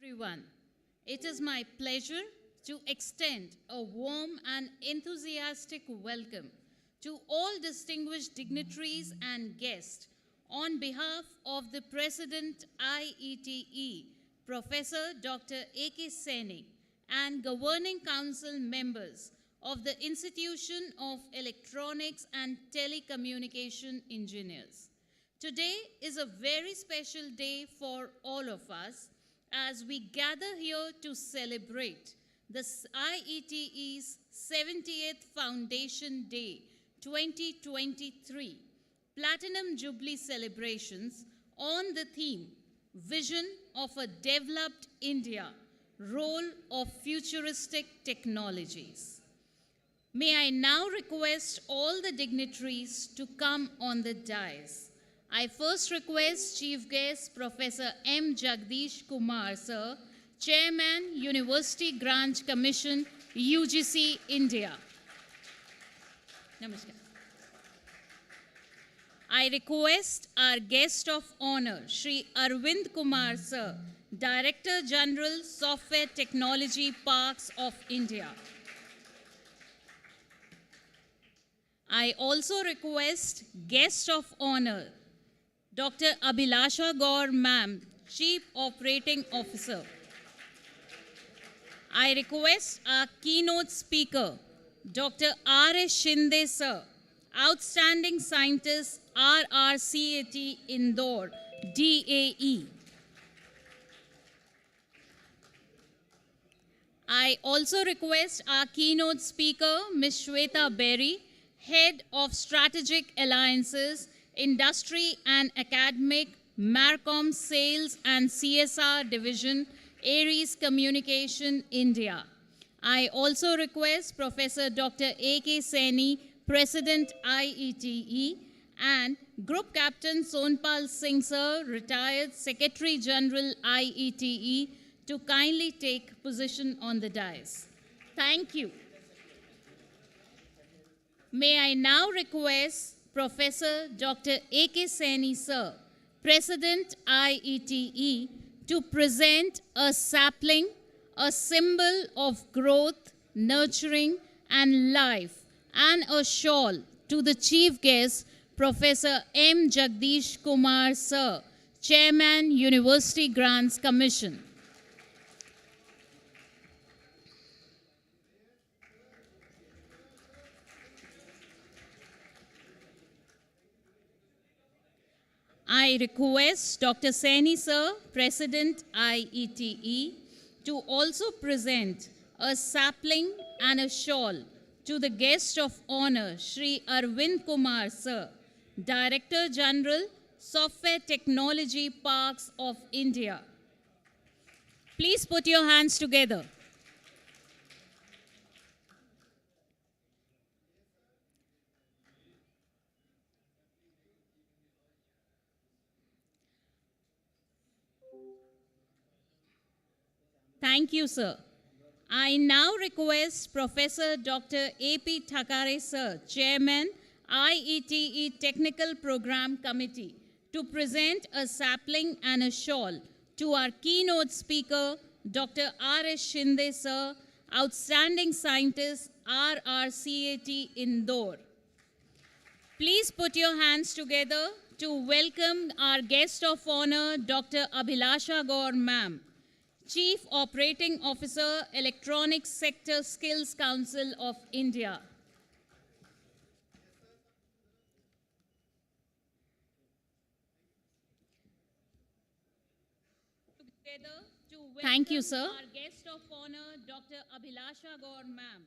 Everyone, it is my pleasure to extend a warm and enthusiastic welcome to all distinguished dignitaries and guests on behalf of the President IETE, Professor Dr. A.K. Saini, and Governing Council members of the Institution of Electronics and Telecommunication Engineers. Today is a very special day for all of us as we gather here to celebrate the IETE's 70th Foundation Day 2023 Platinum Jubilee celebrations on the theme Vision of a Developed India, Role of Futuristic Technologies. May I now request all the dignitaries to come on the dais. I first request Chief Guest Professor M. Jagdish Kumar, Sir, Chairman, University Grants Commission, UGC, India. Namaskar. I request our guest of honor, Shri Arvind Kumar, Sir, Director General, Software Technology Parks of India. I also request guest of honor, Dr. Abhilasha Gaur, Ma'am, Chief Operating Officer. I request our keynote speaker, Dr. R.S. Shinde, Sir, Outstanding Scientist, RRCAT, Indore, DAE. I also request our keynote speaker, Ms. Shweta Berry, Head of Strategic Alliances, Industry and Academic, Marcom Sales and CSR Division, Aries Communication, India. I also request Professor Dr. A.K. Saini, President IETE, and Group Captain Sonpal Singh, Sir, retired Secretary General IETE, to kindly take position on the dais. Thank you. May I now request Professor Dr. A.K. Saini, Sir, President IETE, to present a sapling, a symbol of growth, nurturing, and life, and a shawl to the Chief Guest, Professor M. Jagdish Kumar, Sir, Chairman, University Grants Commission. I request Dr. Saini, Sir, President IETE, to also present a sapling and a shawl to the guest of honor, Shri Arvind Kumar, Sir, Director General, Software Technology Parks of India. Please put your hands together. Thank you, sir. I now request Professor Dr. A.P. Thakare, Sir, Chairman, IETE Technical Program Committee, to present a sapling and a shawl to our keynote speaker, Dr. R.S. Shinde, Sir, Outstanding Scientist, RRCAT, Indore. Please put your hands together to welcome our guest of honor, Dr. Abhilasha Gaur, Ma'am, Chief Operating Officer, Electronics Sector Skills Council of India. Thank you, sir. Our guest of honor, Dr. Abhilasha Gaur, Ma'am,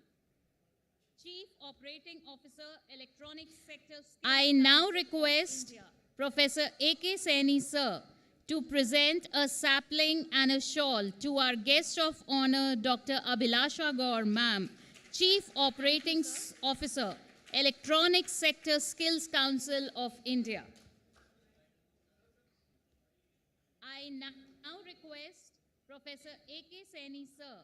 Chief Operating Officer, Electronics Sector Skills I now request Professor A.K. Saini, Sir, to present a sapling and a shawl to our guest of honor, Dr. Abhilasha Gaur, Ma'am, Chief Operating Officer, Electronics Sector Skills Council of India. I now request Professor A.K. Saini, Sir,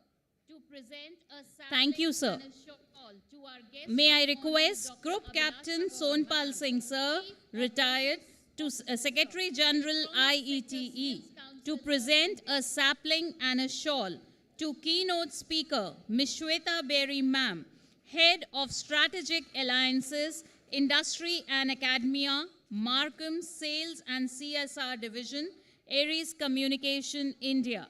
to present a sapling and a shawl to our guest. May I request Group Captain Sonpal Singh, Sir, retired, to Secretary General IETE, to present a sapling and a shawl to keynote speaker Ms. Shweta Berry Ma'am, Head of Strategic Alliances, Industry and Academia, Markham Sales and CSR Division, Aries Communication, India.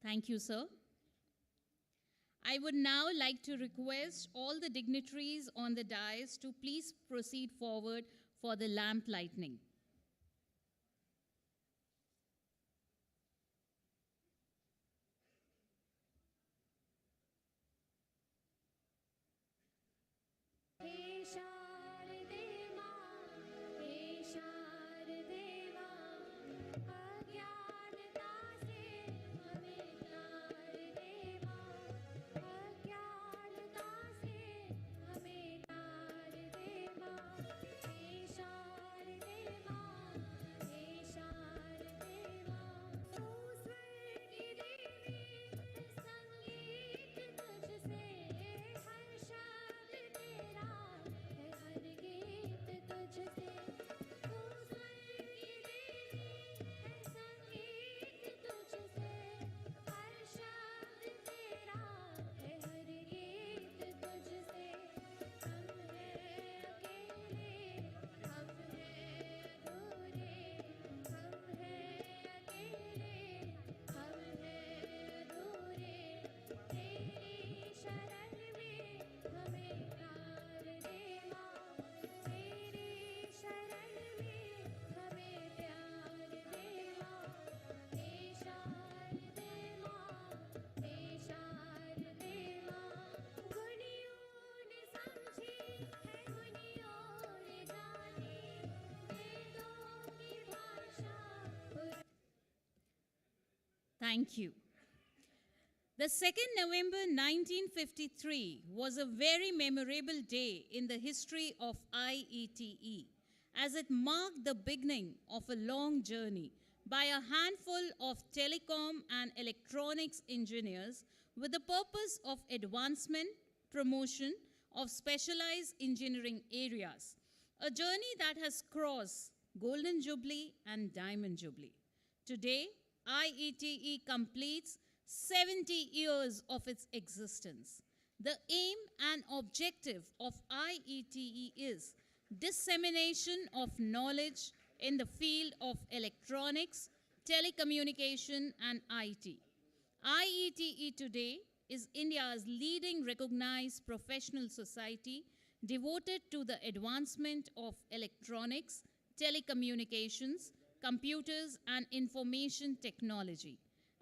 Thank you, sir. I would now like to request all the dignitaries on the dais to please proceed forward for the lamp lighting. Thank you. The 2nd November 1953 was a very memorable day in the history of IETE, as it marked the beginning of a long journey by a handful of telecom and electronics engineers with the purpose of advancement, promotion of specialized engineering areas, a journey that has crossed Golden Jubilee and Diamond Jubilee. Today, IETE completes 70 years of its existence. The aim and objective of IETE is dissemination of knowledge in the field of electronics, telecommunication, and IT. IETE today is India's leading recognized professional society devoted to the advancement of electronics, telecommunications, computers, and information technology.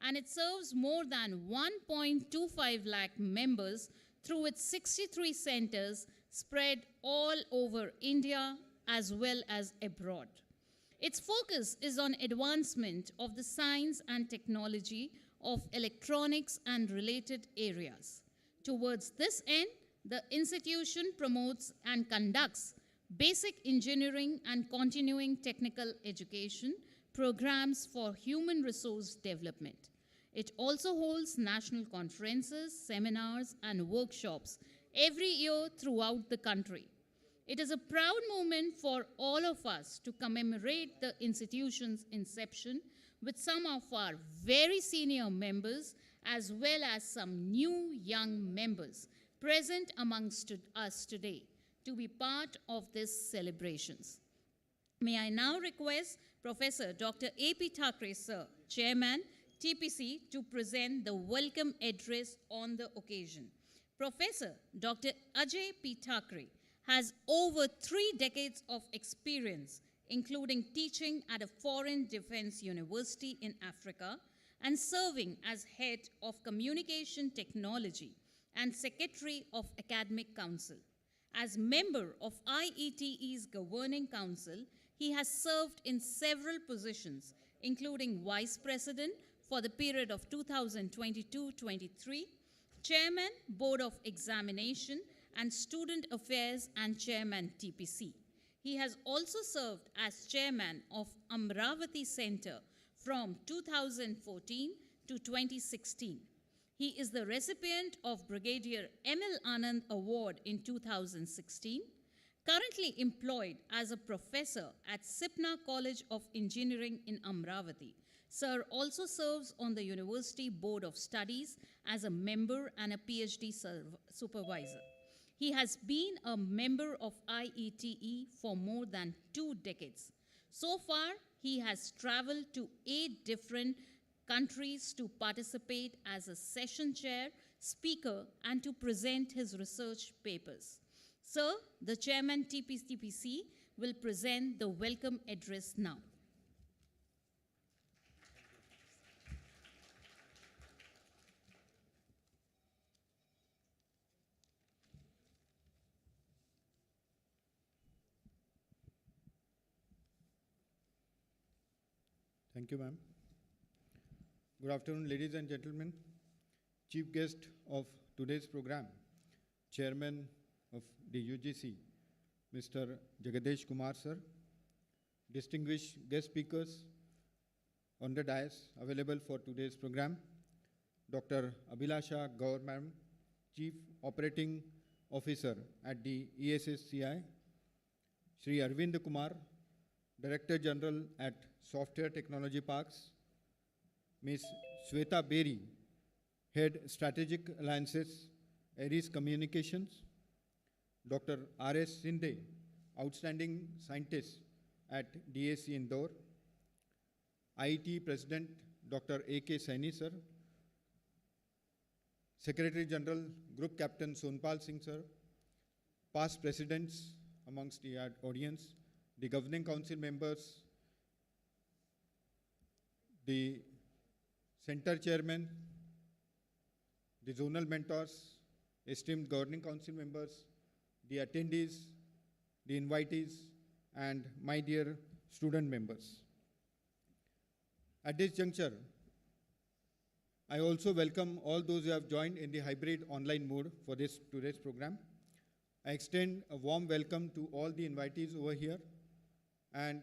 And it serves more than 1.25 lakh members through its 63 centers spread all over India as well as abroad. Its focus is on advancement of the science and technology of electronics and related areas. Towards this end, the institution promotes and conducts basic engineering and continuing technical education programs for human resource development. It also holds national conferences, seminars, and workshops every year throughout the country. It is a proud moment for all of us to commemorate the institution's inception with some of our very senior members as well as some new young members present amongst us today to be part of these celebrations. May I now request Professor Dr. A.P. Thackeray, Sir, Chairman, TPC, to present the welcome address on the occasion. Professor Dr. Ajay P. Thackeray has over 3 decades of experience, including teaching at a foreign defense university in Africa and serving as head of communication technology and secretary of academic council. As member of IETE's governing council, he has served in several positions, including vice president for the period of 2022-23, chairman, board of examination, and student affairs and chairman TPC. He has also served as chairman of Amravati Center from 2014 to 2016. He is the recipient of Brigadier M.L. Anand Award in 2016, currently employed as a professor at Sipna College of Engineering in Amravati. Sir also serves on the University Board of Studies as a member and a PhD supervisor. He has been a member of IETE for more than 2 decades. So far, he has traveled to 8 different countries to participate as a session chair, speaker, and to present his research papers. Sir, the chairman TPC will present the welcome address now. Thank you, ma'am. Good afternoon, ladies and gentlemen. Chief guest of today's program, Chairman of the UGC, Mr. Jagadesh Kumar, sir. Distinguished guest speakers on the dais available for today's program, Dr. Abhilasha Gaur, ma'am, Chief Operating Officer at the ESSCI, Shri Arvind Kumar, Director General at Software Technology Parks, Ms. Sweta Beri, Head Strategic Alliances, Aries Communications, Dr. R.S. Sinde, Outstanding Scientist at DAC Indore, IETE President Dr. A.K. Saini, sir, Secretary General Group Captain Sonpal Singh, sir, past presidents amongst the audience, the Governing Council members, the Center Chairman, the Zonal Mentors, esteemed Governing Council members, the attendees, the invitees, and my dear student members. At this juncture, I also welcome all those who have joined in the hybrid online mode for today's program. I extend a warm welcome to all the invitees over here, and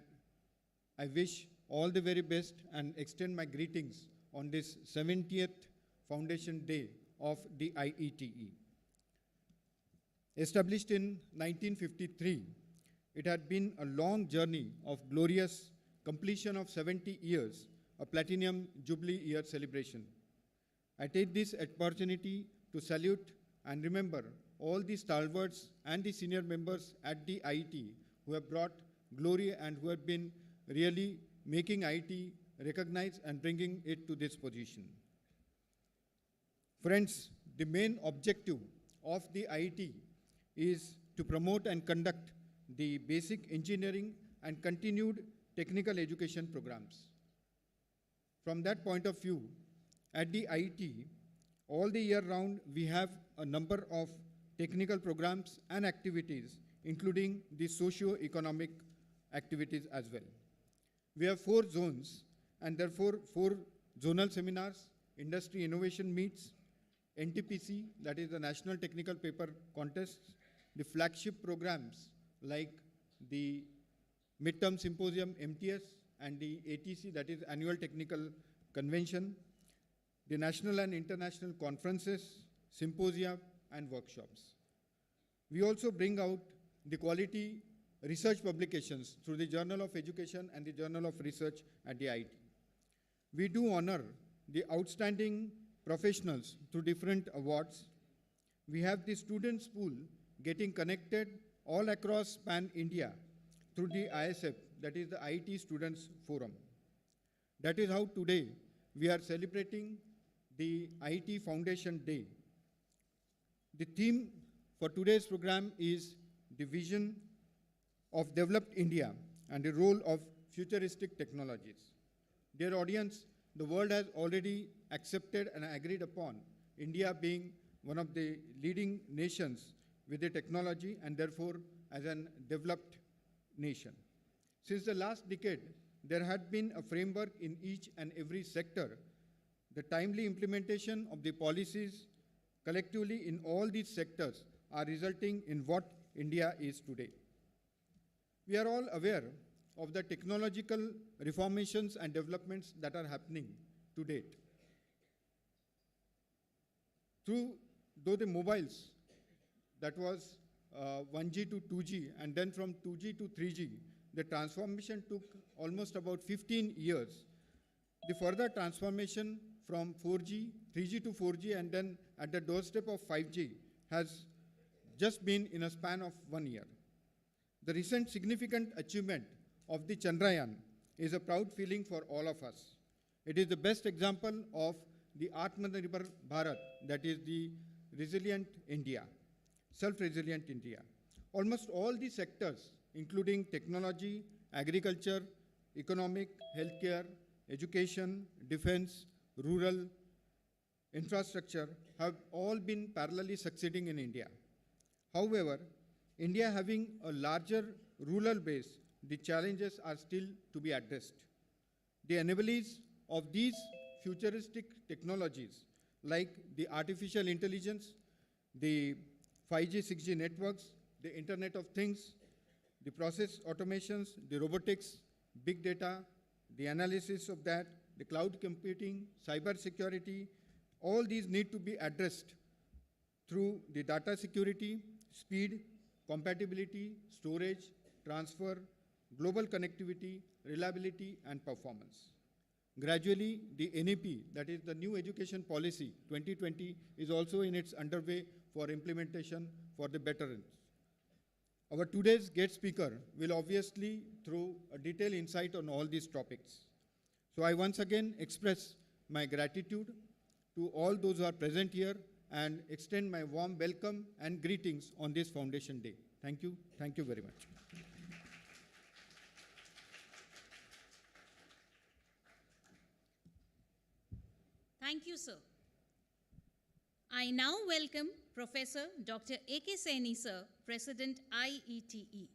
I wish all the very best and extend my greetings on this 70th Foundation Day of the IETE. Established in 1953, it had been a long journey of glorious completion of 70 years, a Platinum Jubilee year celebration. I take this opportunity to salute and remember all the stalwarts and the senior members at the IETE who have brought glory and who have been really making IETE recognized and bringing it to this position. Friends, the main objective of the IETE is to promote and conduct the basic engineering and continued technical education programs. From that point of view, at the IETE, all the year round, we have a number of technical programs and activities, including the socio-economic activities as well. We have 4 zones, and therefore 4 zonal seminars, industry innovation meets, NTPC, that is the National Technical Paper Contests, the flagship programs like the Midterm Symposium MTS and the ATC, that is Annual Technical Convention, the national and international conferences, symposia, and workshops. We also bring out the quality research publications through the Journal of Education and the Journal of Research at the IETE. We do honor the outstanding professionals through different awards. We have the students pool getting connected all across pan-India through the ISF, that is the IETE Students Forum. That is how today we are celebrating the IETE Foundation Day. The theme for today's program is the vision of developed India and the role of futuristic technologies. Dear audience, the world has already accepted and agreed upon India being one of the leading nations with the technology and therefore as a developed nation. Since the last decade, there had been a framework in each and every sector. The timely implementation of the policies collectively in all these sectors are resulting in what India is today. We are all aware of the technological reformations and developments that are happening to date. Though the mobiles, that was 1G to 2G, and then from 2G to 3G, the transformation took almost about 15 years. The further transformation from 4G, 3G to 4G, and then at the doorstep of 5G has just been in a span of 1 year. The recent significant achievement of the Chandrayaan is a proud feeling for all of us. It is the best example of the Atmanirbhar Bharat, that is the resilient India, self-resilient India. Almost all the sectors, including technology, agriculture, economic, healthcare, education, defense, rural, infrastructure, have all been parallelly succeeding in India. However, India having a larger rural base, the challenges are still to be addressed. The enablers of these futuristic technologies, like the artificial intelligence, the 5G, 6G networks, the Internet of Things, the process automations, the robotics, big data, the analysis of that, the cloud computing, cyber security, all these need to be addressed through the data security, speed, compatibility, storage, transfer, global connectivity, reliability, and performance. Gradually, the NEP, that is the New Education Policy 2020, is also in its underway for implementation for the veterans. Our today's guest speaker will obviously throw a detailed insight on all these topics. So I once again express my gratitude to all those who are present here and extend my warm welcome and greetings on this Foundation Day. Thank you. Thank you very much. Thank you, sir. I now welcome Professor Dr. A.K. Saini, sir, President IETE.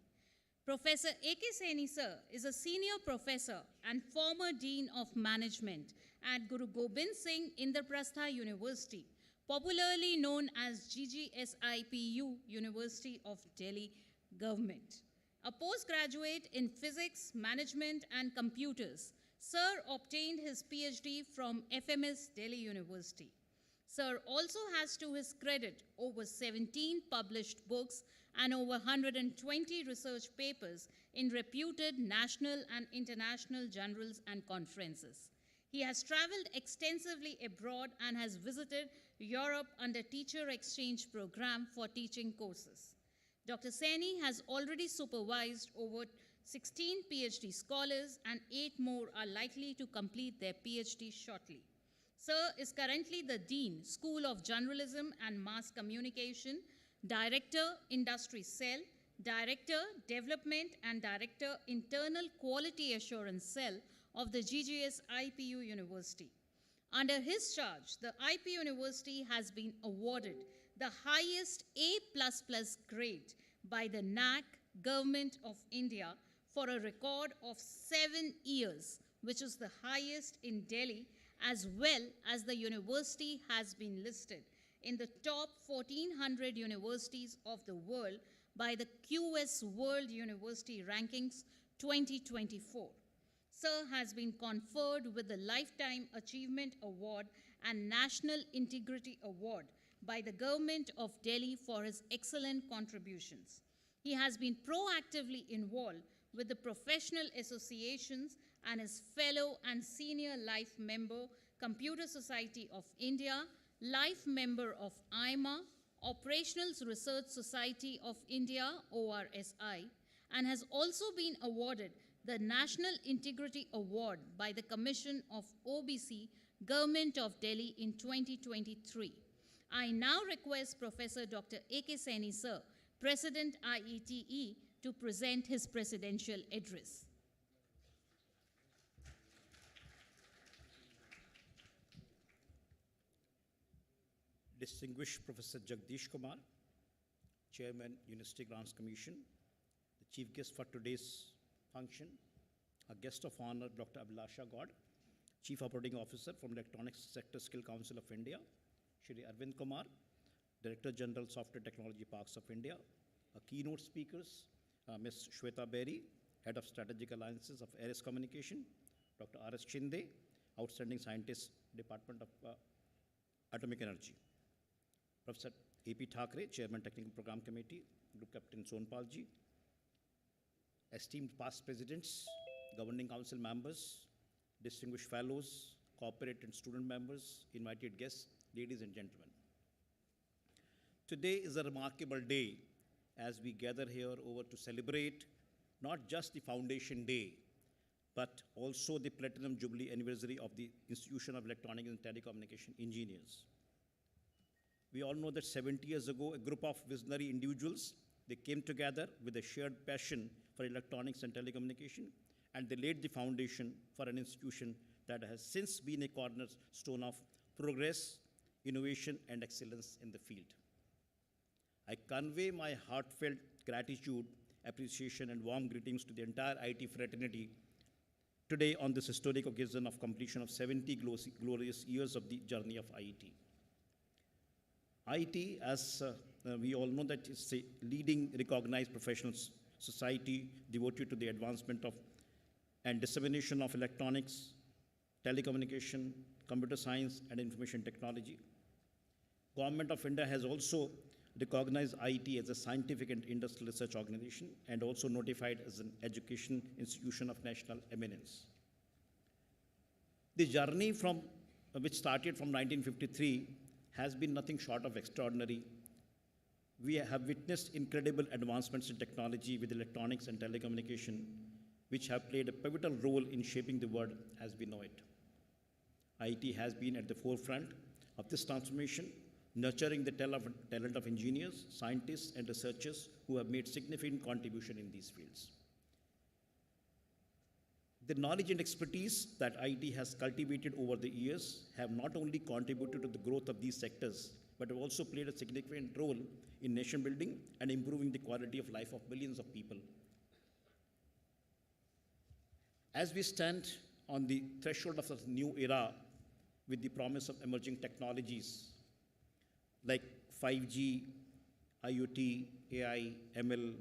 Professor A.K. Saini, sir, is a senior professor and former Dean of Management at Guru Gobind Singh Indraprastha University, popularly known as GGSIPU, University of Delhi Government. A postgraduate in Physics, Management and Computers, Sir obtained his PhD from FMS Delhi University. Sir also has to his credit over 17 published books and over 120 research papers in reputed national and international journals and conferences. He has traveled extensively abroad and has visited Europe under teacher exchange program for teaching courses. Dr. Saini has already supervised over 16 PhD scholars and 8 more are likely to complete their PhD shortly. Sir is currently the Dean, School of Journalism and Mass Communication, Director, Industry Cell, Director, Development and Director, Internal Quality Assurance Cell of the GGS IPU University. Under his charge, the IPU University has been awarded the highest A++ grade by the NAC, Government of India, for a record of 7 years, which is the highest in Delhi, as well as the university has been listed in the top 1400 universities of the world by the QS World University Rankings 2024. Sir has been conferred with the Lifetime Achievement Award and National Integrity Award by the Government of Delhi for his excellent contributions. He has been proactively involved with the professional associations and is fellow and senior life member, Computer Society of India, life member of IMA, Operational Research Society of India, ORSI, and has also been awarded the National Integrity Award by the Commission of OBC, Government of Delhi in 2023. I now request Professor Dr. A.K. Saini, sir, President IETE, to present his presidential address. Distinguished Professor Jagdish Kumar, Chairman, University Grants Commission, the chief guest for today's function, a guest of honor, Dr. Abhilasha God, Chief Operating Officer from Electronics Sector Skill Council of India, Shri Arvind Kumar, Director General Software Technology Parks of India, our keynote speakers, Ms. Shweta Berry, Head of Strategic Alliances of Ares Communication, Dr. R.S. Shinde, Outstanding Scientist, Department of Atomic Energy, Professor A.P. Thackeray, Chairman Technical Program Committee, Group Captain Sonpal ji, esteemed past presidents, governing council members, distinguished fellows, corporate and student members, invited guests, ladies and gentlemen. Today is a remarkable day as we gather here over to celebrate not just the Foundation Day, but also the Platinum Jubilee anniversary of the Institution of Electronics and Telecommunication Engineers. We all know that 70 years ago, a group of visionary individuals, they came together with a shared passion for electronics and telecommunication, and they laid the foundation for an institution that has since been a cornerstone of progress, innovation, and excellence in the field. I convey my heartfelt gratitude, appreciation, and warm greetings to the entire IT fraternity today on this historic occasion of completion of 70 glorious years of the journey of IETE. IETE, as we all know, that is a leading recognized professional society devoted to the advancement of and dissemination of electronics, telecommunication, computer science, and information technology. Government of India has also recognized IETE as a scientific and industrial research organization and also notified as an education institution of national eminence. The journey which started from 1953 has been nothing short of extraordinary. We have witnessed incredible advancements in technology with electronics and telecommunication, which have played a pivotal role in shaping the world as we know it. IETE has been at the forefront of this transformation, nurturing the talent of engineers, scientists, and researchers who have made significant contribution in these fields. The knowledge and expertise that IETE has cultivated over the years have not only contributed to the growth of these sectors, but have also played a significant role in nation building and improving the quality of life of millions of people. As we stand on the threshold of a new era with the promise of emerging technologies like 5G, IoT, AI, ML,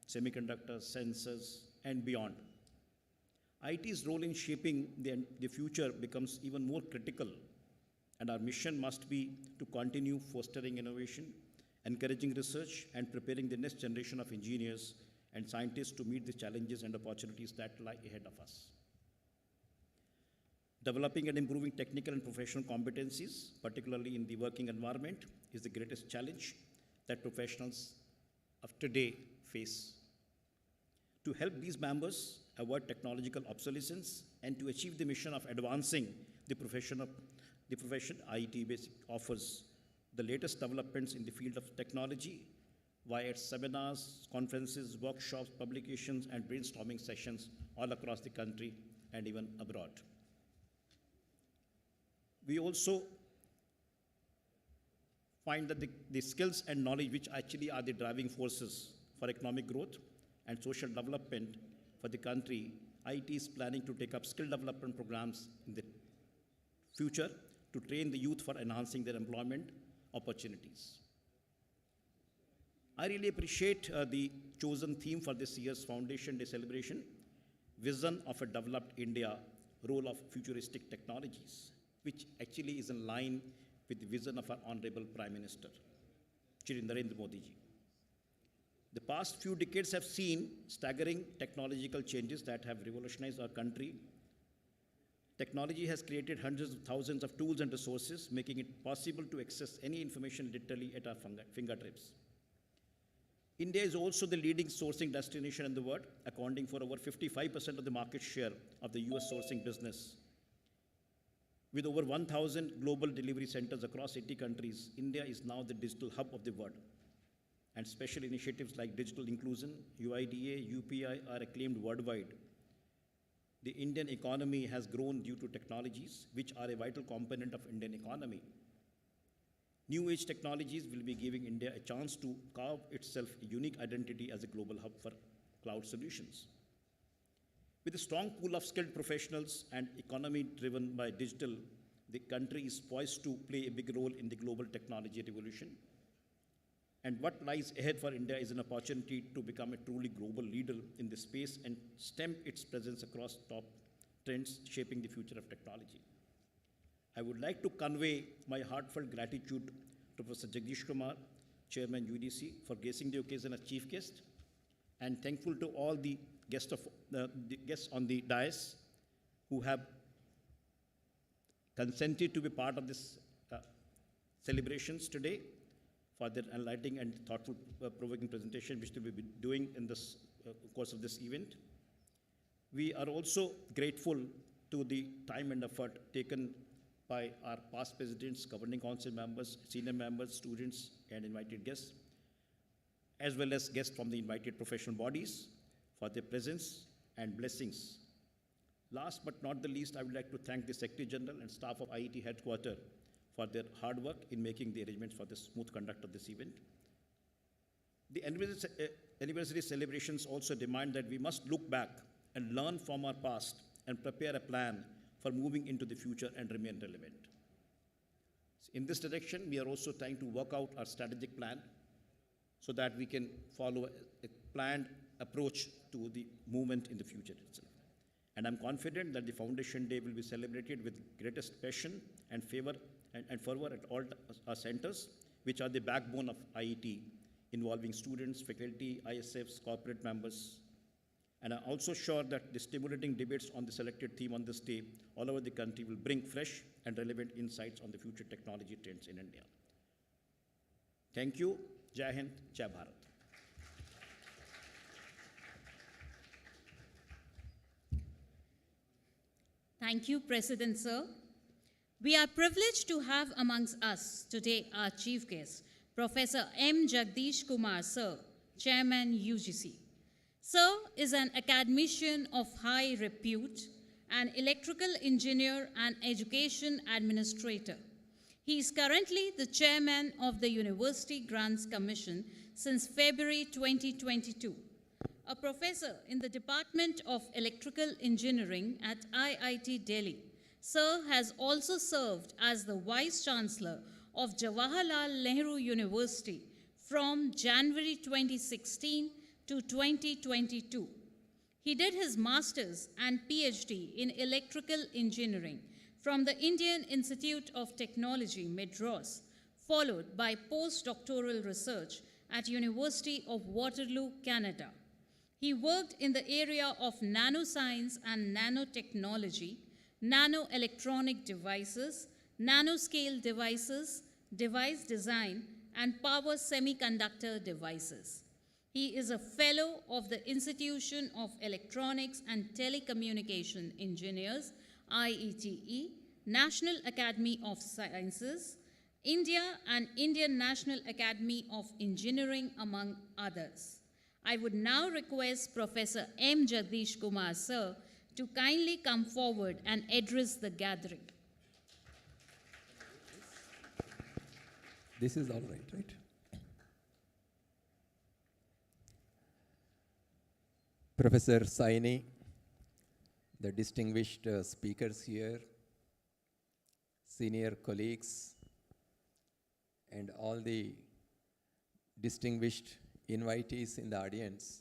semiconductors, sensors, and beyond, IETE's role in shaping the future becomes even more critical, and our mission must be to continue fostering innovation, encouraging research, and preparing the next generation of engineers and scientists to meet the challenges and opportunities that lie ahead of us. Developing and improving technical and professional competencies, particularly in the working environment, is the greatest challenge that professionals of today face. To help these members avoid technological obsolescence and to achieve the mission of advancing the profession, IETE offers the latest developments in the field of technology via its seminars, conferences, workshops, publications, and brainstorming sessions all across the country and even abroad. We also find that the skills and knowledge which actually are the driving forces for economic growth and social development for the country, IETE is planning to take up skill development programs in the future to train the youth for enhancing their employment opportunities. I really appreciate the chosen theme for this year's Foundation Day celebration, Vision of a Developed India, Role of Futuristic Technologies, which actually is in line with the vision of our Honorable Prime Minister, Shri Narendra Modi ji. The past few decades have seen staggering technological changes that have revolutionized our country. Technology has created hundreds of thousands of tools and resources, making it possible to access any information literally at our fingertips. India is also the leading sourcing destination in the world, accounting for over 55% of the market share of the US sourcing business. With over 1,000 global delivery centers across 80 countries, India is now the digital hub of the world. And special initiatives like digital inclusion, UIDA, UPI are acclaimed worldwide. The Indian economy has grown due to technologies, which are a vital component of Indian economy. New age technologies will be giving India a chance to carve itself a unique identity as a global hub for cloud solutions. With a strong pool of skilled professionals and economy driven by digital, the country is poised to play a big role in the global technology revolution. And what lies ahead for India is an opportunity to become a truly global leader in this space and stem its presence across top trends shaping the future of technology. I would like to convey my heartfelt gratitude to Professor Jagdish Kumar, Chairman UDC, for gracing the occasion as chief guest, and thankful to all the guests on the dais who have consented to be part of this celebrations today for their enlightening and thoughtful provoking presentation which they will be doing in this course of this event. We are also grateful to the time and effort taken by our past presidents, governing council members, senior members, students, and invited guests, as well as guests from the invited professional bodies for their presence and blessings. Last but not the least, I would like to thank the Secretary General and staff of IETE headquarters for their hard work in making the arrangements for the smooth conduct of this event. The anniversary celebrations also demand that we must look back and learn from our past and prepare a plan for moving into the future and remain relevant. In this direction, we are also trying to work out our strategic plan so that we can follow a planned approach to the movement in the future itself. And I'm confident that the Foundation Day will be celebrated with greatest passion and fervor at all our centers, which are the backbone of IET, involving students, faculty, ISFs, corporate members. And I'm also sure that the stimulating debates on the selected theme on this day all over the country will bring fresh and relevant insights on the future technology trends in India. Thank you. Jai Hind, Jai Bharat. Thank you, President Sir. We are privileged to have amongst us today our chief guest, Professor M. Jagdish Kumar Sir, Chairman UGC. Sir is an academician of high repute, an electrical engineer and education administrator. He is currently the chairman of the University Grants Commission since February 2022. A professor in the Department of Electrical Engineering at IIT Delhi, Sir has also served as the Vice Chancellor of Jawaharlal Nehru University from January 2016 to 2022. He did his master's and PhD in electrical engineering from the Indian Institute of Technology, Madras, followed by postdoctoral research at University of Waterloo, Canada. He worked in the area of nanoscience and nanotechnology, nanoelectronic devices, nanoscale devices, device design, and power semiconductor devices. He is a fellow of the Institution of Electronics and Telecommunication Engineers, IETE, National Academy of Sciences, India, and Indian National Academy of Engineering, among others. I would now request Professor M. Jagdish Kumar Sir to kindly come forward and address the gathering. This is all right, right? Professor Saini, the distinguished speakers here, senior colleagues, and all the distinguished invitees in the audience.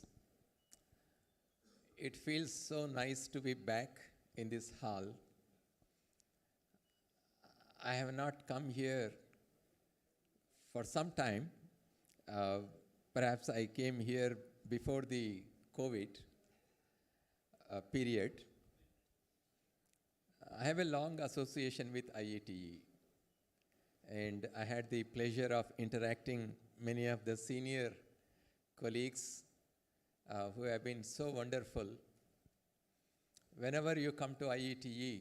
It feels so nice to be back in this hall. I have not come here for some time. Perhaps I came here before the COVID period. I have a long association with IETE, and I had the pleasure of interacting many of the senior colleagues who have been so wonderful. Whenever you come to IETE,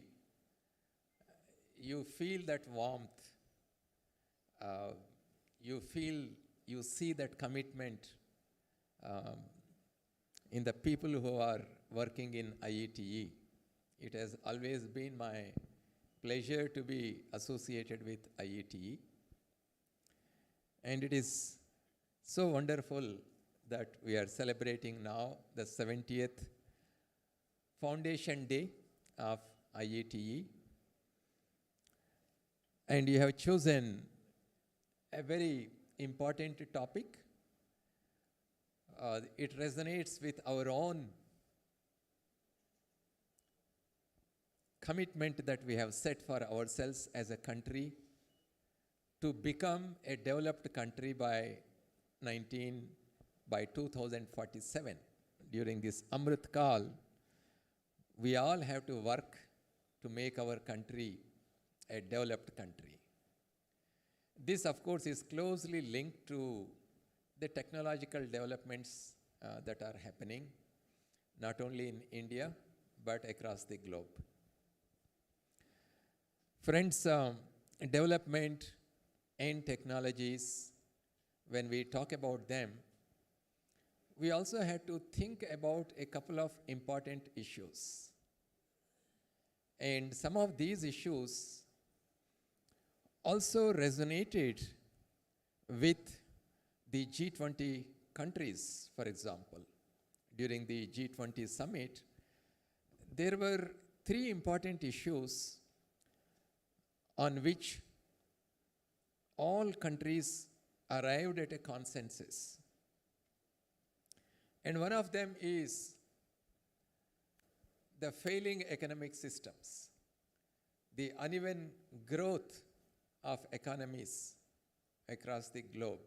you feel that warmth. You see that commitment in the people who are working in IETE. It has always been my pleasure to be associated with IETE. And it is so wonderful that we are celebrating now the 70th Foundation Day of IETE. And you have chosen a very important topic. It resonates with our own commitment that we have set for ourselves as a country to become a developed country by 2047. During this Amrit Kal, we all have to work to make our country a developed country. This, of course, is closely linked to the technological developments that are happening, not only in India, but across the globe. Friends, development and technologies, when we talk about them, we also had to think about a couple of important issues. And some of these issues also resonated with the G20 countries, for example. During the G20 summit, there were 3 important issues on which all countries arrived at a consensus. And one of them is the failing economic systems, the uneven growth of economies across the globe,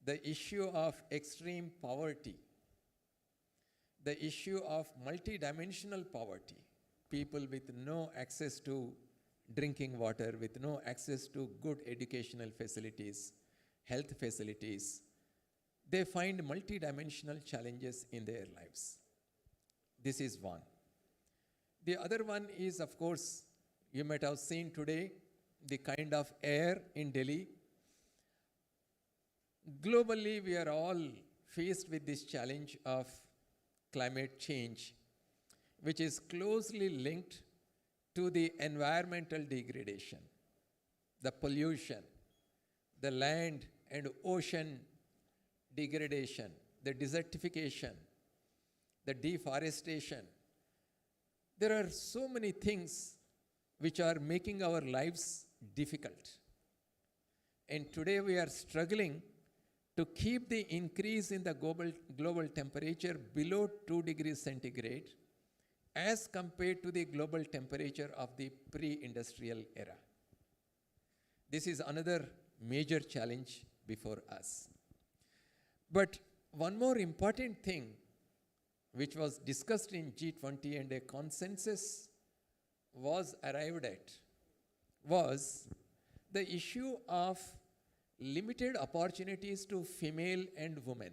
the issue of extreme poverty, the issue of multidimensional poverty, people with no access to drinking water, with no access to good educational facilities, health facilities. They find multidimensional challenges in their lives. This is one. The other one is, of course, you might have seen today the kind of air in Delhi. Globally, we are all faced with this challenge of climate change, which is closely linked to the environmental degradation, the pollution, the land and ocean degradation, the desertification, the deforestation. There are so many things which are making our lives difficult. And today we are struggling to keep the increase in the global temperature below 2 degrees centigrade as compared to the global temperature of the pre-industrial era. This is another major challenge before us. But one more important thing which was discussed in G20 and a consensus was arrived at was the issue of limited opportunities to female and women.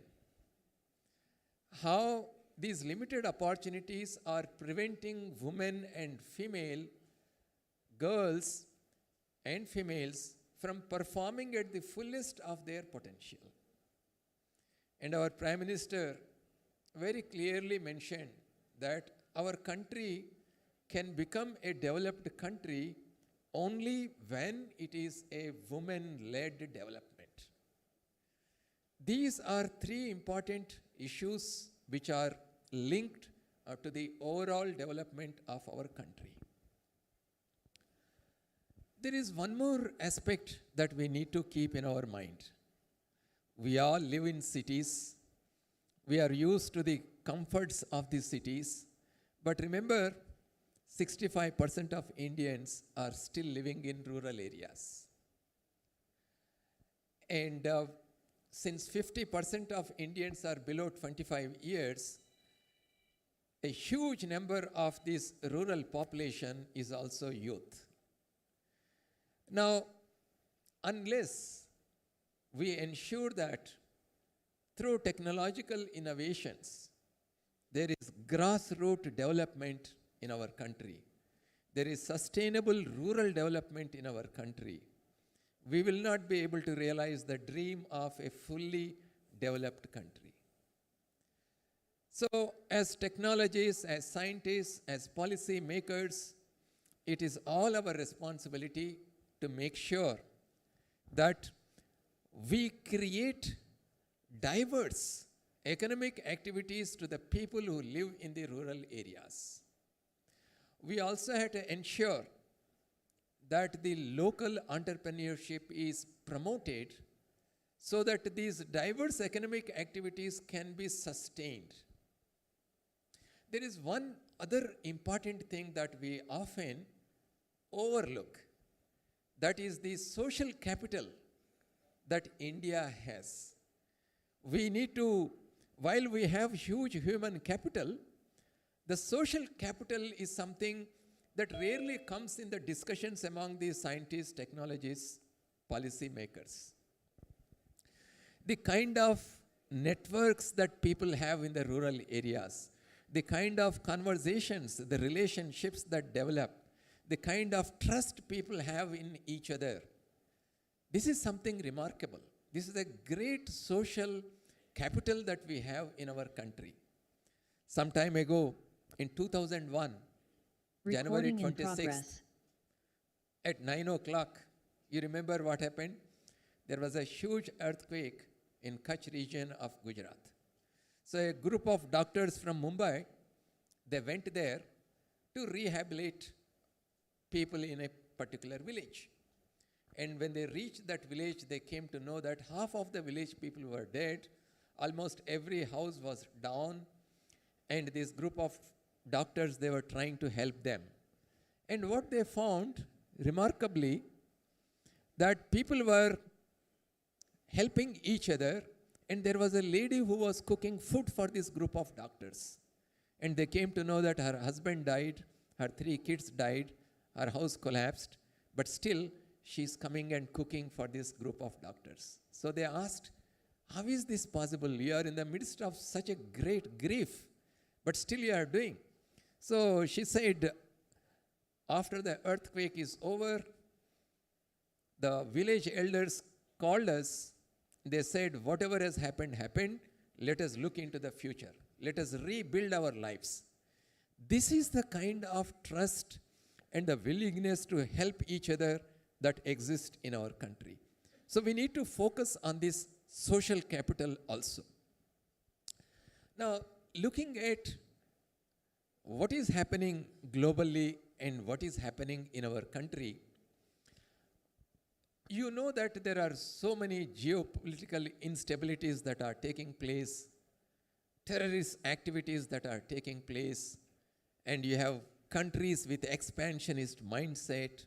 How these limited opportunities are preventing women and female girls and females from performing at the fullest of their potential. And our Prime Minister very clearly mentioned that our country can become a developed country only when it is a women-led development. These are 3 important issues which are linked to the overall development of our country. There is one more aspect that we need to keep in our mind. We all live in cities. We are used to the comforts of the cities. But remember, 65% of Indians are still living in rural areas. And since 50% of Indians are below 25 years, a huge number of this rural population is also youth. Now, unless we ensure that through technological innovations, there is grassroots development in our country, there is sustainable rural development in our country, we will not be able to realize the dream of a fully developed country. So, as technologists, as scientists, as policy makers, it is all our responsibility to make sure that we create diverse economic activities to the people who live in the rural areas. We also have to ensure that the local entrepreneurship is promoted so that these diverse economic activities can be sustained. There is one other important thing that we often overlook, that is the social capital that India has. We need to, while we have huge human capital, the social capital is something that rarely comes in the discussions among the scientists, technologists, policy makers. The kind of networks that people have in the rural areas, the kind of conversations, the relationships that develop, the kind of trust people have in each other, this is something remarkable. This is a great social capital that we have in our country. Some time ago, in 2001, January Recording in 26th, progress. at 9 o'clock, you remember what happened? There was a huge earthquake in Kutch region of Gujarat. So a group of doctors from Mumbai, they went there to rehabilitate people in a particular village. And when they reached that village, they came to know that half of the village people were dead, almost every house was down, and this group of doctors, they were trying to help them. And what they found, remarkably, that people were helping each other, and there was a lady who was cooking food for this group of doctors. And they came to know that her husband died, her 3 kids died, her house collapsed, but still she's coming and cooking for this group of doctors. So they asked, how is this possible? You are in the midst of such a great grief, but still you are doing. So she said, after the earthquake is over, the village elders called us. They said, whatever has happened, happened. Let us look into the future. Let us rebuild our lives. This is the kind of trust and the willingness to help each other that exists in our country. So we need to focus on this social capital also. Now, looking at what is happening globally and what is happening in our country, you know that there are so many geopolitical instabilities that are taking place, terrorist activities that are taking place, and you have countries with expansionist mindset.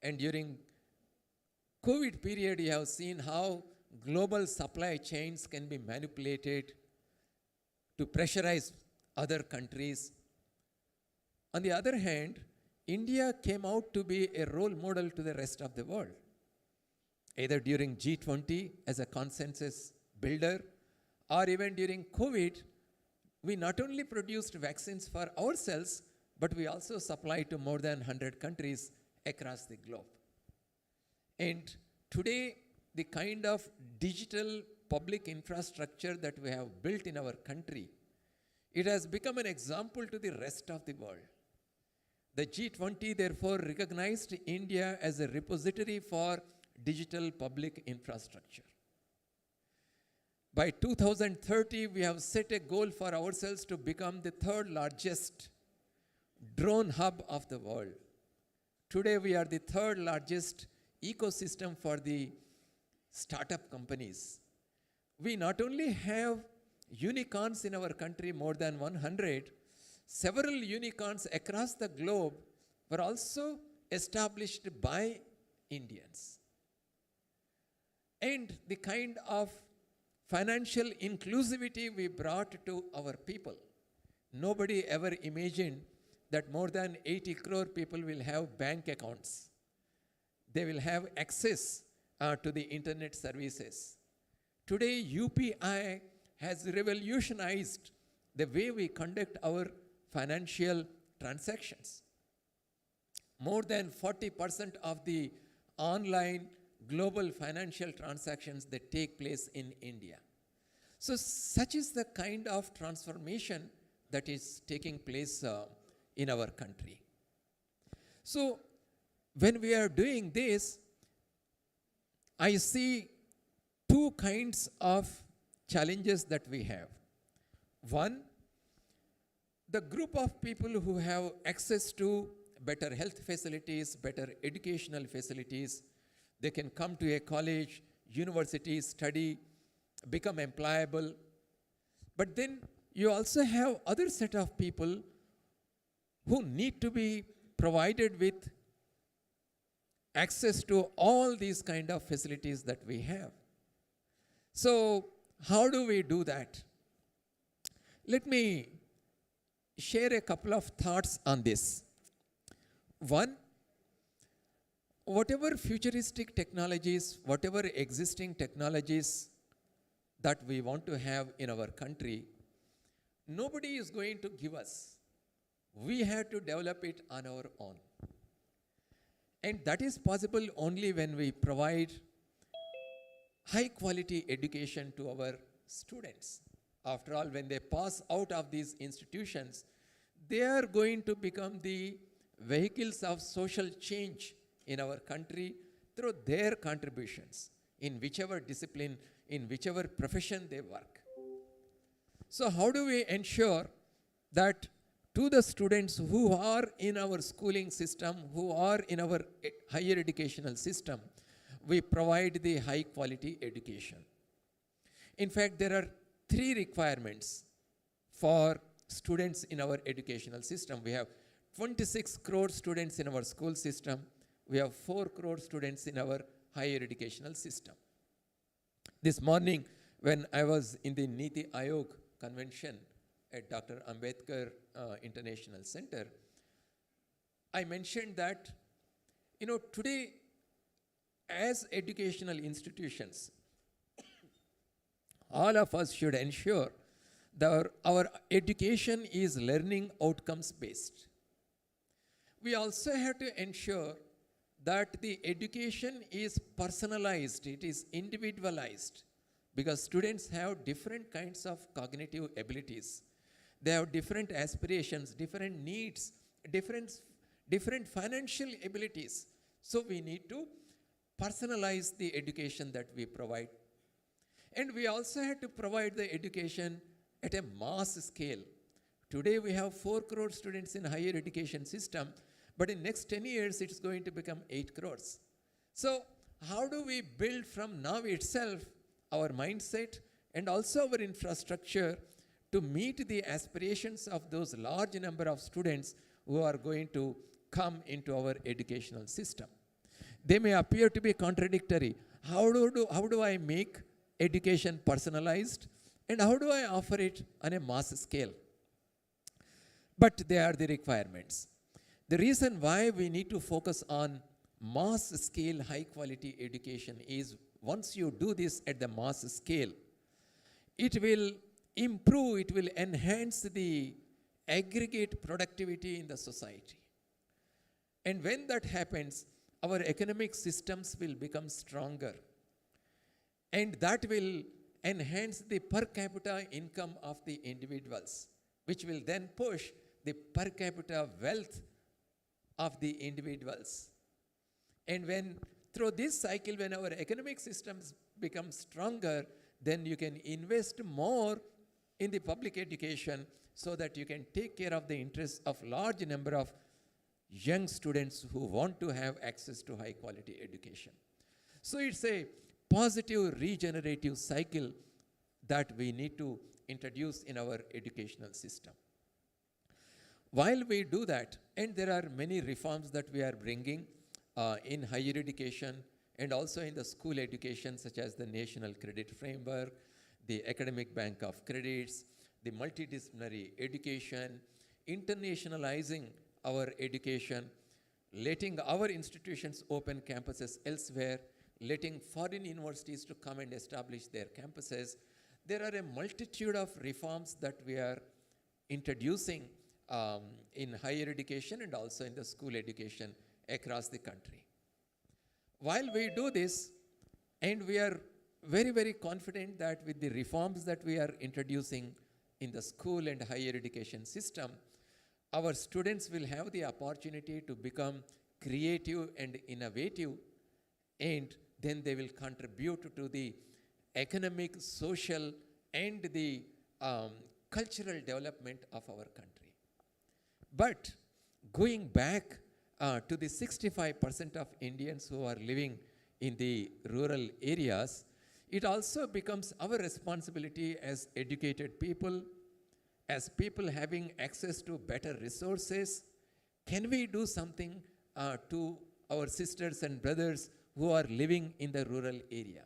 And during COVID period, you have seen how global supply chains can be manipulated to pressurize other countries. On the other hand, India came out to be a role model to the rest of the world, either during G20 as a consensus builder, or even during COVID. We not only produced vaccines for ourselves, but we also supplied to more than 100 countries across the globe. And today, the kind of digital public infrastructure that we have built in our country, it has become an example to the rest of the world. The G20 therefore recognized India as a repository for digital public infrastructure. By 2030, we have set a goal for ourselves to become the 3rd largest drone hub of the world. Today, we are the 3rd largest ecosystem for the startup companies. We not only have unicorns in our country, more than 100, several unicorns across the globe were also established by Indians. And the kind of financial inclusivity we brought to our people. Nobody ever imagined that more than 80 crore people will have bank accounts. They will have access to the internet services. Today, UPI has revolutionized the way we conduct our financial transactions. More than 40% of the online global financial transactions that take place in India. So such is the kind of transformation that is taking place in our country. So when we are doing this, I see 2 kinds of challenges that we have. One, the group of people who have access to better health facilities, better educational facilities, they can come to a college, university, study, become employable. But then you also have other set of people who need to be provided with access to all these kind of facilities that we have. So how do we do that? Let me share a couple of thoughts on this. One, whatever futuristic technologies, whatever existing technologies that we want to have in our country, nobody is going to give us. We have to develop it on our own. And that is possible only when we provide high quality education to our students. After all, when they pass out of these institutions, they are going to become the vehicles of social change in our country through their contributions in whichever discipline, in whichever profession they work. So how do we ensure that to the students who are in our schooling system, who are in our higher educational system, we provide the high quality education? In fact, there are 3 requirements for students in our educational system. We have 26 crore students in our school system. We have 4 crore students in our higher educational system. This morning, when I was in the Niti Aayog convention at Dr. Ambedkar International Center, I mentioned that, today, as educational institutions, all of us should ensure that our education is learning outcomes based. We also have to ensure that the education is personalized, it is individualized, because students have different kinds of cognitive abilities. They have different aspirations, different needs, different financial abilities. So we need to personalize the education that we provide. And we also have to provide the education at a mass scale. Today we have 4 crore students in higher education system, but in next 10 years it's going to become 8 crores. So how do we build from now itself our mindset and also our infrastructure to meet the aspirations of those large number of students who are going to come into our educational system? They may appear to be contradictory. How do I make education personalized, and how do I offer it on a mass scale? But they are the requirements. The reason why we need to focus on mass scale high quality education is, once you do this at the mass scale, it will improve, it will enhance the aggregate productivity in the society. And when that happens, our economic systems will become stronger. And that will enhance the per capita income of the individuals, which will then push the per capita wealth of the individuals. And when through this cycle, when our economic systems become stronger, then you can invest more in the public education so that you can take care of the interests of large number of young students who want to have access to high quality education. So it's a positive regenerative cycle that we need to introduce in our educational system. While we do that, and there are many reforms that we are bringing in higher education and also in the school education, such as the National Credit Framework, the Academic Bank of Credits, the multidisciplinary education, internationalizing our education, letting our institutions open campuses elsewhere, letting foreign universities to come and establish their campuses. There are a multitude of reforms that we are introducing in higher education and also in the school education across the country. While we do this, and we are very, very confident that with the reforms that we are introducing in the school and higher education system, our students will have the opportunity to become creative and innovative, and then they will contribute to the economic, social, and the cultural development of our country. But going back to the 65% of Indians who are living in the rural areas, it also becomes our responsibility as educated people, as people having access to better resources. Can we do something to our sisters and brothers who are living in the rural area?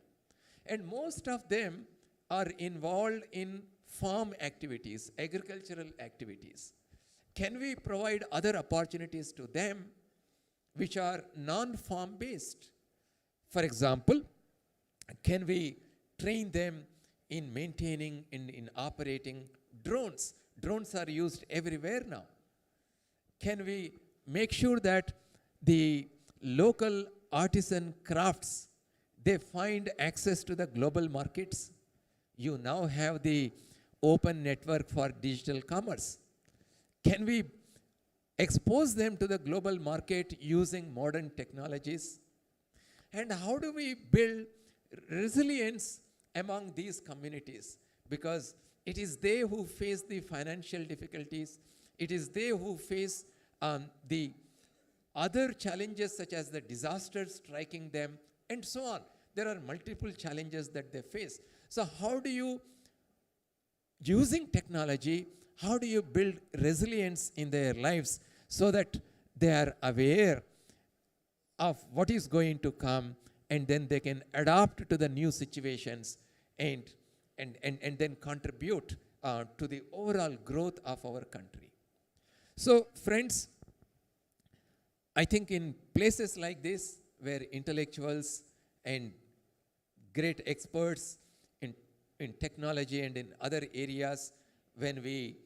And most of them are involved in farm activities, agricultural activities. Can we provide other opportunities to them which are non-farm based? For example, can we train them in maintaining, in operating drones? Drones are used everywhere now. Can we make sure that the local artisan crafts, they find access to the global markets? You now have the open network for digital commerce. Can we expose them to the global market using modern technologies? And how do we build resilience among these communities? Because it is they who face the financial difficulties. It is they who face the other challenges such as the disasters striking them and so on. There are multiple challenges that they face. So how do you, using technology, how do you build resilience in their lives so that they are aware of what is going to come, and then they can adapt to the new situations and then contribute to the overall growth of our country? So friends, I think in places like this, where intellectuals and great experts in technology and in other areas, when we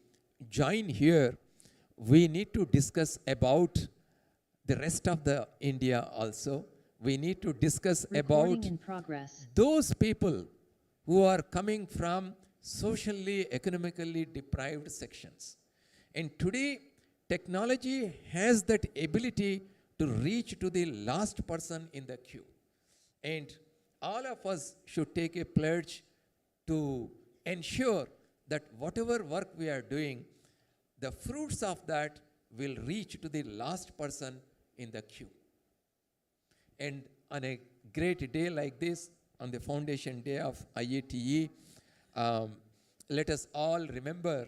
join here, we need to discuss about the rest of the India also. We need to discuss Recording about in progress. those people who are coming from socially, economically deprived sections. And today, technology has that ability to reach to the last person in the queue. And all of us should take a pledge to ensure that whatever work we are doing, the fruits of that will reach to the last person in the queue. And on a great day like this, on the foundation day of IETE, let us all remember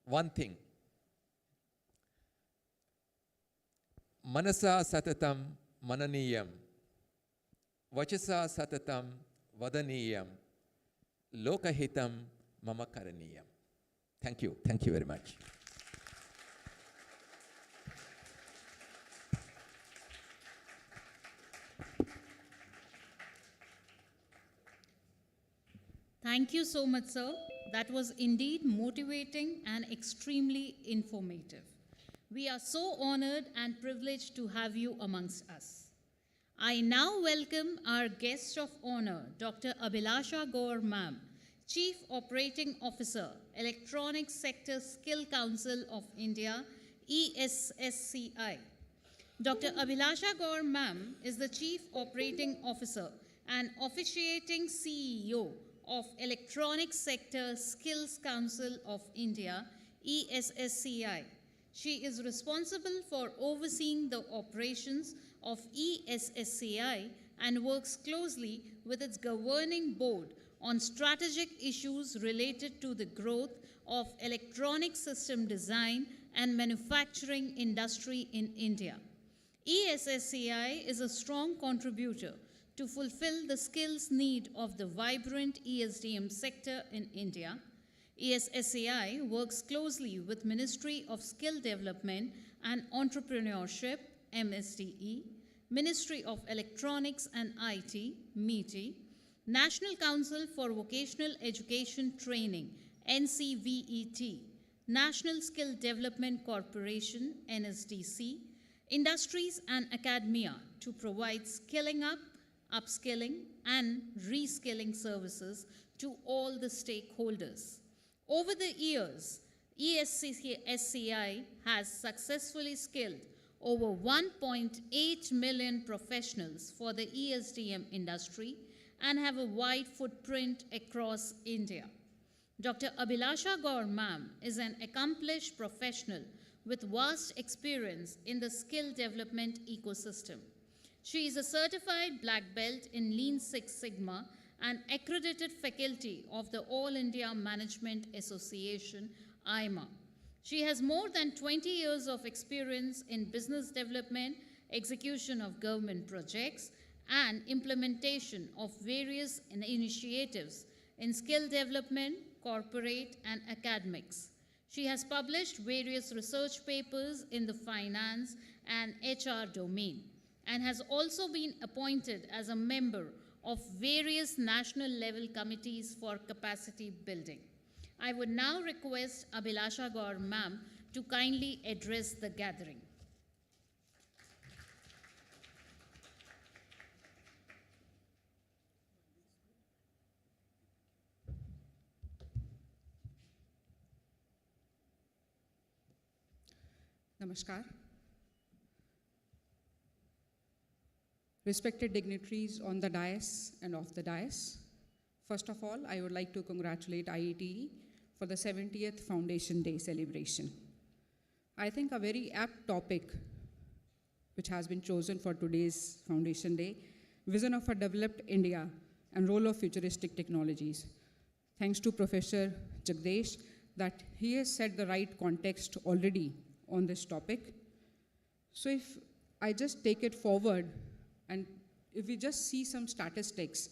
one thing. Manasa satatam mananiyam, vachasa satatam vadaniyam, lokahitam mama karaniyam. Thank you. Thank you very much. Thank you so much, sir. That was indeed motivating and extremely informative. We are so honored and privileged to have you amongst us. I now welcome our guest of honor, Dr. Abhilasha Gaur Ma'am, Chief Operating Officer, Electronics Sector Skill Council of India, ESSCI. Dr. Abhilasha Gaur Ma'am is the Chief Operating Officer and officiating CEO of Electronics Sector Skills Council of India, ESSCI. She is responsible for overseeing the operations of ESSCI and works closely with its governing board on strategic issues related to the growth of electronic system design and manufacturing industry in India. ESSCI is a strong contributor to fulfill the skills need of the vibrant ESDM sector in India. ESSCI works closely with Ministry of Skill Development and Entrepreneurship, MSDE, Ministry of Electronics and IT, METI, National Council for Vocational Education Training, NCVET, National Skill Development Corporation, NSDC, industries and academia to provide skilling up, upskilling, and reskilling services to all the stakeholders. Over the years, ESSCI has successfully skilled over 1.8 million professionals for the ESDM industry and have a wide footprint across India. Dr. Abhilasha Gaur Ma'am is an accomplished professional with vast experience in the skill development ecosystem. She is a certified black belt in Lean Six Sigma and accredited faculty of the All India Management Association, IMA. She has more than 20 years of experience in business development, execution of government projects, and implementation of various initiatives in skill development, corporate, and academics. She has published various research papers in the finance and HR domain and has also been appointed as a member of various national level committees for capacity building. I would now request Abhilasha Gaur ma'am to kindly address the gathering. Namaskar. Respected dignitaries on the dais and off the dais, first of all, I would like to congratulate IETE for the 70th Foundation Day celebration. I think a very apt topic which has been chosen for today's Foundation Day, vision of a developed India and role of futuristic technologies. Thanks to Professor Jagdesh that he has set the right context already on this topic. So if I just take it forward, and if we just see some statistics,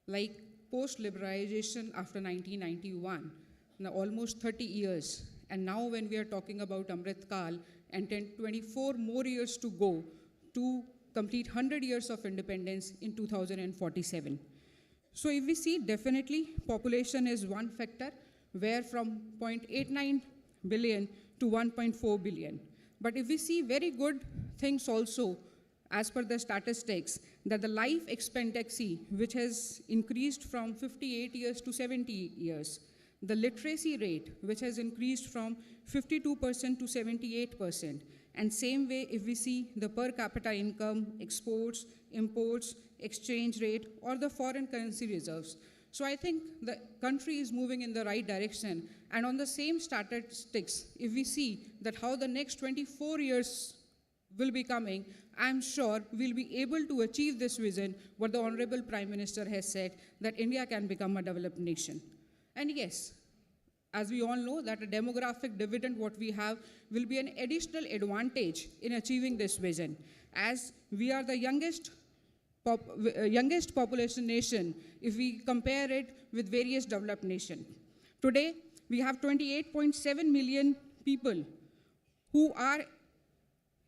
like post-liberalization after 1991, now almost 30 years, and now when we are talking about Amrit Kal, and 24 more years to go to complete 100 years of independence in 2047. So if we see, definitely population is one factor, where from 0.89 billion to 1.4 billion. But if we see very good things also, as per the statistics, that the life expectancy, which has increased from 58 years to 70 years, the literacy rate, which has increased from 52% to 78%, and same way if we see the per capita income, exports, imports, exchange rate, or the foreign currency reserves. So I think the country is moving in the right direction. And on the same statistics, if we see that how the next 24 years will be coming, I'm sure we'll be able to achieve this vision, what the Honorable Prime Minister has said, that India can become a developed nation. And yes, as we all know, that a demographic dividend, what we have, will be an additional advantage in achieving this vision, as we are the youngest population nation if we compare it with various developed nations. Today, we have 28.7 million people who are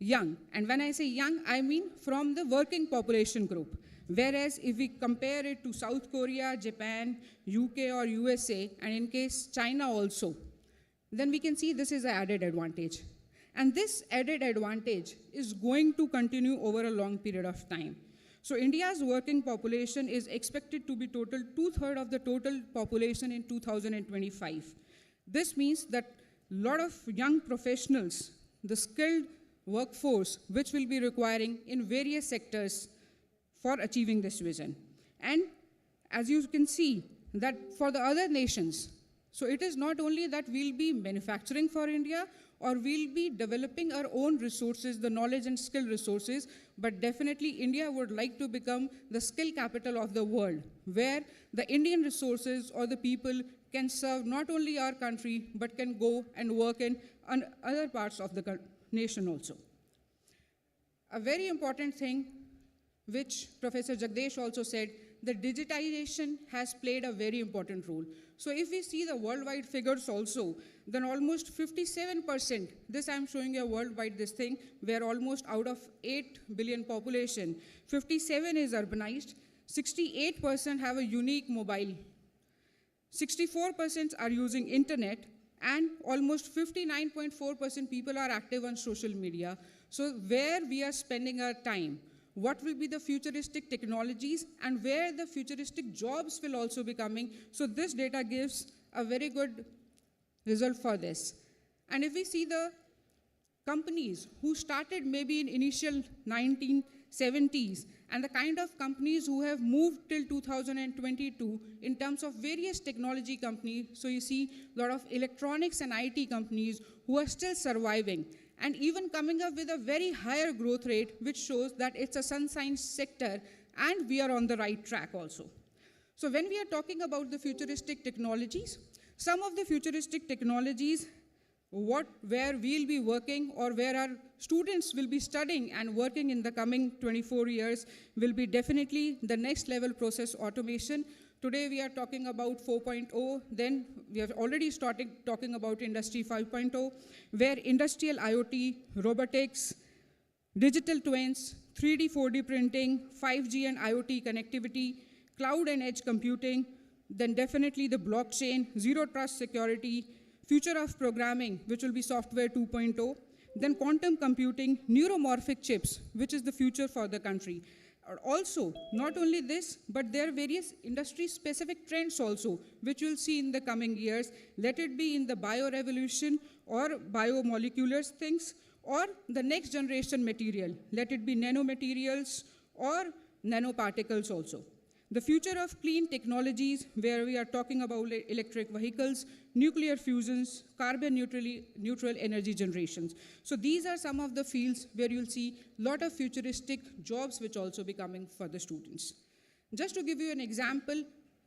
young. And when I say young, I mean from the working population group. Whereas if we compare it to South Korea, Japan, UK or USA, and in case China also, then we can see this is an added advantage. And this added advantage is going to continue over a long period of time. So India's working population is expected to be total 2/3 of the total population in 2025. This means that a lot of young professionals, the skilled workforce, which will be requiring in various sectors for achieving this vision. And as you can see, that for the other nations, so it is not only that we'll be manufacturing for India, or we'll be developing our own resources, the knowledge and skill resources, but definitely India would like to become the skill capital of the world, where the Indian resources or the people can serve not only our country, but can go and work in other parts of the nation also. A very important thing, which Professor Jagdesh also said, that digitization has played a very important role. So if we see the worldwide figures also, then almost 57%, this I'm showing you a worldwide this thing, where almost out of 8 billion population, 57 is urbanized, 68% have a unique mobile, 64% are using internet, and almost 59.4% people are active on social media. So where we are spending our time, what will be the futuristic technologies, and where the futuristic jobs will also be coming. So this data gives a very good result for this. And if we see the companies who started maybe in initial 1970s, and the kind of companies who have moved till 2022 in terms of various technology companies, so you see a lot of electronics and IT companies who are still surviving. and even coming up with a very higher growth rate, which shows that it's a sunshine sector and we are on the right track also. So when we are talking about the futuristic technologies, some of the futuristic technologies where we'll be working or where our students will be studying and working in the coming 24 years will be definitely the next level process automation. Today we are talking about 4.0, then we have already started talking about Industry 5.0, where industrial IoT, robotics, digital twins, 3D, 4D printing, 5G and IoT connectivity, cloud and edge computing, then definitely the blockchain, zero trust security, future of programming, which will be software 2.0, then quantum computing, neuromorphic chips, which is the future for the country. Also, not only this, but there are various industry-specific trends also, which you'll see in the coming years, let it be in the biorevolution or biomolecular things, or the next generation material, let it be nanomaterials or nanoparticles also. The future of clean technologies, where we are talking about electric vehicles, nuclear fusions, carbon neutral energy generations. So these are some of the fields where you'll see a lot of futuristic jobs which also be coming for the students. Just to give you an example,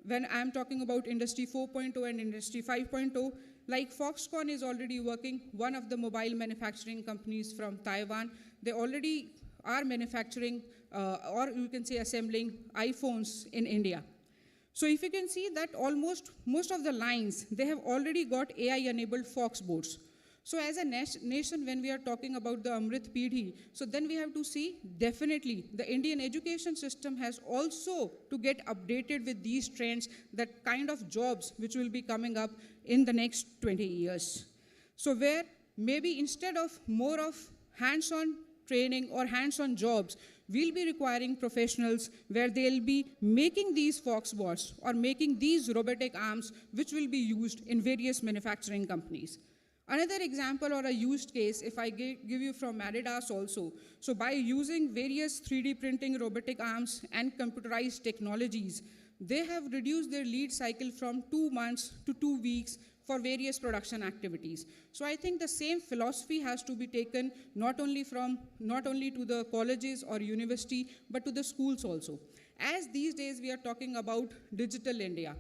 when I'm talking about Industry 4.0 and Industry 5.0, like Foxconn is already working, one of the mobile manufacturing companies from Taiwan, they already are manufacturing or you can say assembling iPhones in India. So if you can see that almost most of the lines, they have already got AI-enabled Fox boards. So as a nation, when we are talking about the Amrit Peedhi, so then we have to see definitely the Indian education system has also to get updated with these trends, that kind of jobs which will be coming up in the next 20 years. So where maybe instead of more of hands-on training or hands-on jobs, we'll be requiring professionals where they'll be making these Foxbots or making these robotic arms which will be used in various manufacturing companies. Another example or a used case, if I give you from Adidas also, so by using various 3D printing robotic arms and computerized technologies, they have reduced their lead cycle from 2 months to 2 weeks for various production activities. So I think the same philosophy has to be taken not only to the colleges or university, but to the schools also. As these days we are talking about digital India.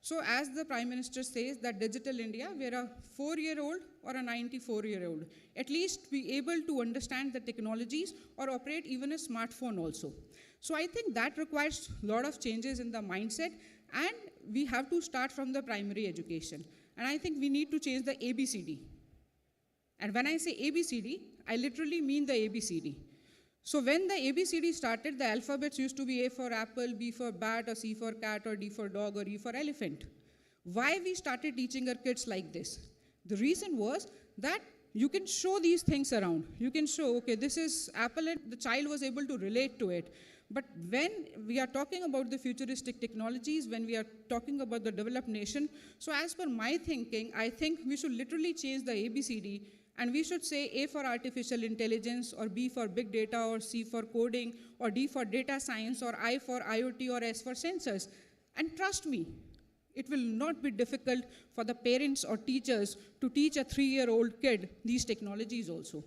So as the Prime Minister says that digital India, where a 4-year-old or a 94-year-old at least be able to understand the technologies or operate even a smartphone also. So I think that requires a lot of changes in the mindset, and we have to start from the primary education. And I think we need to change the ABCD. And when I say ABCD, I literally mean the ABCD. So when the ABCD started, the alphabets used to be A for apple, B for bat, or C for cat, or D for dog, or E for elephant. Why we started teaching our kids like this? The reason was that you can show these things around. You can show, okay, this is apple, and the child was able to relate to it. But when we are talking about the futuristic technologies, when we are talking about the developed nation, so as per my thinking, I think we should literally change the ABCD, and we should say A for artificial intelligence, or B for big data, or C for coding, or D for data science, or I for IoT, or S for sensors. And trust me, it will not be difficult for the parents or teachers to teach a 3-year-old kid these technologies also.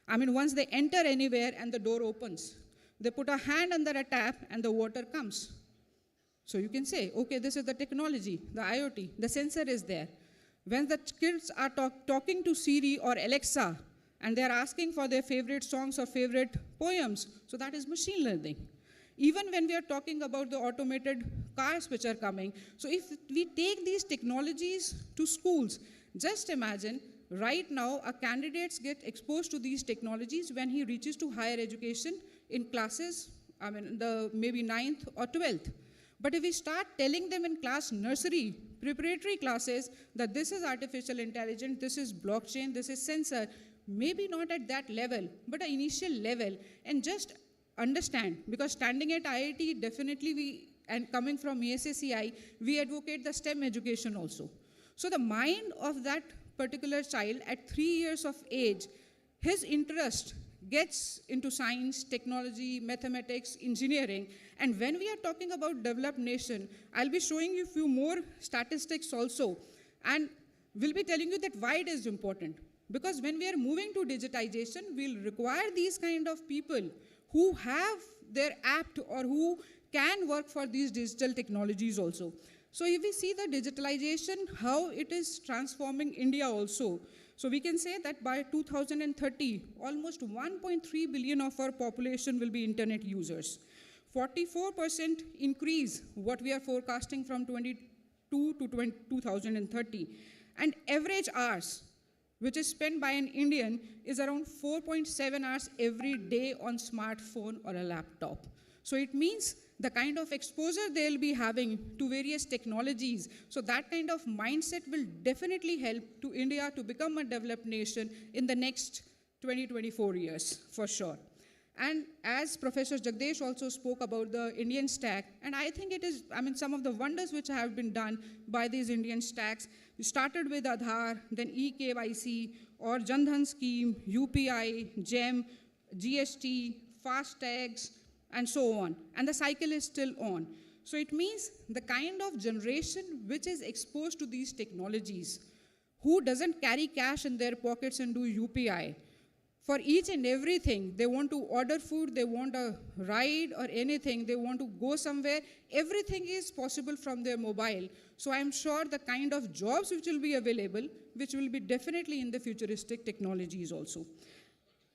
I mean, once they enter anywhere and the door opens, they put a hand under a tap and the water comes. So you can say, okay, this is the technology, the IoT, the sensor is there. When the kids are talking to Siri or Alexa and they're asking for their favorite songs or favorite poems, so that is machine learning. Even when we are talking about the automated cars which are coming, so if we take these technologies to schools, just imagine right now a candidate gets exposed to these technologies when he reaches to higher education in classes, I mean, the maybe 9th or 12th. But if we start telling them in class nursery, preparatory classes, that this is artificial intelligence, this is blockchain, this is sensor, maybe not at that level, but an initial level, and just understand, because standing at IIT, definitely and coming from ESSCI, we advocate the STEM education also. So the mind of that particular child at 3 years of age, his interest gets into science, technology, mathematics, engineering. And when we are talking about developed nation, I'll be showing you a few more statistics also. And we'll be telling you that why it is important. Because when we are moving to digitization, we'll require these kind of people who have their apt or who can work for these digital technologies also. So if we see the digitalization, how it is transforming India also. So we can say that by 2030, almost 1.3 billion of our population will be internet users. 44% increase what we are forecasting from 22 to 2030. And average hours, which is spent by an Indian, is around 4.7 hours every day on smartphone or a laptop. So it means the kind of exposure they'll be having to various technologies. So that kind of mindset will definitely help to India to become a developed nation in the next 20-24 years, for sure. And as Professor Jagdesh also spoke about the Indian stack, and I think it is, some of the wonders which have been done by these Indian stacks. We started with Aadhaar, then eKYC, or Jan Dhan scheme, UPI, GEM, GST, FASTags, and so on. And the cycle is still on. So it means the kind of generation which is exposed to these technologies, who doesn't carry cash in their pockets and do UPI, for each and everything, they want to order food, they want a ride or anything, they want to go somewhere, everything is possible from their mobile. So I'm sure the kind of jobs which will be available, which will be definitely in the futuristic technologies also.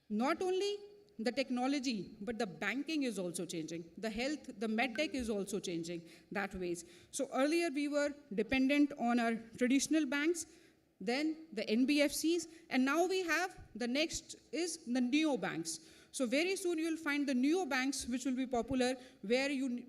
Not only the technology, but the banking is also changing. The health, the medtech is also changing that ways. So earlier we were dependent on our traditional banks, then the NBFCs, and now we have the next is the neobanks. So very soon you'll find the neobanks which will be popular, where you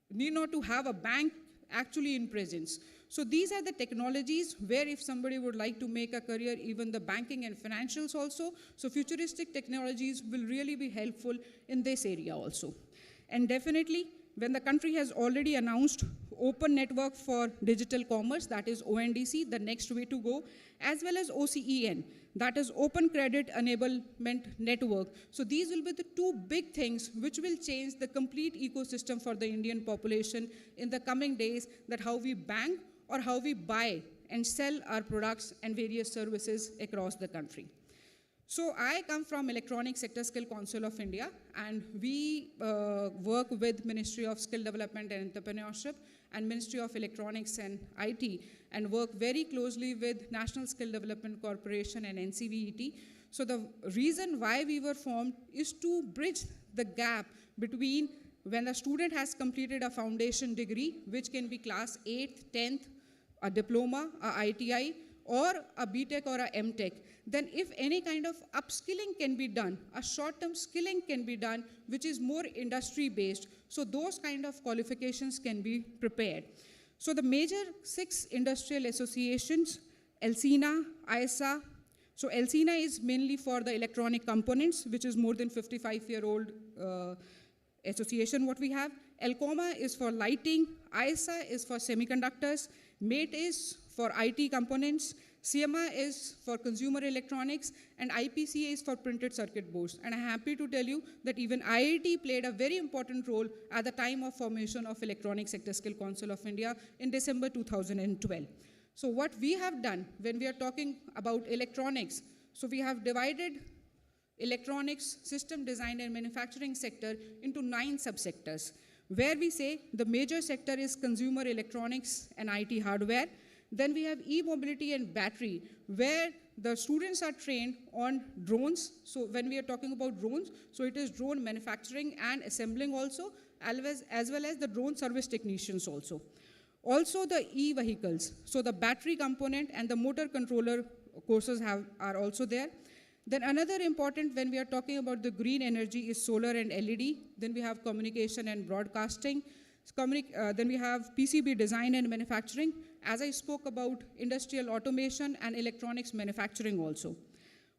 need not to have a bank actually in presence. So these are the technologies where if somebody would like to make a career, even the banking and financials also, so futuristic technologies will really be helpful in this area also. And definitely, when the country has already announced open network for digital commerce, that is ONDC, the next way to go, as well as OCEN, that is Open Credit Enablement Network. So these will be the two big things which will change the complete ecosystem for the Indian population in the coming days, that how we bank or how we buy and sell our products and various services across the country. So I come from Electronic Sector Skill Council of India, and we work with Ministry of Skill Development and Entrepreneurship and Ministry of Electronics and IT, and work very closely with National Skill Development Corporation and NCVET. So the reason why we were formed is to bridge the gap between when a student has completed a foundation degree, which can be class 8th, 10th, a diploma, a ITI, or a BTech or a MTech, then if any kind of upskilling can be done, a short-term skilling can be done, which is more industry-based, so those kind of qualifications can be prepared. So the major 6 industrial associations, ELSINA, ISA, so ELSINA is mainly for the electronic components, which is more than 55-year-old association what we have. ELCOMA is for lighting, ISA is for semiconductors, MATE is for IT components, CMA is for consumer electronics, and IPCA is for printed circuit boards. And I'm happy to tell you that even IIT played a very important role at the time of formation of Electronic Sector Skill Council of India in December 2012. So what we have done when we are talking about electronics, so we have divided electronics, system design and manufacturing sector into 9 subsectors, where we say the major sector is consumer electronics and IT hardware. Then we have e-mobility and battery, where the students are trained on drones. So when we are talking about drones, so it is drone manufacturing and assembling also, as well as the drone service technicians also. Also the e-vehicles, so the battery component and the motor controller courses are also there. Then another important, when we are talking about the green energy, is solar and LED. Then we have communication and broadcasting. Then we have PCB design and manufacturing. As I spoke about industrial automation and electronics manufacturing also.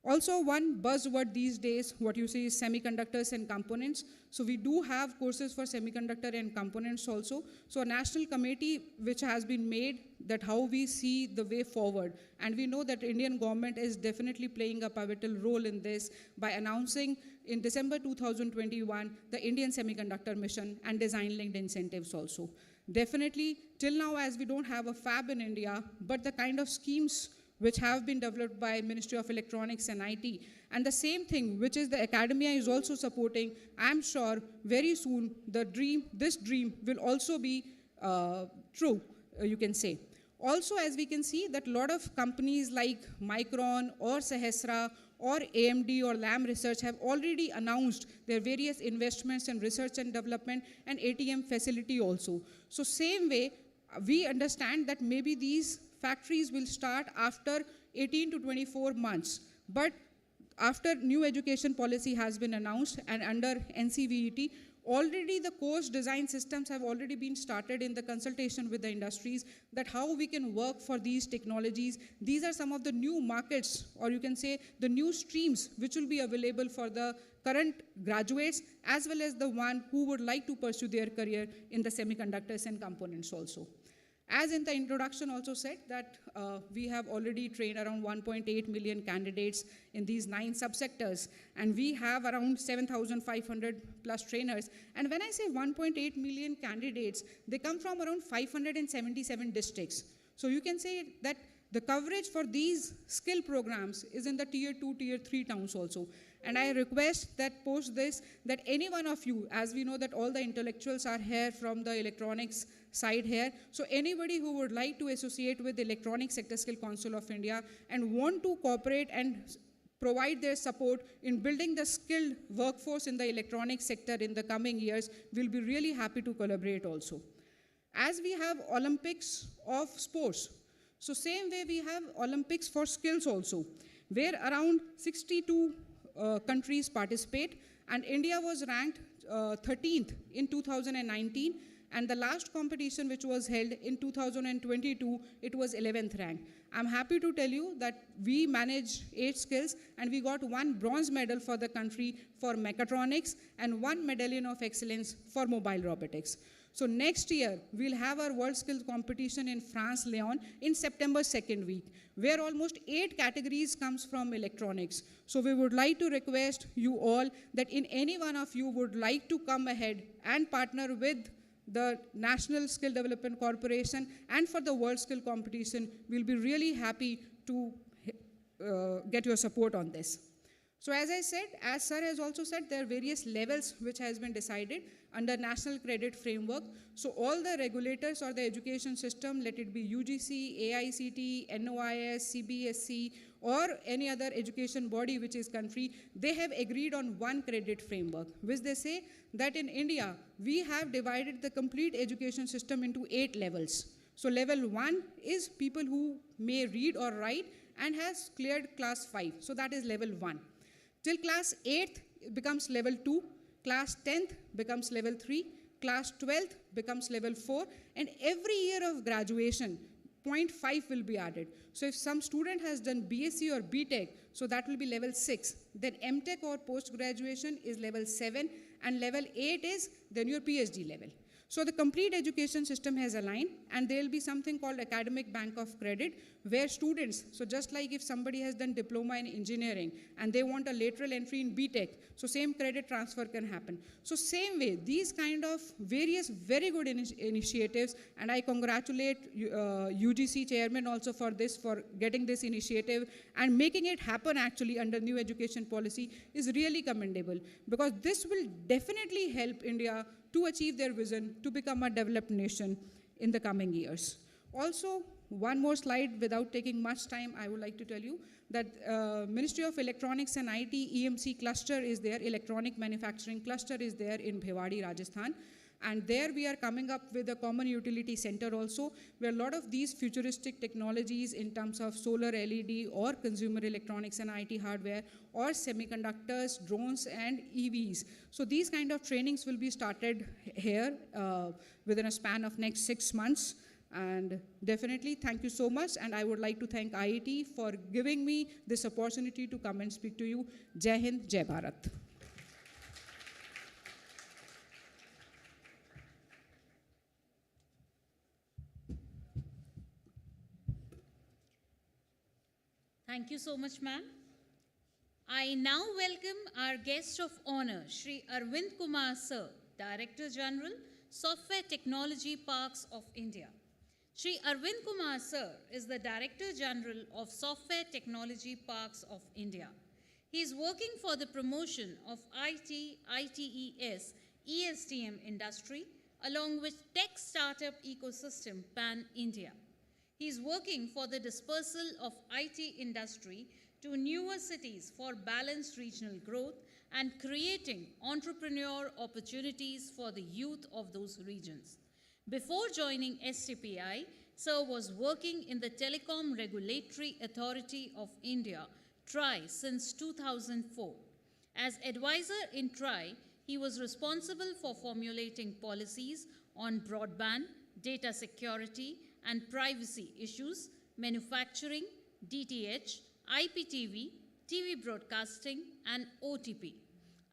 Also one buzzword these days, what you see is semiconductors and components. So we do have courses for semiconductor and components also. So a national committee which has been made that how we see the way forward. And we know that Indian government is definitely playing a pivotal role in this by announcing in December 2021, the Indian Semiconductor Mission and design-linked incentives also. Definitely, till now, as we don't have a fab in India, but the kind of schemes which have been developed by Ministry of Electronics and IT. And the same thing, which is the academia is also supporting. I'm sure very soon this dream will also be true, you can say. Also, as we can see, that a lot of companies like Micron or Sahasra or AMD or Lam Research have already announced their various investments in research and development and ATM facility also. So same way, we understand that maybe these factories will start after 18 to 24 months. But after new education policy has been announced and under NCVET, already the course design systems have already been started in the consultation with the industries that how we can work for these technologies. These are some of the new markets, or you can say the new streams which will be available for the current graduates as well as the one who would like to pursue their career in the semiconductors and components also. As in the introduction also said that we have already trained around 1.8 million candidates in these 9 subsectors, and we have around 7,500 plus trainers. And when I say 1.8 million candidates, they come from around 577 districts. So you can say that the coverage for these skill programs is in the tier 2, tier 3 towns also. And I request that post this, that any one of you, as we know that all the intellectuals are here from the electronics side here, so anybody who would like to associate with the Electronic Sector Skill Council of India and want to cooperate and provide their support in building the skilled workforce in the electronic sector in the coming years, we'll be really happy to collaborate also. As we have Olympics of sports, so same way we have Olympics for skills also, where around 62 countries participate, and India was ranked 13th in 2019, and the last competition which was held in 2022, it was 11th rank. I'm happy to tell you that we managed 8 skills and we got 1 bronze medal for the country for mechatronics and 1 medallion of excellence for mobile robotics. So next year, we'll have our World Skills competition in France, Lyon, in September 2nd week, where almost 8 categories comes from electronics. So we would like to request you all that in any one of you would like to come ahead and partner with the National Skill Development Corporation and for the World Skill Competition, we'll be really happy to get your support on this. So as I said, as Sir has also said, there are various levels which has been decided under National Credit Framework. So all the regulators or the education system, let it be UGC, AICTE, NOIS, CBSE, or any other education body which is country, they have agreed on one credit framework, which they say that in India, we have divided the complete education system into 8 levels. So level 1 is people who may read or write and has cleared class 5. So that is level 1. Till class 8th becomes level 2, class 10th becomes level 3, class 12th becomes level 4, and every year of graduation, 0.5 will be added. So if some student has done BSc or BTech, so that will be level 6. Then MTech or post-graduation is level 7, and level 8 is then your PhD level. So the complete education system has aligned, and there will be something called Academic Bank of Credit, where students, so just like if somebody has done diploma in engineering and they want a lateral entry in BTech, so same credit transfer can happen. So same way, these kind of various very good initiatives, and I congratulate UGC chairman also for this, for getting this initiative and making it happen actually under new education policy is really commendable, because this will definitely help India to achieve their vision to become a developed nation in the coming years. Also, one more slide without taking much time, I would like to tell you that Ministry of Electronics and IT EMC cluster is there, electronic manufacturing cluster is there in Bhiwadi, Rajasthan. And there we are coming up with a common utility center also, where a lot of these futuristic technologies in terms of solar LED or consumer electronics and IT hardware or semiconductors, drones and EVs. So these kind of trainings will be started here within a span of next 6 months. And definitely thank you so much. And I would like to thank IETE for giving me this opportunity to come and speak to you. Jai Hind, Jai Bharat. Thank you so much, ma'am. I now welcome our guest of honor, Shri Arvind Kumar Sir, Director General, Software Technology Parks of India, Shri Arvind Kumar Sir is the Director General of Software Technology Parks of India. He is working for the promotion of IT, ITES, ESTM industry along with tech startup ecosystem pan-India. He is working for the dispersal of IT industry to newer cities for balanced regional growth and creating entrepreneur opportunities for the youth of those regions. Before joining STPI, Sir was working in the Telecom Regulatory Authority of India, TRAI, since 2004. As advisor in TRAI, he was responsible for formulating policies on broadband, data security, and privacy issues, manufacturing, DTH, IPTV, TV broadcasting, and OTP.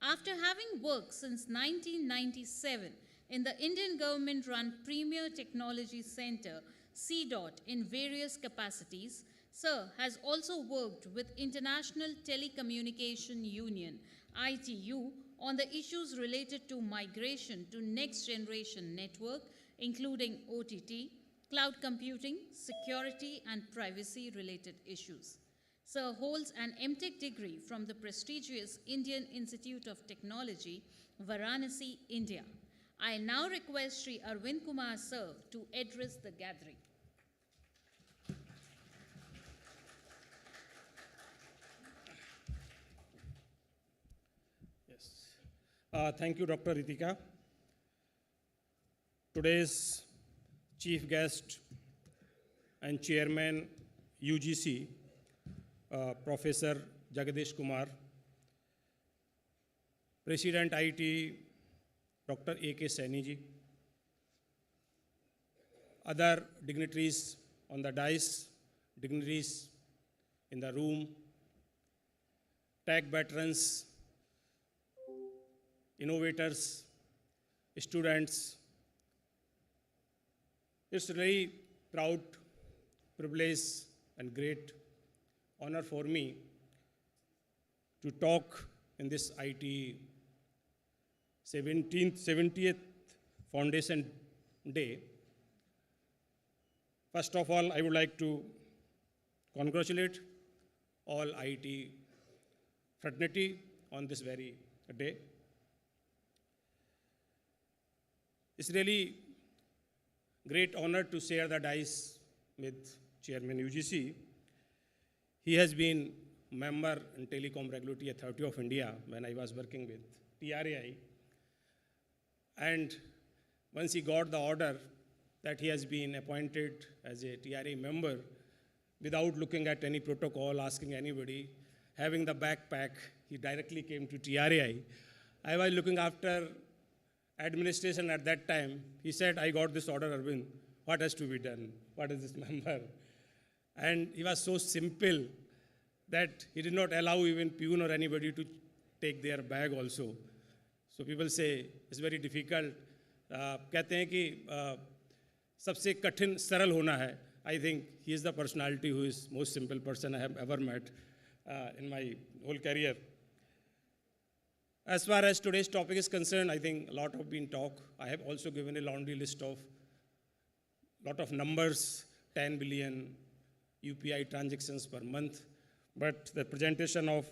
After having worked since 1997 in the Indian government-run Premier Technology Center, CDOT, in various capacities, Sir has also worked with International Telecommunication Union, ITU, on the issues related to migration to next-generation network, including OTT, cloud computing, security, and privacy-related issues. Sir holds an MTech degree from the prestigious Indian Institute of Technology, Varanasi, India. I now request Sri Arvind Kumar Sir to address the gathering. Yes. Thank you, Dr. Ritika. Today's chief guest and chairman UGC, Professor Jagadish Kumar, President IETE, Dr. A.K. Saini ji, other dignitaries on the dais, dignitaries in the room, tech veterans, innovators, students. It's a very proud privilege and great honor for me to talk in this IETE 70th Foundation Day. First of all, I would like to congratulate all IETE fraternity on this very day. It's really great honor to share the dais with Chairman UGC. He has been member in Telecom Regulatory Authority of India when I was working with TRAI. And once he got the order that he has been appointed as a TRA member, without looking at any protocol, asking anybody, having the backpack, he directly came to TRAI. I was looking after administration at that time. He said, I got this order, Arvind. What has to be done? What is this member? And he was so simple that he did not allow even peon or anybody to take their bag also. So people say it's very difficult. कहते हैं कि सबसे कठिन सरल होना है. I think he is the personality who is most simple person I have ever met in my whole career. As far as today's topic is concerned, I think a lot have been talked. I have also given a laundry list of lot of numbers, 10 billion UPI transactions per month. But the presentation of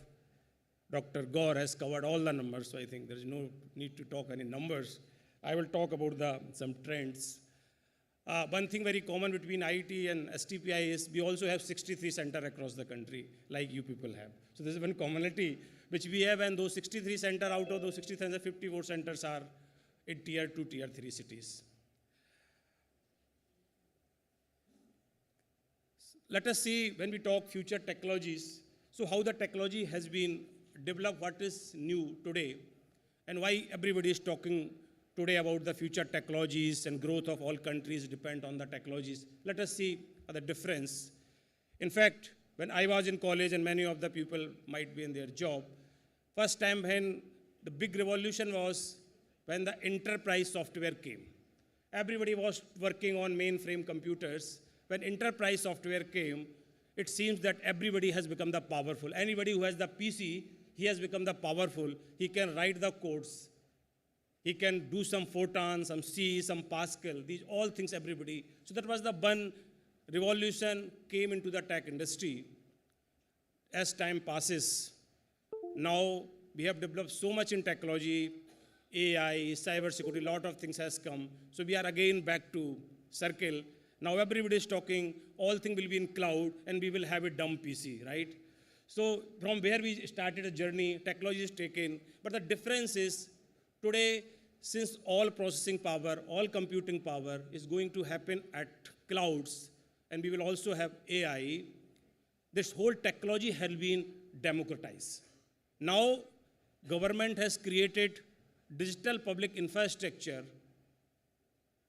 Dr. Gaur has covered all the numbers, so I think there is no need to talk any numbers. I will talk about some trends. One thing very common between IETE and STPI is we also have 63 centers across the country, like you people have. So there is one commonality which we have, and those 63 centers, out of those 63, 54 centers are in tier 2, tier 3 cities. Let us see, when we talk future technologies, so how the technology has been developed, what is new today, and why everybody is talking today about the future technologies and growth of all countries depend on the technologies. Let us see the difference. In fact, when I was in college, and many of the people might be in their job, first time when the big revolution was when the enterprise software came. Everybody was working on mainframe computers. When enterprise software came, it seems that everybody has become the powerful. Anybody who has the PC, he has become the powerful. He can write the codes. He can do some Photon, some C, some Pascal, these all things everybody. So that was the one revolution came into the tech industry. As time passes, now we have developed so much in technology, AI, cyber security, lot of things has come. So we are again back to circle. Now everybody is talking, all things will be in cloud and we will have a dumb PC, right? So from where we started a journey, technology is taken, but the difference is today, since all processing power, all computing power is going to happen at clouds, and we will also have AI, this whole technology has been democratized. Now, government has created digital public infrastructure,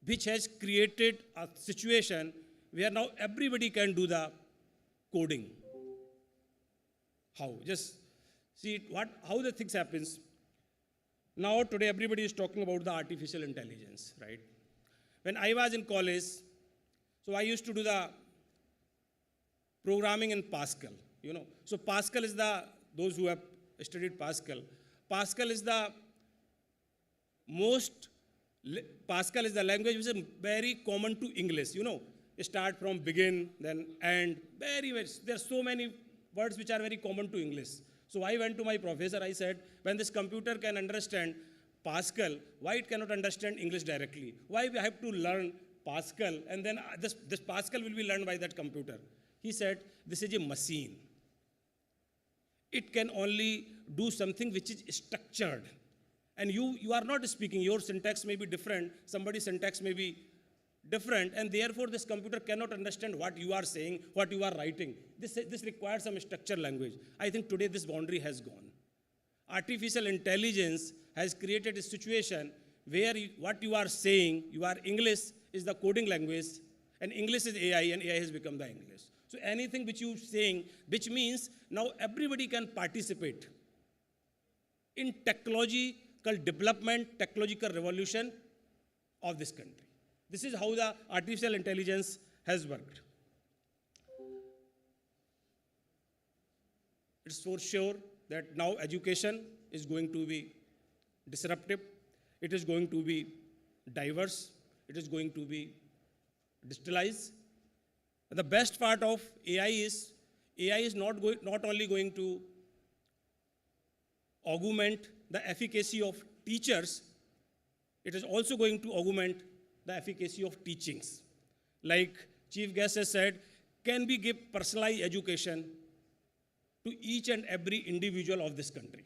which has created a situation where now everybody can do the coding. How? Just see how the things happens. Now today everybody is talking about the artificial intelligence, right? When I was in college, so I used to do the programming in Pascal, you know. So Pascal is those who have studied Pascal is the Pascal is the language which is very common to English, you know. Start from begin, then end, very, there are so many words which are very common to English. So I went to my professor, I said, when this computer can understand Pascal, why it cannot understand English directly? Why we have to learn Pascal, and then this Pascal will be learned by that computer? He said, this is a machine. It can only do something which is structured. And you are not speaking, your syntax may be different, somebody's syntax may be different, and therefore this computer cannot understand what you are saying, what you are writing. This requires some structured language. I think today this boundary has gone. Artificial intelligence has created a situation where what you are saying, your English is the coding language, and English is AI, and AI has become the English. So anything which you are saying, which means now everybody can participate in technological development, technological revolution of this country. This is how the artificial intelligence has worked. It's for sure that now education is going to be disruptive, it is going to be diverse, it is going to be digitalized. And the best part of AI is not only going to augment the efficacy of teachers, it is also going to augment the efficacy of teachings. Like Chief Guest has said, can we give personalized education to each and every individual of this country?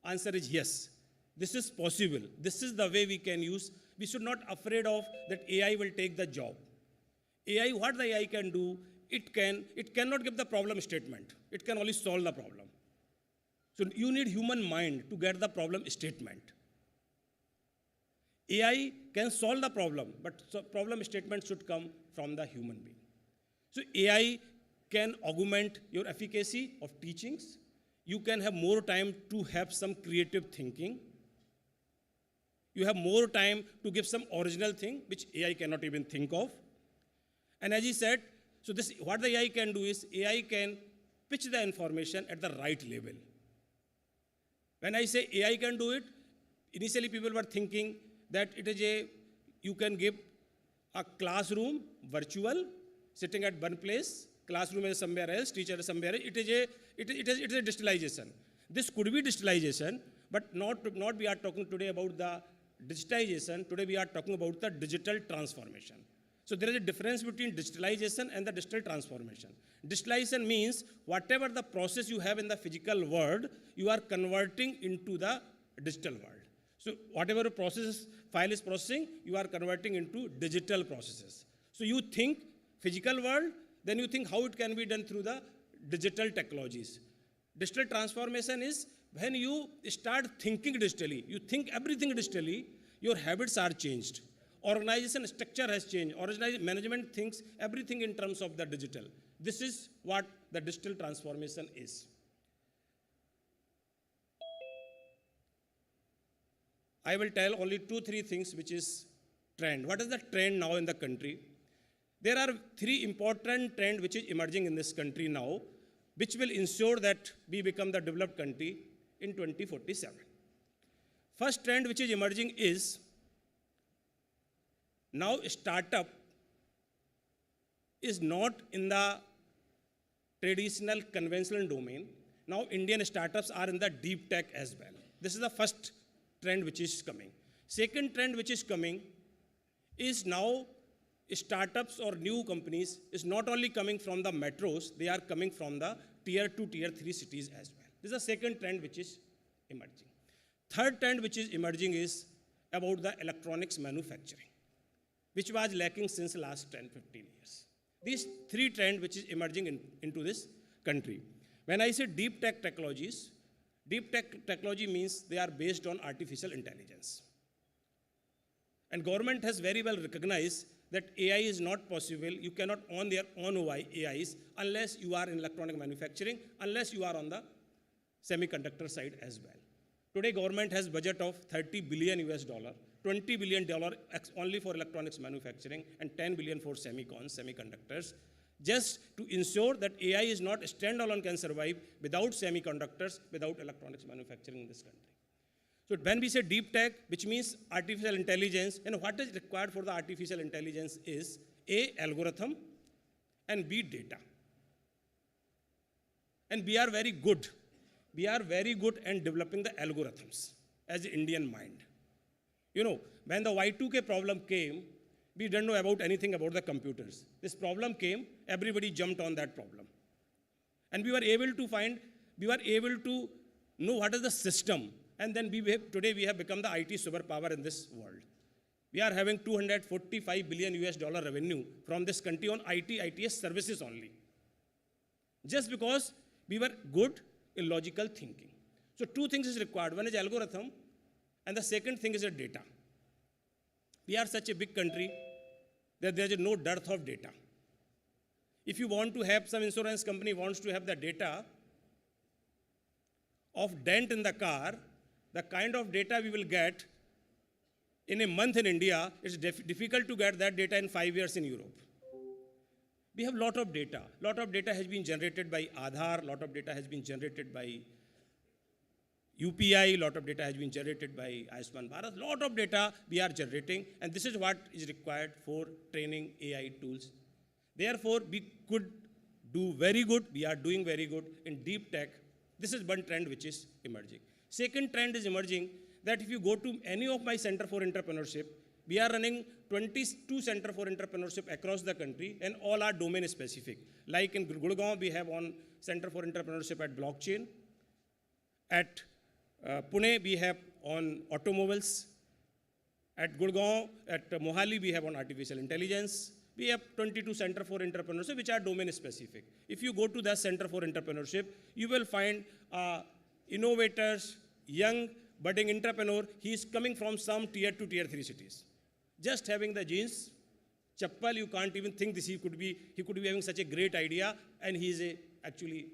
Answer is yes. This is possible. This is the way we can use. We should not be afraid of that AI will take the job. AI, what the AI can do, it cannot give the problem statement. It can only solve the problem. So you need human mind to get the problem statement. AI can solve the problem, but problem statement should come from the human being. So AI can augment your efficacy of teachings. You can have more time to have some creative thinking. You have more time to give some original thing, which AI cannot even think of. And as he said, so what the AI can do is, AI can pitch the information at the right level. When I say AI can do it, initially people were thinking that you can give a classroom virtual, sitting at one place, classroom is somewhere else, teacher is somewhere else. It is a digitalization. This could be digitalization, but not we are talking today about the digitization. Today we are talking about the digital transformation. So there is a difference between digitalization and the digital transformation. Digitalization means whatever the process you have in the physical world, you are converting into the digital world. So whatever file is processing, you are converting into digital processes. So you think physical world, then you think how it can be done through the digital technologies. Digital transformation is when you start thinking digitally, you think everything digitally, your habits are changed. Organization structure has changed. Management thinks everything in terms of the digital. This is what the digital transformation is. I will tell only 2-3 things which is trend. What is the trend now in the country? There are 3 important trends which is emerging in this country now, which will ensure that we become the developed country in 2047. First trend which is emerging is now startup is not in the traditional conventional domain. Now Indian startups are in the deep tech as well. This is the first trend which is coming. Second trend which is coming is now startups or new companies is not only coming from the metros, they are coming from the tier 2, tier 3 cities as well. This is the second trend which is emerging. Third trend which is emerging is about the electronics manufacturing, which was lacking since last 10, 15 years. These three trends which is emerging into this country. When I say deep tech technologies, deep tech technology means they are based on artificial intelligence. And government has very well recognized that AI is not possible. You cannot own their own AIs unless you are in electronic manufacturing, unless you are on the semiconductor side as well. Today, government has budget of $30 billion US, $20 billion only for electronics manufacturing, and $10 billion for semiconductors, just to ensure that AI is not standalone, can survive without semiconductors, without electronics manufacturing in this country. So when we say deep tech, which means artificial intelligence, and what is required for the artificial intelligence is A, algorithm, and B, data. And we are very good. We are very good at developing the algorithms as the Indian mind. You know, when the Y2K problem came, we didn't know about anything about the computers. This problem came, everybody jumped on that problem. And we were able to know what is the system. And then today we have become the IT superpower in this world. We are having $245 billion US revenue from this country on ITS services only. Just because we were good in logical thinking. So two things is required. One is algorithm, and the second thing is the data. We are such a big country that there is no dearth of data. If you want to have, some insurance company wants to have the data of dent in the car, the kind of data we will get in a month in India, it's difficult to get that data in 5 years in Europe. We have a lot of data. A lot of data has been generated by Aadhaar, a lot of data has been generated by UPI, a lot of data has been generated by Ayushman Bharat. A lot of data we are generating, and this is what is required for training AI tools. Therefore, we could do very good, we are doing very good in deep tech. This is one trend which is emerging. Second trend is emerging that if you go to any of my Center for Entrepreneurship, we are running 22 Center for Entrepreneurship across the country, and all are domain specific. Like in Gurgaon, we have one Center for Entrepreneurship at blockchain. At Pune, we have on automobiles. At Gurgaon, at Mohali, we have on artificial intelligence. We have 22 Center for Entrepreneurship, which are domain specific. If you go to the Center for Entrepreneurship, you will find innovators, young budding entrepreneur. He is coming from some tier 2, tier 3 cities. Just having the jeans, chappal, you can't even think this. He could be having such a great idea, and he is actually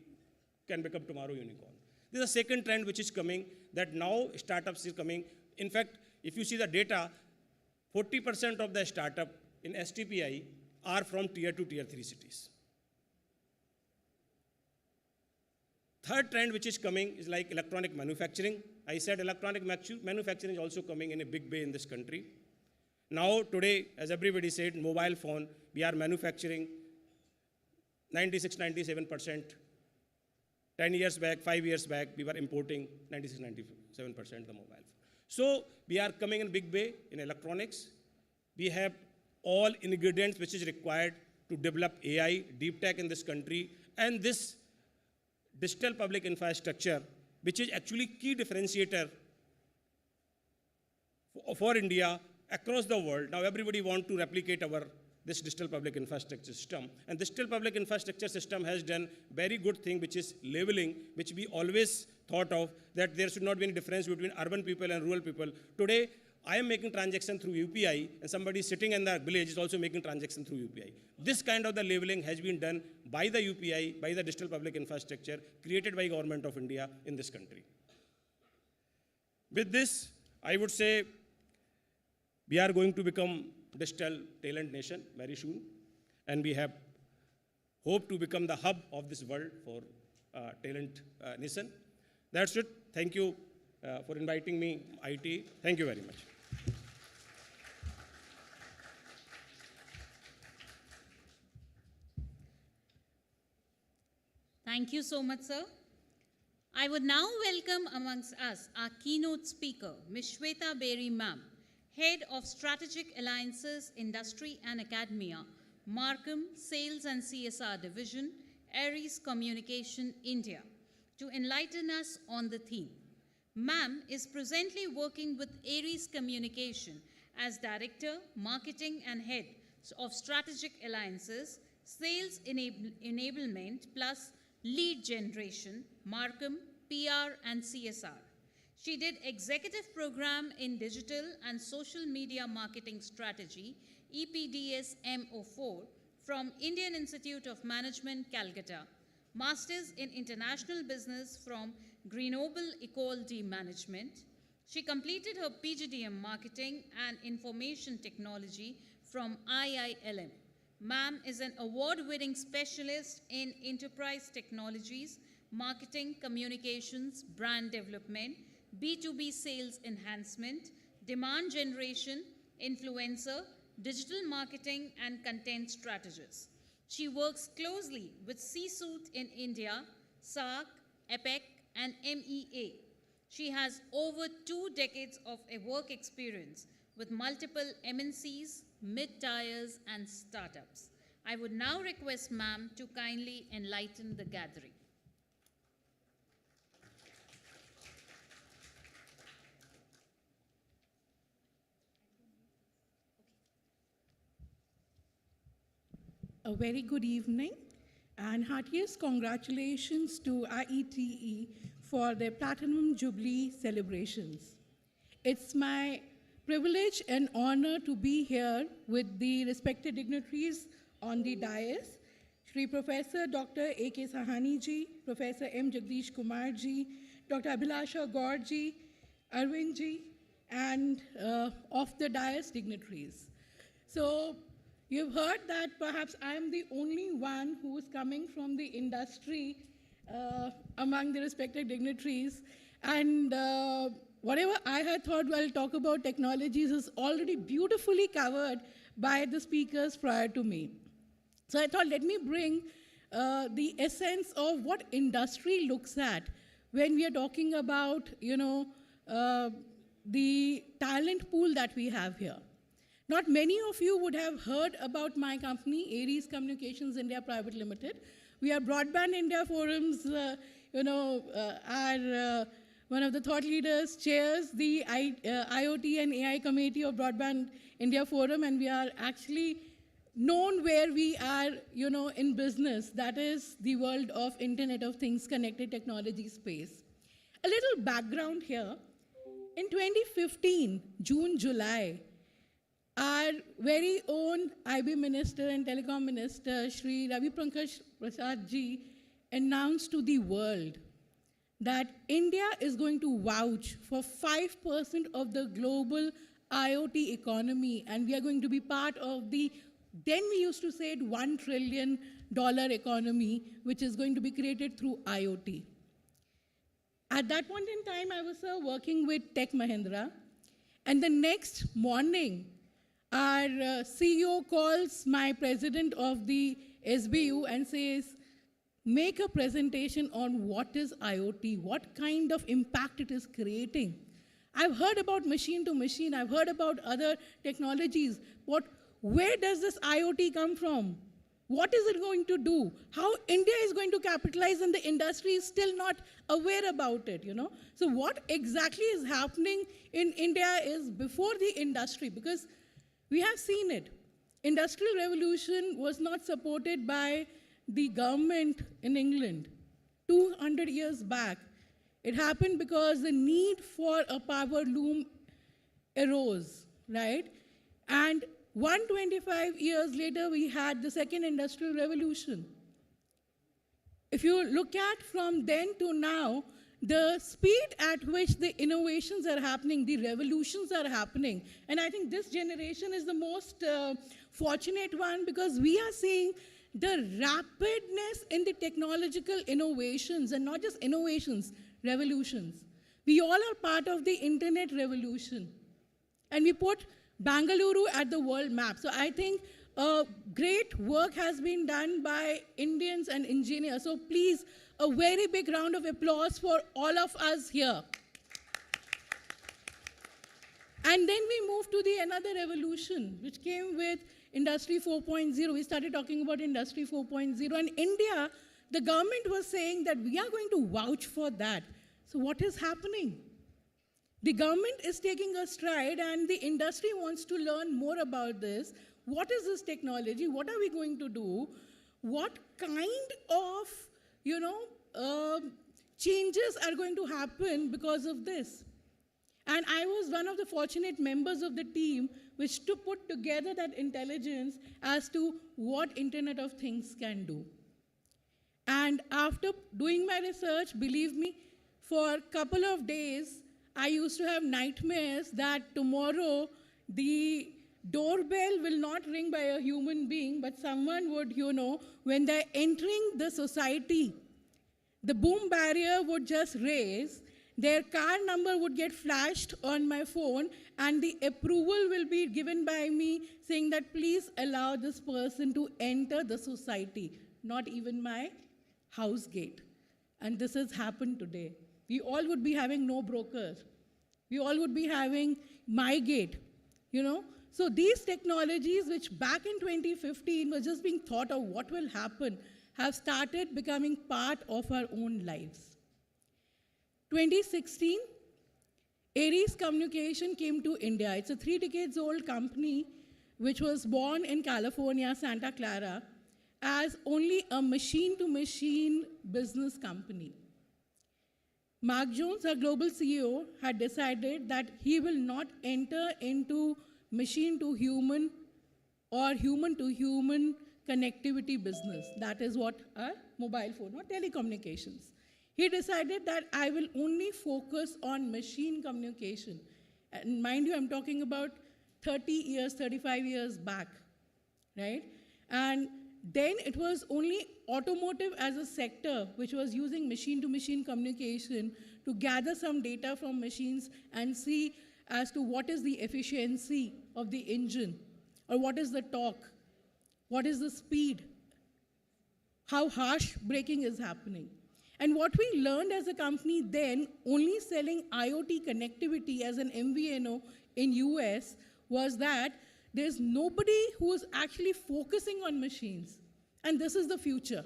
can become tomorrow unicorn. This is the second trend which is coming, that now startups is coming. In fact, if you see the data, 40% of the startup in STPI are from tier 2, tier 3 cities. Third trend which is coming is like electronic manufacturing. I said electronic manufacturing is also coming in a big way in this country. Now today, as everybody said, mobile phone, we are manufacturing 96, 97%. 10 years back, 5 years back, we were importing 96, 97% of the mobile phone. So we are coming in big way in electronics. We have all ingredients which is required to develop AI, deep tech in this country, and this digital public infrastructure, which is actually key differentiator for India across the world. Now everybody wants to replicate this digital public infrastructure system. And digital public infrastructure system has done very good thing, which is labeling, which we always thought of, that there should not be any difference between urban people and rural people. Today, I am making transaction through UPI, and somebody sitting in the village is also making transaction through UPI. This kind of the labeling has been done by the UPI, by the digital public infrastructure, created by Government of India in this country. With this, I would say we are going to become digital talent nation very soon, and we have hope to become the hub of this world for talent nation. That's it. Thank you for inviting me, IETE. Thank you very much. Thank you so much, sir. I would now welcome amongst us our keynote speaker, Ms. Shweta Berry Ma'am, Head of Strategic Alliances, Industry and Academia, Markham Sales and CSR Division, Aries Communication, India, to enlighten us on the theme. Ma'am is presently working with Aries Communication as Director, Marketing and Head of Strategic Alliances, Sales Enablement plus Lead Generation, Markham, PR and CSR. She did Executive Program in Digital and Social Media Marketing Strategy, EPDS M04, from Indian Institute of Management, Calcutta, Masters in International Business from Grenoble École de Management. She completed her PGDM Marketing and Information Technology from IILM. Ma'am is an award-winning specialist in enterprise technologies, marketing, communications, brand development, B2B sales enhancement, demand generation, influencer, digital marketing, and content strategists. She works closely with C-Suite in India, SAARC, APEC, and MEA. She has over 2 decades of work experience with multiple MNCs, mid-tiers, and startups. I would now request ma'am to kindly enlighten the gathering. A very good evening and heartiest congratulations to IETE for their Platinum Jubilee celebrations. It's my privilege and honor to be here with the respected dignitaries on the dais, Shri Professor Dr. A.K. Sahani ji, Professor M. Jagdish Kumar ji, Dr. Abhilasha Gaur ji, Arvind ji, and of the dais dignitaries. So you've heard that perhaps I'm the only one who is coming from the industry among the respected dignitaries, and whatever I had thought while talk about technologies is already beautifully covered by the speakers prior to me. So I thought, let me bring the essence of what industry looks at when we are talking about, the talent pool that we have here. Not many of you would have heard about my company, Aries Communications India Private Limited. We are Broadband India Forum's, our one of the thought leaders chairs the IoT and AI Committee of Broadband India Forum, and we are actually known where we are, in business. That is the world of Internet of Things, connected technology space. A little background here. In 2015, June, July, our very own IB Minister and Telecom Minister, Shri Ravi Pankaj Prasad ji, announced to the world that India is going to vouch for 5% of the global IoT economy, and we are going to be part of the, then we used to say it, $1 trillion economy, which is going to be created through IoT. At that point in time, I was working with Tech Mahindra, and the next morning, our CEO calls my president of the SBU and says, make a presentation on what is IoT, what kind of impact it is creating. I've heard about machine to machine, I've heard about other technologies, where does this IoT come from? What is it going to do? How India is going to capitalize, and the industry is still not aware about it, So what exactly is happening in India is before the industry, because we have seen it. Industrial revolution was not supported by the government in England 200 years back. It happened because the need for a power loom arose, right? And 125 years later, we had the second industrial revolution. If you look at from then to now, the speed at which the innovations are happening, the revolutions are happening, and I think this generation is the most fortunate one, because we are seeing the rapidness in the technological innovations, and not just innovations, revolutions. We all are part of the internet revolution. And we put Bangalore at the world map. So I think great work has been done by Indians and engineers. So please, a very big round of applause for all of us here. And then we moved to the another revolution, which came with Industry 4.0. We started talking about Industry 4.0. And India, the government was saying that we are going to vouch for that. So what is happening? The government is taking a stride and the industry wants to learn more about this. What is this technology? What are we going to do? What kind of, changes are going to happen because of this? And I was one of the fortunate members of the team which to put together that intelligence as to what Internet of Things can do. And after doing my research, believe me, for a couple of days, I used to have nightmares that tomorrow the doorbell will not ring by a human being, but someone would, when they're entering the society, the boom barrier would just raise, their car number would get flashed on my phone, and the approval will be given by me saying that please allow this person to enter the society, not even my house gate. And this has happened today. We all would be having no brokers. We all would be having my gate, So these technologies, which back in 2015 were just being thought of what will happen, have started becoming part of our own lives. 2016, Aries Communication came to India. It's a 3 decades old company which was born in California, Santa Clara, as only a machine-to-machine business company. Mark Jones, our global CEO, had decided that he will not enter into machine-to-human or human-to-human connectivity business. That is what a mobile phone or telecommunications. He decided that I will only focus on machine communication. And mind you, I'm talking about 30 years, 35 years back, right? And then it was only automotive as a sector which was using machine-to-machine communication to gather some data from machines and see as to what is the efficiency of the engine, or what is the torque, what is the speed, how harsh braking is happening. And what we learned as a company then, only selling IoT connectivity as an MVNO in US, was that there's nobody who's actually focusing on machines. And this is the future.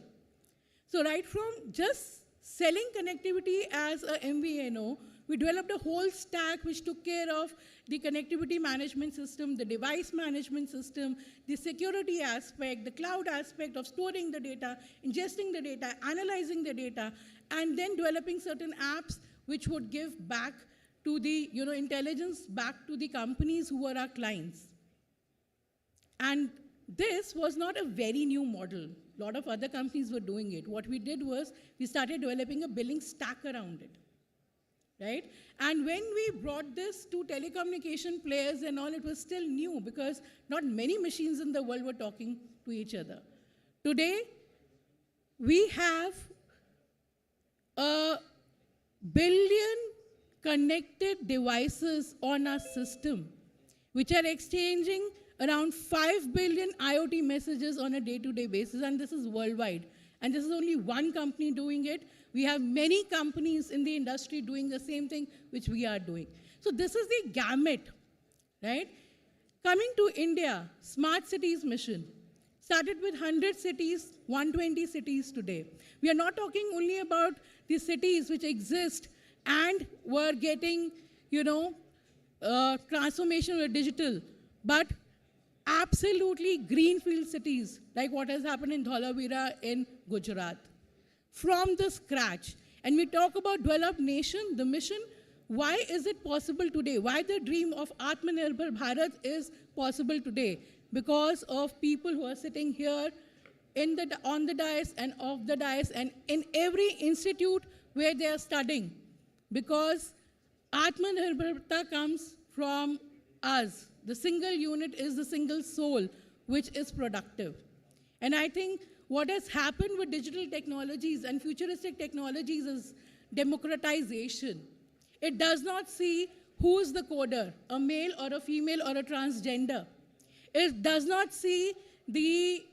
So right from just selling connectivity as a MVNO, we developed a whole stack which took care of the connectivity management system, the device management system, the security aspect, the cloud aspect of storing the data, ingesting the data, analyzing the data, and then developing certain apps which would give back to the intelligence back to the companies who were our clients. And this was not a very new model. A lot of other companies were doing it. What we did was we started developing a billing stack around it, right? And when we brought this to telecommunication players and all, it was still new because not many machines in the world were talking to each other. Today, we have a billion connected devices on our system, which are exchanging around 5 billion IoT messages on a day-to-day basis, and this is worldwide. And this is only one company doing it. We have many companies in the industry doing the same thing which we are doing. So this is the gamut, right? Coming to India, Smart Cities mission. Started with 100 cities, 120 cities today. We are not talking only about the cities which exist and were getting, transformation with digital, but absolutely greenfield cities, like what has happened in Dholavira in Gujarat, from the scratch. And we talk about developed nation, the mission, why is it possible today? Why the dream of Atmanirbhar Bharat is possible today? Because of people who are sitting here on the dais and off the dais and in every institute where they are studying. Because Atmanirbharta comes from us. The single unit is the single soul, which is productive. And I think what has happened with digital technologies and futuristic technologies is democratization. It does not see who's the coder, a male or a female or a transgender. It does not see the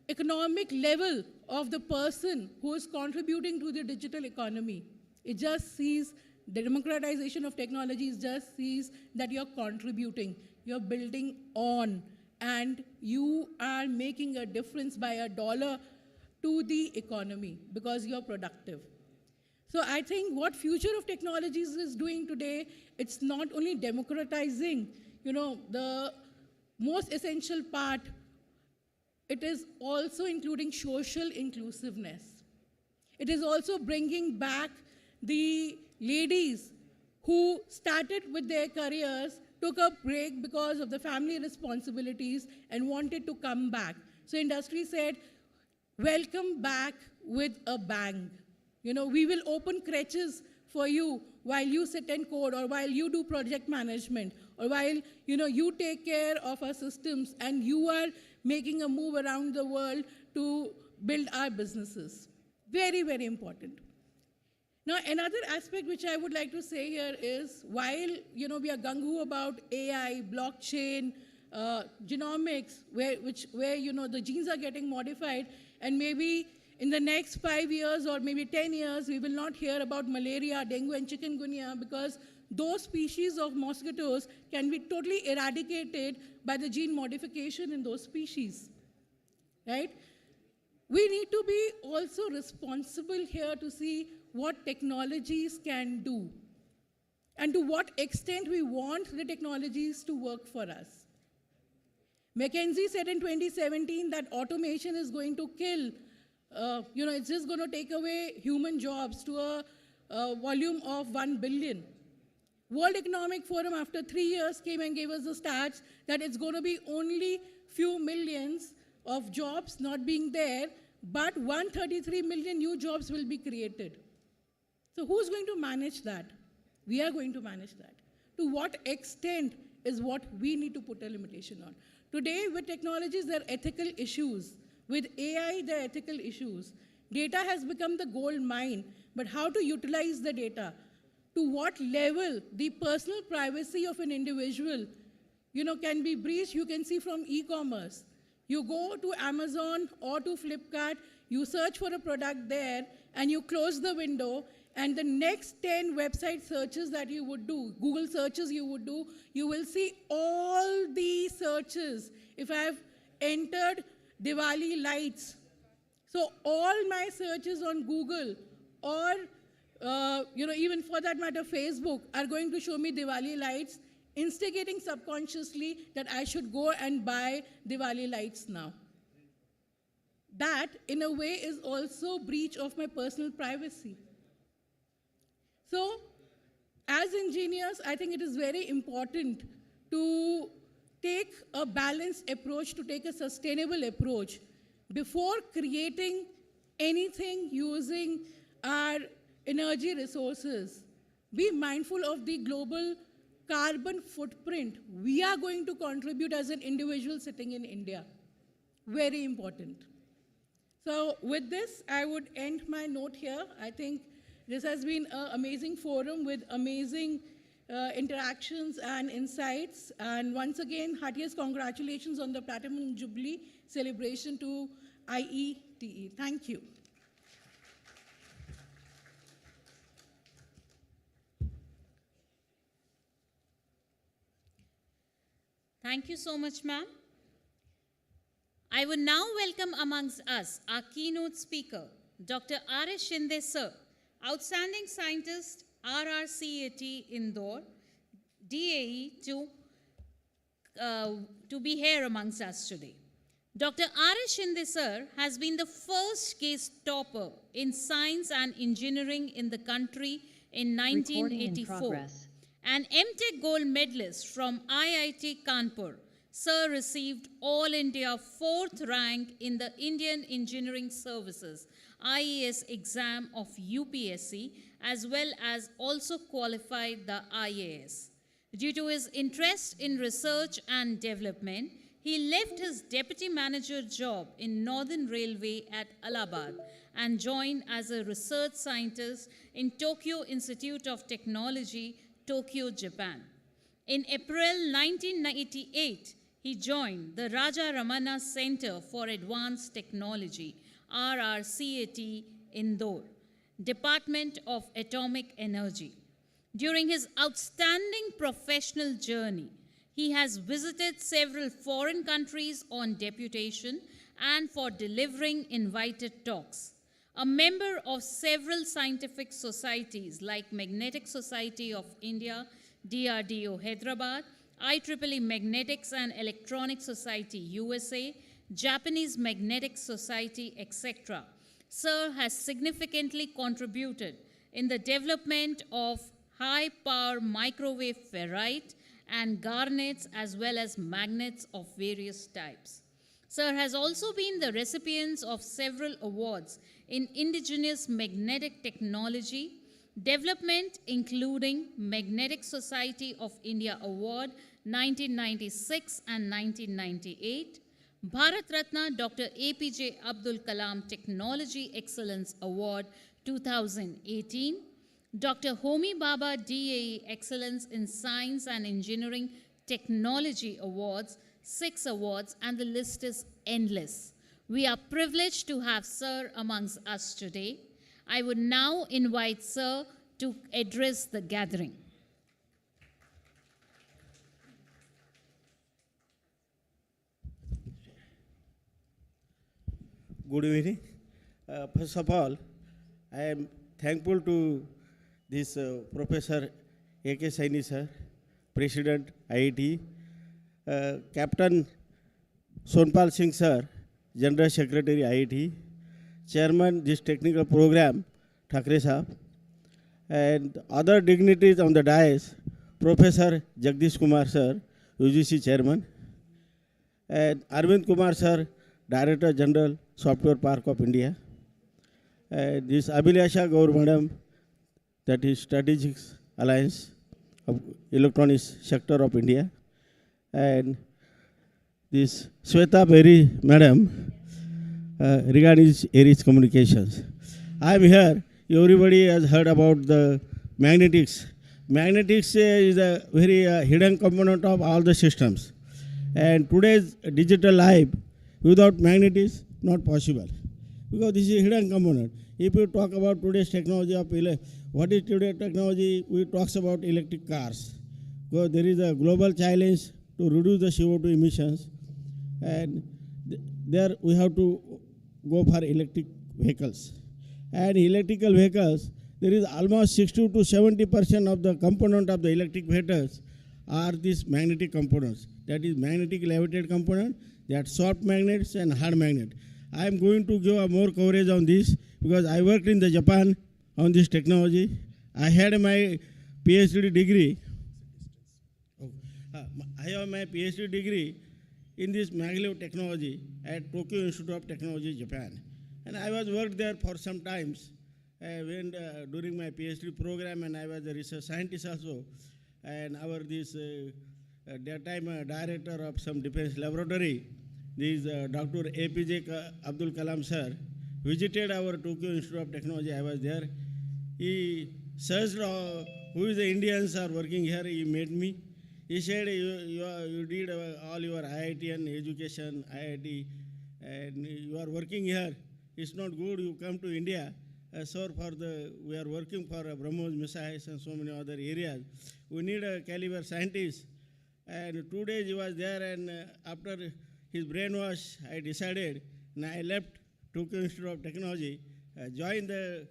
economic level of the person who is contributing to the digital economy. It just sees the democratization of technologies, just sees that you're contributing, you're building on, and you are making a difference by $1 to the economy because you're productive. So I think what future of technologies is doing today, it's not only democratizing, the most essential part, it is also including social inclusiveness. It is also bringing back the ladies who started with their careers, took a break because of the family responsibilities and wanted to come back. So industry said, welcome back with a bang. We will open crèches for you while you sit and code, or while you do project management, or while you take care of our systems and you are making a move around the world to build our businesses. Very, very important. Now, another aspect which I would like to say here is, while we are gung-ho about AI, blockchain, genomics, where the genes are getting modified, and maybe in the next 5 years or maybe 10 years, we will not hear about malaria, dengue, and chikungunya, because those species of mosquitoes can be totally eradicated by the gene modification in those species, right? We need to be also responsible here to see what technologies can do and to what extent we want the technologies to work for us. McKinsey said in 2017 that automation is going to kill, it's just going to take away human jobs to a volume of 1 billion. World Economic Forum, after 3 years, came and gave us the stats that it's going to be only few millions of jobs not being there, but 133 million new jobs will be created. So who's going to manage that? We are going to manage that. To what extent is what we need to put a limitation on. Today, with technologies, there are ethical issues. With AI, there are ethical issues. Data has become the gold mine, but how to utilize the data? To what level the personal privacy of an individual can be breached, you can see from e-commerce. You go to Amazon or to Flipkart, you search for a product there, and you close the window, and the next 10 website searches that you would do, Google searches you would do, you will see all these searches. If I have entered Diwali lights, so all my searches on Google or even for that matter Facebook are going to show me Diwali lights, instigating subconsciously that I should go and buy Diwali lights now. That, in a way, is also breach of my personal privacy. So, as engineers, I think it is very important to take a balanced approach, to take a sustainable approach before creating anything using our energy resources. Be mindful of the global carbon footprint we are going to contribute as an individual sitting in India. Very important. So with this, I would end my note here. I think this has been an amazing forum with amazing interactions and insights. And once again, heartiest congratulations on the Platinum Jubilee celebration to IETE. Thank you. Thank you so much, ma'am. I would now welcome amongst us our keynote speaker, Dr. R.S. Shinde, sir, outstanding scientist, RRCAT Indore, DAE, to be here amongst us today. Dr. R.S. Shinde, sir, has been the first case topper in science and engineering in the country in 1984. An MTech gold medalist from IIT Kanpur, sir received All India 4th rank in the Indian Engineering Services IES exam of UPSC, as well as also qualified the IAS. Due to his interest in research and development, he left his deputy manager job in Northern Railway at Allahabad and joined as a research scientist in Tokyo Institute of Technology, Tokyo, Japan. In April 1988, he joined the Raja Ramana Center for Advanced Technology, RRCAT, Indore, Department of Atomic Energy. During his outstanding professional journey, he has visited several foreign countries on deputation and for delivering invited talks. A member of several scientific societies like Magnetic Society of India, DRDO Hyderabad, IEEE Magnetics and Electronic Society USA, Japanese Magnetic Society, etc. Sir has significantly contributed in the development of high-power microwave ferrite and garnets as well as magnets of various types. Sir has also been the recipient of several awards in indigenous magnetic technology development, including Magnetic Society of India Award 1996 and 1998, Bharat Ratna Dr. APJ Abdul Kalam Technology Excellence Award 2018, Dr. Homi Bhabha DAE Excellence in Science and Engineering Technology Awards, 6 awards, and the list is endless. We are privileged to have Sir amongst us today. I would now invite Sir to address the gathering. Good evening. First of all, I am thankful to this Professor A.K. Saini sir, President IETE, Captain Sonpal Singh sir, General Secretary IETE, Chairman this technical program, Thakre Saab, and other dignitaries on the dais, Professor Jagdish Kumar sir, UGC Chairman, and Arvind Kumar sir, Director General, Software Park of India, and this Abhilasha Gaur Madam, that is Strategic Alliance of Electronics Sector of India, and this Sweta Berry Madam, regarding Aries Communications. I am here, everybody has heard about the magnetics. Magnetics is a very hidden component of all the systems. And today's digital life, without magnetics, not possible. Because this is a hidden component. If you talk about today's technology of what is today's technology, we talk about electric cars. Because there is a global challenge to reduce the CO2 emissions. And there we have to go for electric vehicles. And electrical vehicles, there is almost 60 to 70% of the component of the electric vehicles are these magnetic components. That is magnetic levitated component, that soft magnets and hard magnet. I am going to give a more coverage on this because I worked in the Japan on this technology. I had my PhD degree. I have my PhD degree in this maglev technology at Tokyo Institute of Technology, Japan. And I was worked there for some times during my PhD program, and I was a research scientist also. And our that time director of some defense laboratory, this Dr. APJ Abdul Kalam sir, visited our Tokyo Institute of Technology. I was there. He searched who is the Indians are working here. He met me. He said, you did all your IIT and education, IIT, and you are working here. It's not good, you come to India. Sir, we are working for BrahMos missiles and so many other areas. We need a caliber scientist. And 2 days he was there, and after his brainwash, I decided, and I left Tokyo Institute of Technology, joined the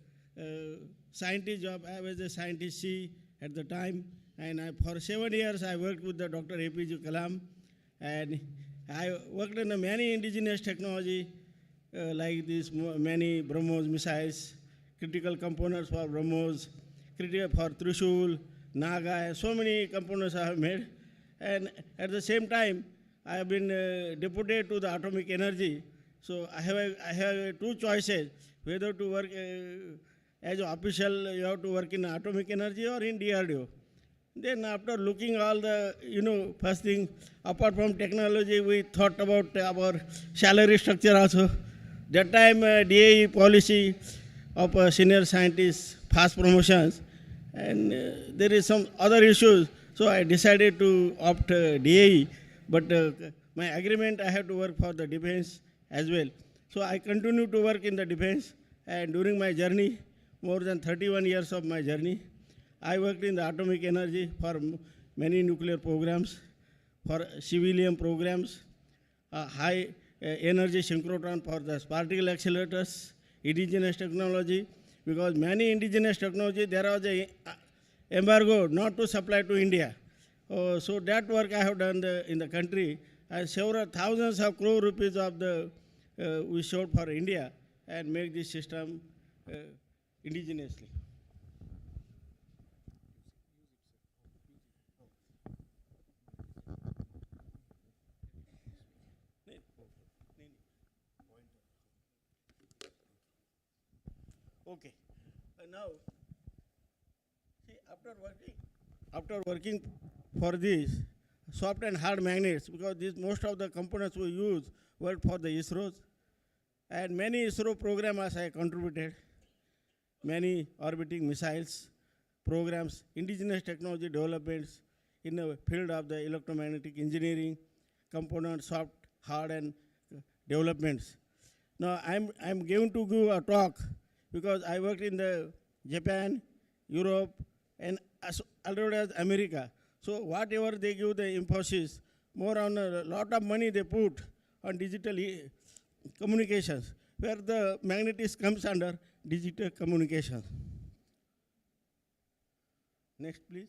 scientist job. I was a scientist C at the time. And for 7 years, I worked with the Dr. APJ Kalam, and I worked on many indigenous technology, like this, many BrahMos missiles, critical components for BrahMos, critical for Trishul, Naga, so many components I have made. And at the same time, I have been deputed to the atomic energy. So I have two choices, whether to work as an official, you have to work in atomic energy or in DRDO. Then after looking all the, first thing, apart from technology, we thought about our salary structure also. That time DAE policy of senior scientists, fast promotions, and there is some other issues. So I decided to opt DAE, but my agreement I have to work for the defense as well. So I continue to work in the defense, and during my journey, more than 31 years of my journey, I worked in the atomic energy for many nuclear programs, for civilian programs, high energy synchrotron for the particle accelerators, indigenous technology, because many indigenous technology, there was a embargo not to supply to India. So that work I have done in the country, and several thousands of crore rupees of the we showed for India and make this system indigenously. Okay. Now, see, after working for these soft and hard magnets, because most of the components we use were for the ISROs, and many ISRO programs I contributed, many orbiting missiles programs, indigenous technology developments in the field of the electromagnetic engineering, component, soft, hard, and developments. Now, I'm going to give a talk because I worked in the Japan, Europe, and as well as America. So whatever they give the emphasis, more on a lot of money they put on digital communications, where the magnetics comes under digital communication. Next, please.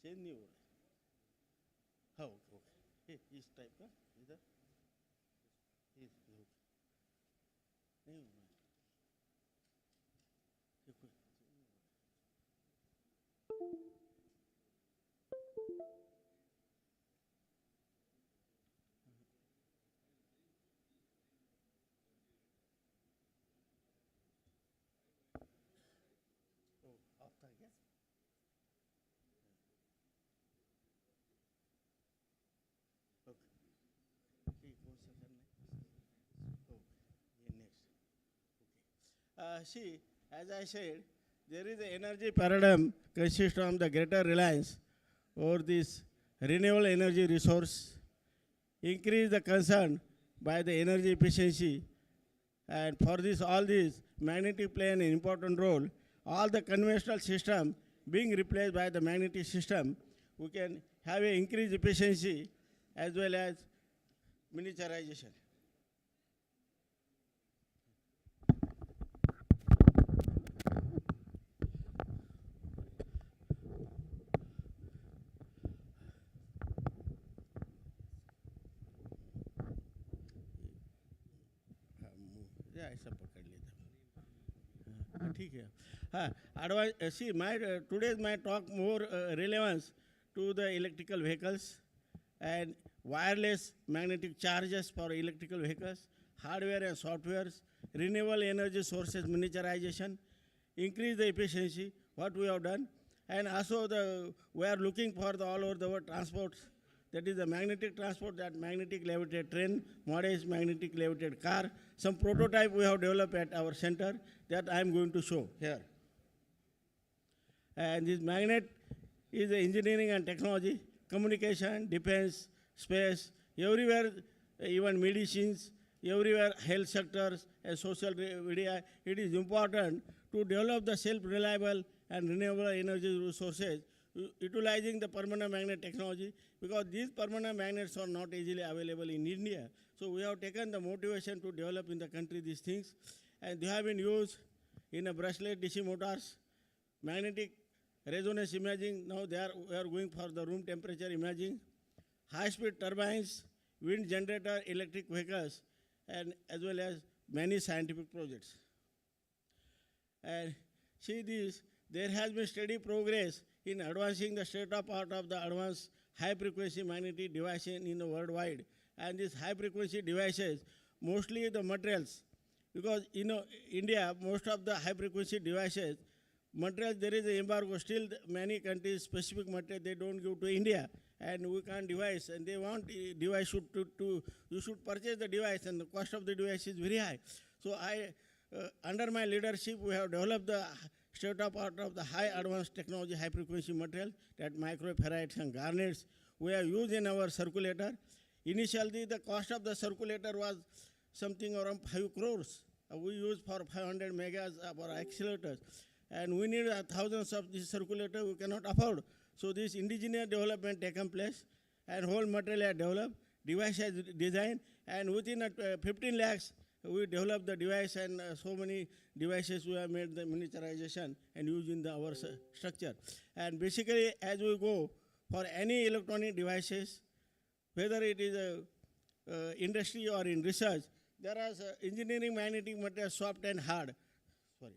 Change नहीं हो रहा हाँ okay इस type का इधर नहीं हो रहा ऑफ था क्या See, as I said, there is an energy paradigm consists of the greater reliance over this renewable energy resource, increase the concern by the energy efficiency, and for this, all these magnetic play an important role. All the conventional system being replaced by the magnetic system, we can have an increased efficiency as well as miniaturization. ऐसा पकड़ लेता ठीक है हाँ advice see today's my talk more relevance to the electrical vehicles and wireless magnetic charges for electrical vehicles, hardware and softwares, renewable energy sources miniaturization, increase the efficiency what we have done, and also we are looking for the all over the world transports. That is the magnetic transport, that magnetic levitated train, modest magnetic levitated car. Some prototype we have developed at our center that I am going to show here. And this magnet is the engineering and technology, communication, defense, space, everywhere, even medicines, everywhere, health sectors and social media. It is important to develop the self-reliable and renewable energy resources utilizing the permanent magnet technology, because these permanent magnets are not easily available in India. So we have taken the motivation to develop in the country these things, and they have been used in a brushless DC motors, magnetic resonance imaging. Now we are going for the room temperature imaging, high-speed turbines, wind generator, electric vehicles, and as well as many scientific projects. And see this, there has been steady progress in advancing the state-of-art of the advanced high frequency magnetic devices in the worldwide. And these high frequency devices, mostly the materials, because India, most of the high frequency devices, materials, there is an embargo. Still, many countries, specific material, they don't give to India. And we can't device. And they want device you should purchase the device, and the cost of the device is very high. So under my leadership, we have developed the state-of-art of the high advanced technology, high frequency material, that microfarads and garnets we have used in our circulator. Initially, the cost of the circulator was something around 5 crores. We use for 500 megas for accelerators. And we need thousands of this circulator we cannot afford. So this indigenous development taken place, and whole material are developed, device has designed, and within 15 lakhs, we developed the device, and so many devices we have made the miniaturization and used in our structure. And basically, as we go for any electronic devices, whether it is a industry or in research, there are engineering magnetic material, soft and hard. Sorry.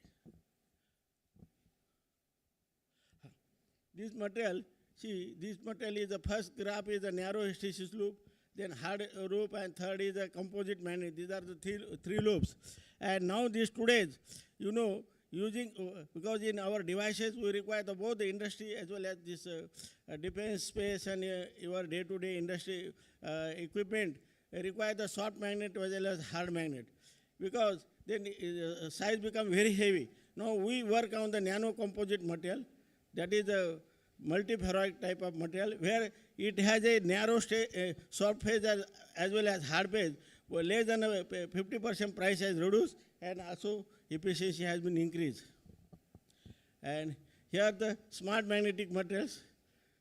This material, see, this material is the first graph is a narrow hysteresis loop, then hard loop, and third is a composite magnet. These are the three loops. And now these today's, using, because in our devices we require both the industry as well as this defense space and your day-to-day industry equipment require the soft magnet as well as hard magnet, because then size become very heavy. Now we work on the nano composite material, that is a multiferroic type of material, where it has a narrow soft phase as well as hard phase. Well, less than 50% price has reduced, and also efficiency has been increased. And here are the smart magnetic materials.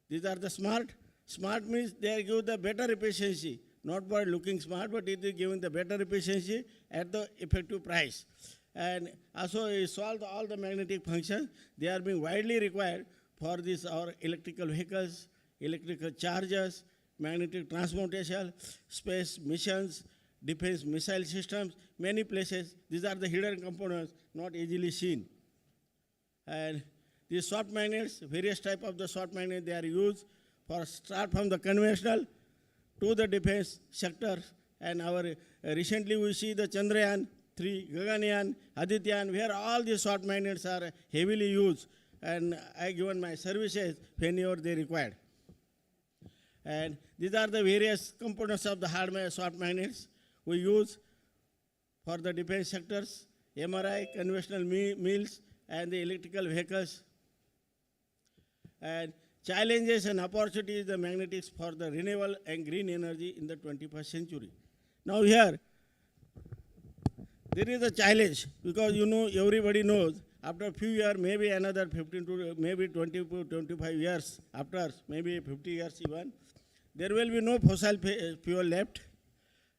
These are the smart. Smart means they give the better efficiency, not by looking smart, but it is giving the better efficiency at the effective price. And also it solves all the magnetic functions. They are being widely required for this our electrical vehicles, electrical chargers, magnetic transportation, space missions, defense missile systems, many places. These are the hidden components not easily seen. And these soft magnets, various types of the soft magnets, they are used for start from the conventional to the defense sector. And our recently we see the Chandrayaan 3, Gaganyaan, Adityan, where all these soft magnets are heavily used. And I given my services whenever they required. And these are the various components of the hard soft magnets we use for the defense sectors, MRI, conventional mills, and the electrical vehicles. And challenges and opportunities, the magnetics for the renewable and green energy in the 21st century. Now here, there is a challenge, because everybody knows after a few years, maybe another 15 to maybe 20 to 25 years after, maybe 50 years even, there will be no fossil fuel left.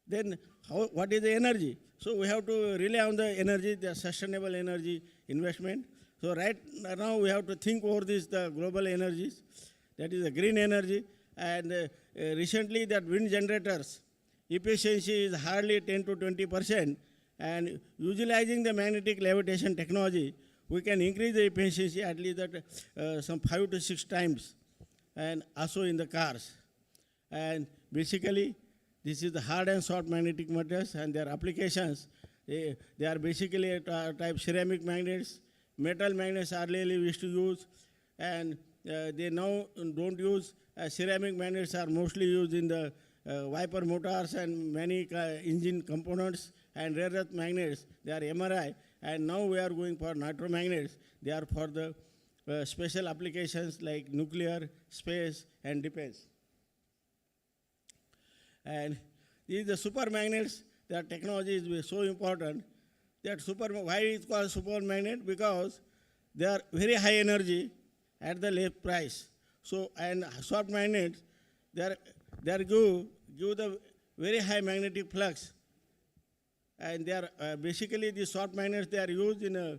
Then what is the energy? So we have to rely on the energy, the sustainable energy investment. So right now we have to think over this, the global energies, that is the green energy. And recently that wind generators, efficiency is hardly 10 to 20%. And utilizing the magnetic levitation technology, we can increase the efficiency at least some 5 to 6 times, and also in the cars. And basically, this is the hard and soft magnetic materials and their applications. They are basically type ceramic magnets. Metal magnets earlier we used to use, and they now don't use. Ceramic magnets are mostly used in the wiper motors and many engine components. And rare earth magnets, they are MRI. And now we are going for nitromagnets. They are for the special applications like nuclear, space, and defense. And these are the super magnets. Their technology is so important. Why it is called super magnet? Because they are very high energy at the low price. So, and soft magnets, they give the very high magnetic flux. And they are basically the soft magnets, they are used in a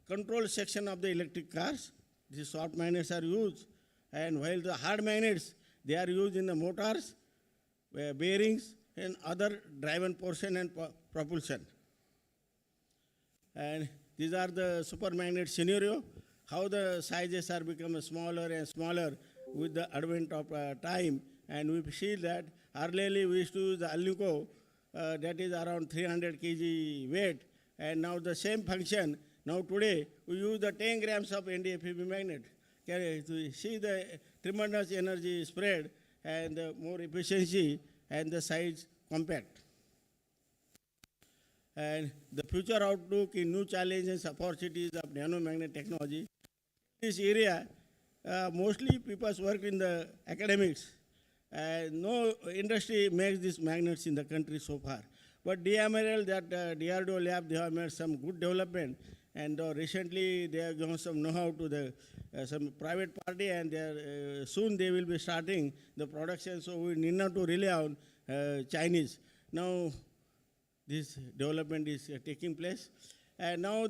control section of the electric cars. These soft magnets are used. And while the hard magnets, they are used in the motors, bearings, and other driven portion and propulsion. And these are the super magnet scenario, how the sizes are becoming smaller and smaller with the advent of time, and we see that earlier we used to use the Alnico, that is around 300 kg weight, and now the same function, now today we use the 10 grams of NdFeB magnet. To see the tremendous energy spread and the more efficiency and the size compact. And the future outlook in new challenges and opportunities of nanomagnet technology. This area, mostly people work in the academics. No industry makes these magnets in the country so far. But DMRL, that DRDO lab, they have made some good development. And recently they have given some know-how to the some private party, and soon they will be starting the production. So we need not to rely on Chinese. Now this development is taking place. And now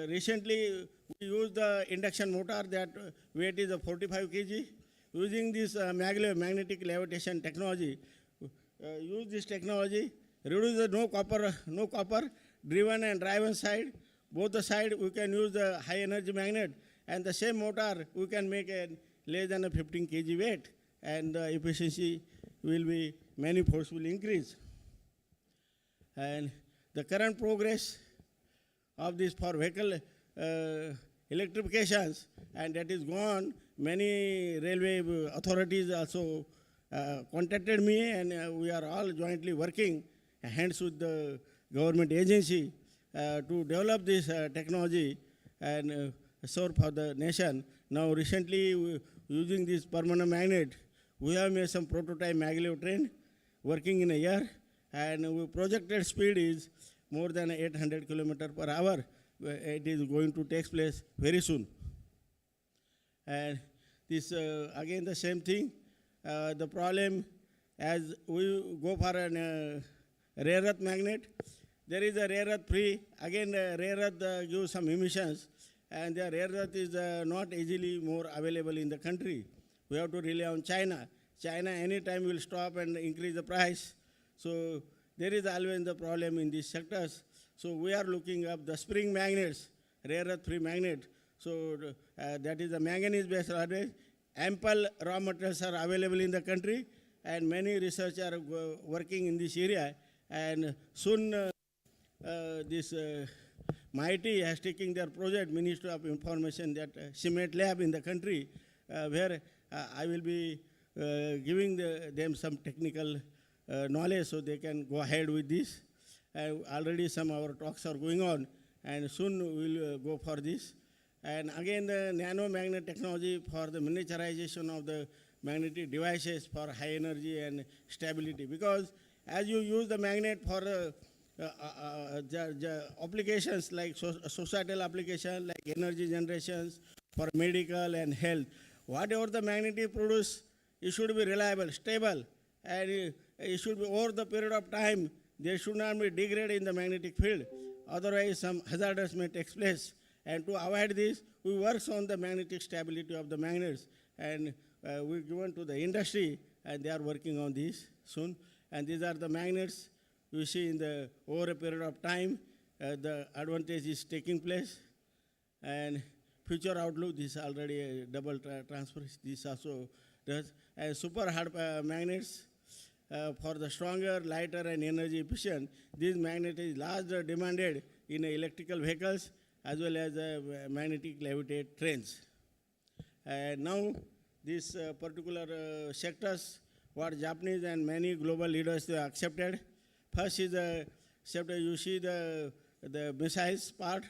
recently we use the induction motor that weight is 45 kg. Using this magnetic levitation technology, use this technology, reduce the no copper, driven and driven side. Both the side we can use the high energy magnet, and the same motor we can make a less than a 15 kg weight, and the efficiency will be manifolds will increase. And the current progress of this for vehicle electrifications, and that is gone. Many railway authorities also contacted me, and we are all jointly working hands with the government agency to develop this technology and serve for the nation. Now recently, using this permanent magnet, we have made some prototype maglev train working in a year, and our projected speed is more than 800 km per hour. It is going to take place very soon. And this, again, the same thing. The problem, as we go for a rare earth magnet, there is a rare earth free. Again, rare earth gives some emissions, and the rare earth is not easily more available in the country. We have to rely on China. China anytime will stop and increase the price. So there is always the problem in these sectors. So we are looking up the spring magnets, rare earth free magnet. So that is a manganese based always. Ample raw materials are available in the country, and many researchers are working in this area. And soon this MIT has taken their project, Ministry of Information, that cement lab in the country, where I will be giving them some technical knowledge so they can go ahead with this. Already some of our talks are going on, and soon we'll go for this. And again, the nanomagnet technology for the miniaturization of the magnetic devices for high energy and stability. Because as you use the magnet for the applications like societal applications, like energy generations, for medical and health, whatever the magnetic produce, it should be reliable, stable, and it should be over the period of time. There should not be degraded in the magnetic field. Otherwise, some hazardous may take place. And to avoid this, we work on the magnetic stability of the magnets. And we given to the industry, and they are working on this soon. And these are the magnets you see in the over a period of time. The advantage is taking place. And future outlook, this is already a double transfer. This also does. And super hard magnets. For the stronger, lighter, and energy efficient, this magnet is largely demanded in electrical vehicles as well as magnetic levitate trains. Now, these particular sectors, what Japanese and many global leaders they accepted. First is the sector, you see the missiles part,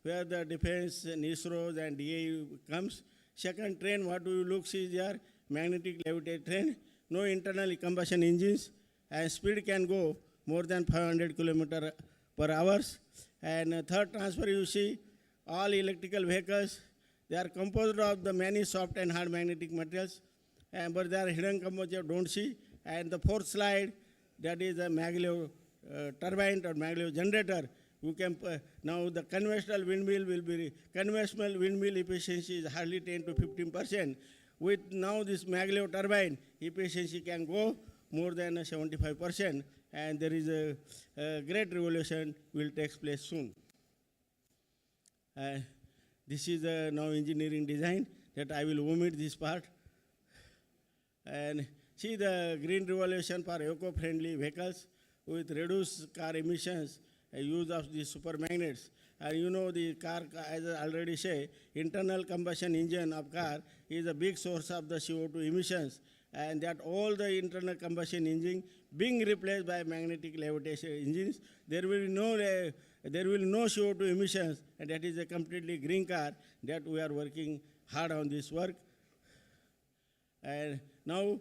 where the defense and ISRO and DAE comes. Second train, what we look see there, magnetic levitate train. No internal combustion engines, and speed can go more than 500 km per hour. And third transfer, you see, all electrical vehicles, they are composed of the many soft and hard magnetic materials, but they are hidden components you don't see. And the fourth slide, that is a maglev turbine or maglev generator. We can now the conventional windmill efficiency is hardly 10 to 15%. With now this maglev turbine, efficiency can go more than 75%, and there is a great revolution will take place soon. This is now engineering design that I will omit this part. And see the green revolution for eco-friendly vehicles with reduced car emissions, use of the super magnets. And you know the car, as I already say, internal combustion engine of car is a big source of the CO2 emissions, and that all the internal combustion engine being replaced by magnetic levitation engines, there will no CO2 emissions, and that is a completely green car that we are working hard on this work. And now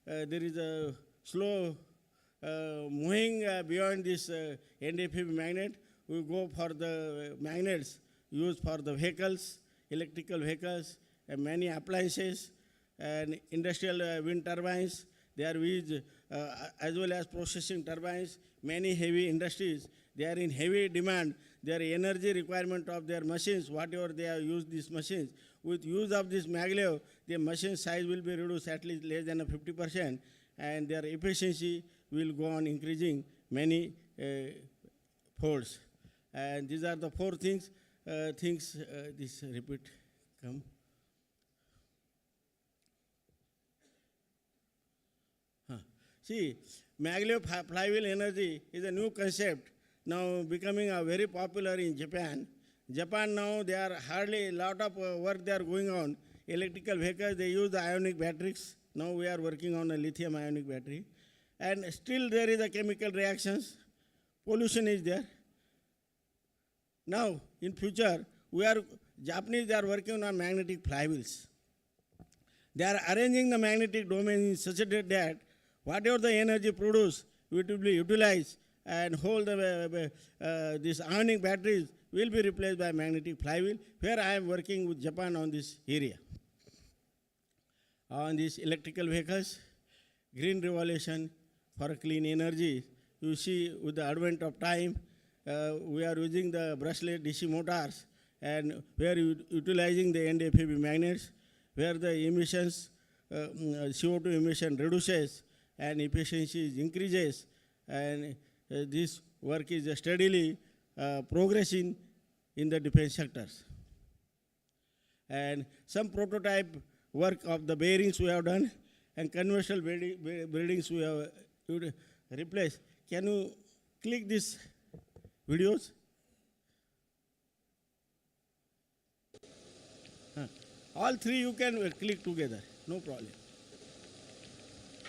there is a slow moving beyond this NDFB magnet. We go for the magnets used for the vehicles, electrical vehicles, and many appliances, and industrial wind turbines. They are used as well as processing turbines. Many heavy industries, they are in heavy demand. Their energy requirement of their machines, whatever they have used these machines, with use of this maglev, the machine size will be reduced at least less than 50%, and their efficiency will go on increasing many folds. And these are the four things. This repeat come. See, maglev flywheel energy is a new concept now becoming very popular in Japan. Japan now, they are hardly a lot of work they are going on. Electrical vehicles, they use the ionic batteries. Now we are working on a lithium ionic battery. And still there is a chemical reactions. Pollution is there. Now, in future, Japanese, they are working on magnetic flywheels. They are arranging the magnetic domain in such a way that whatever the energy produced, it will be utilized, and whole these ionic batteries will be replaced by magnetic flywheel, where I am working with Japan on this area. On these electrical vehicles, green revolution for clean energy. You see, with the advent of time, we are using the brushless DC motors, and we are utilizing the NDFB magnets, where the emissions, CO2 emission reduces and efficiency increases, and this work is steadily progressing in the defense sectors. And some prototype work of the bearings we have done, and conventional bearings we have replaced. Can you click these videos? All three you can click together, no problem.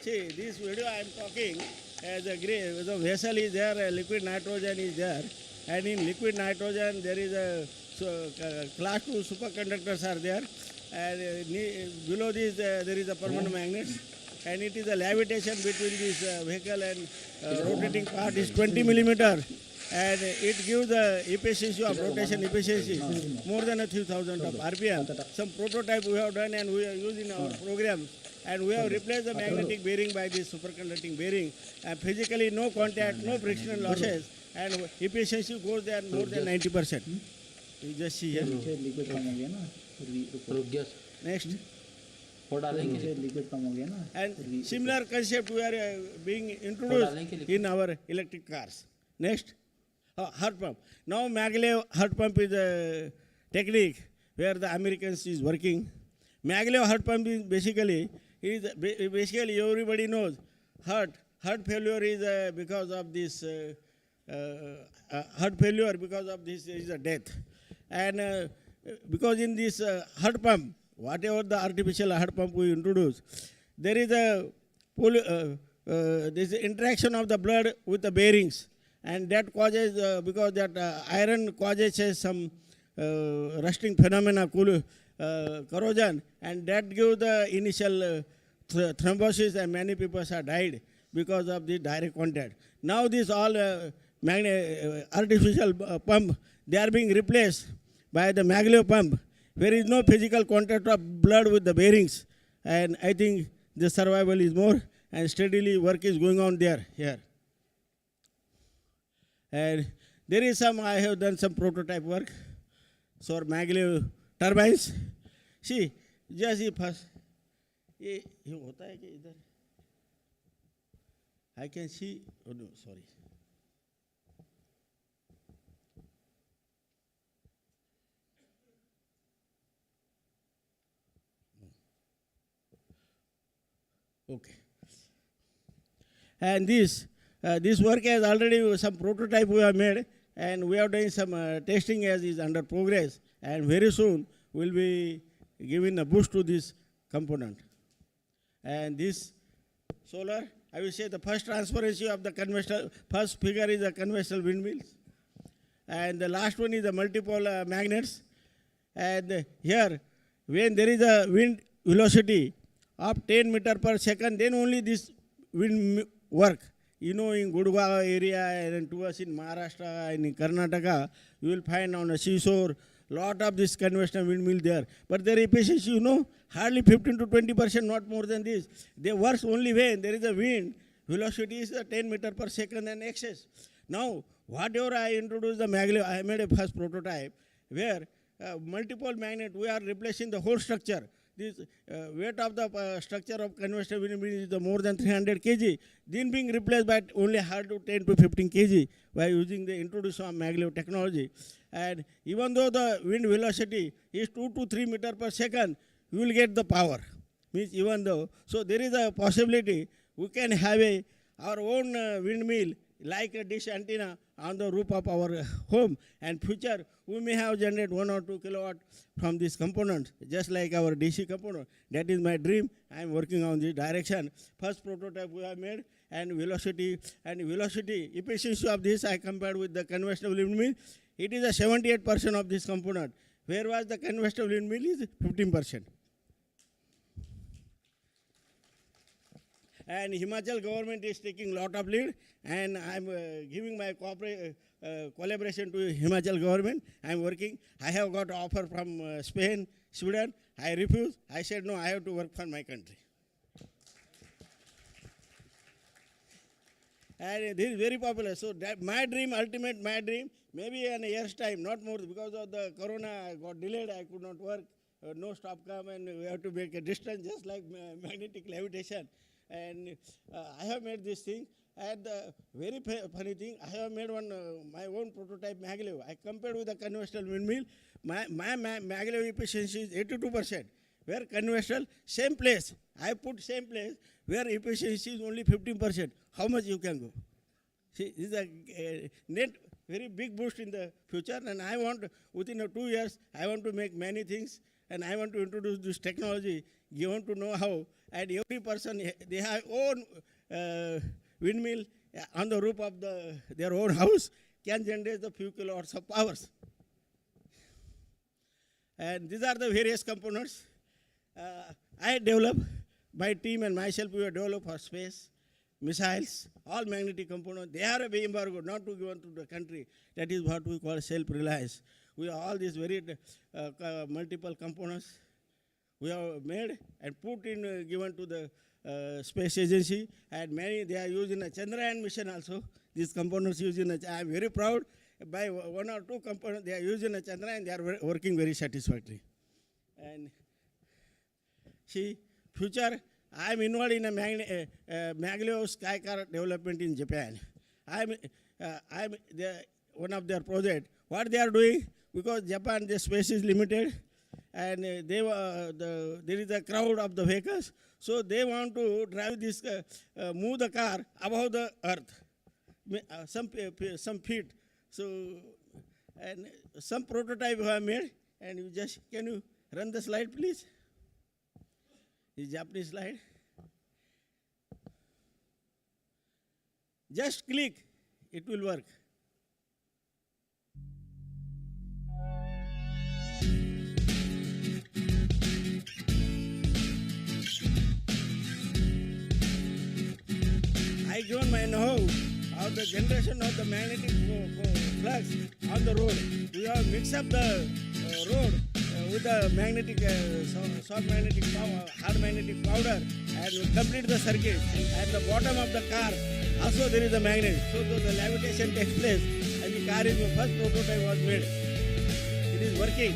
See, this video I am talking, as the vessel is there, liquid nitrogen is there, and in liquid nitrogen there is a class 2 superconductors are there, and below this there is a permanent magnet, and it is a levitation between this vehicle and rotating part is 20 millimeter, and it gives the efficiency of rotation efficiency more than 3,000 of RPM. Some prototype we have done and we are using in our program, and we have replaced the magnetic bearing by this superconducting bearing, and physically no contact, no frictional losses, and efficiency goes there more than 90%. You just see here. Next. And similar concept we are being introduced in our electric cars. Next. Heart pump. Now maglev heart pump is a technique where the Americans is working. Maglev heart pump is basically everybody knows heart failure is because of this heart failure because of this is a death, and because in this heart pump, whatever the artificial heart pump we introduce, there is this interaction of the blood with the bearings, and that causes because that iron causes some rusting phenomena, corrosion, and that gives the initial thrombosis, and many people have died because of the direct contact. Now this all artificial pump, they are being replaced by the maglev pump. There is no physical contact of blood with the bearings, and I think the survival is more, and steadily work is going on there here. And there is some, I have done some prototype work for maglev turbines. See, just see first. ये होता है कि इधर I can see, oh no, sorry. Okay. And this work has already some prototype we have made, and we are doing some testing as is under progress, and very soon we'll be giving a boost to this component. And this solar, I will say the first transparency of the conventional, first figure is the conventional windmills, and the last one is the multiple magnets. And here, when there is a wind velocity of 10 meter per second, then only this wind work. You know, in Gurgaon area and to us in Maharashtra and in Karnataka, you will find on a seashore lot of this conventional windmill there. But their efficiency, you know, hardly 15 to 20%, not more than this. They work only when there is a wind velocity is 10 meter per second and excess. Now, whatever I introduced the maglev, I made a first prototype where multiple magnet, we are replacing the whole structure. This weight of the structure of conventional windmill is more than 300 kg, then being replaced by only hard to 10 to 15 kg by using the introduction of maglev technology. And even though the wind velocity is 2 to 3 meter per second, you will get the power. Means even though, so there is a possibility we can have our own windmill like a dish antenna on the roof of our home, and future we may have generated 1 or 2 kilowatt from this component, just like our DC component. That is my dream. I am working on this direction. First prototype we have made, and velocity efficiency of this I compared with the conventional windmill. It is a 78% of this component, whereas the conventional windmill is 15%. And Himachal government is taking lot of lead, and I am giving my collaboration to Himachal government. I am working. I have got offer from Spain, Sweden. I refused. I said no, I have to work for my country. And this is very popular. So that my dream, ultimate my dream, maybe in a year's time, not more, because of the corona I got delayed, I could not work. No stop come, and we have to make a distance just like magnetic levitation. And I have made this thing. And the very funny thing, I have made one my own prototype maglev. I compared with the conventional windmill. My maglev efficiency is 82%. Where conventional, same place. I put same place where efficiency is only 15%. How much you can go? See, this is a net very big boost in the future. And I want, within 2 years, I want to make many things. And I want to introduce this technology. You want to know how. And every person, they have own windmill on the roof of their own house, can generate the few kilowatts of powers. And these are the various components I developed. My team and myself, we have developed for space, missiles, all magnetic components. They are a way embargo, not to give to the country. That is what we call self-reliance. We have all these very multiple components we have made and put in, given to the space agency, and many, they are used in a Chandrayaan mission also. These components used in I am very proud. By 1 or 2 components, they are used in a Chandrayaan, they are working very satisfactorily. And see, future, I am involved in a maglev sky car development in Japan. I am one of their projects. What they are doing, because Japan, the space is limited, and there is a crowd of the vehicles, so they want to drive this, move the car above the earth, some feet. So, and some prototype we have made, and you just, can you run the slide, please? This Japanese slide. Just click, it will work. I given my know-how of the generation of the magnetic flux on the road. We have mixed up the road with the magnetic, soft magnetic power, hard magnetic powder, and we complete the circuit. At the bottom of the car, also there is a magnet. So the levitation takes place, and the car is the first prototype was made. It is working.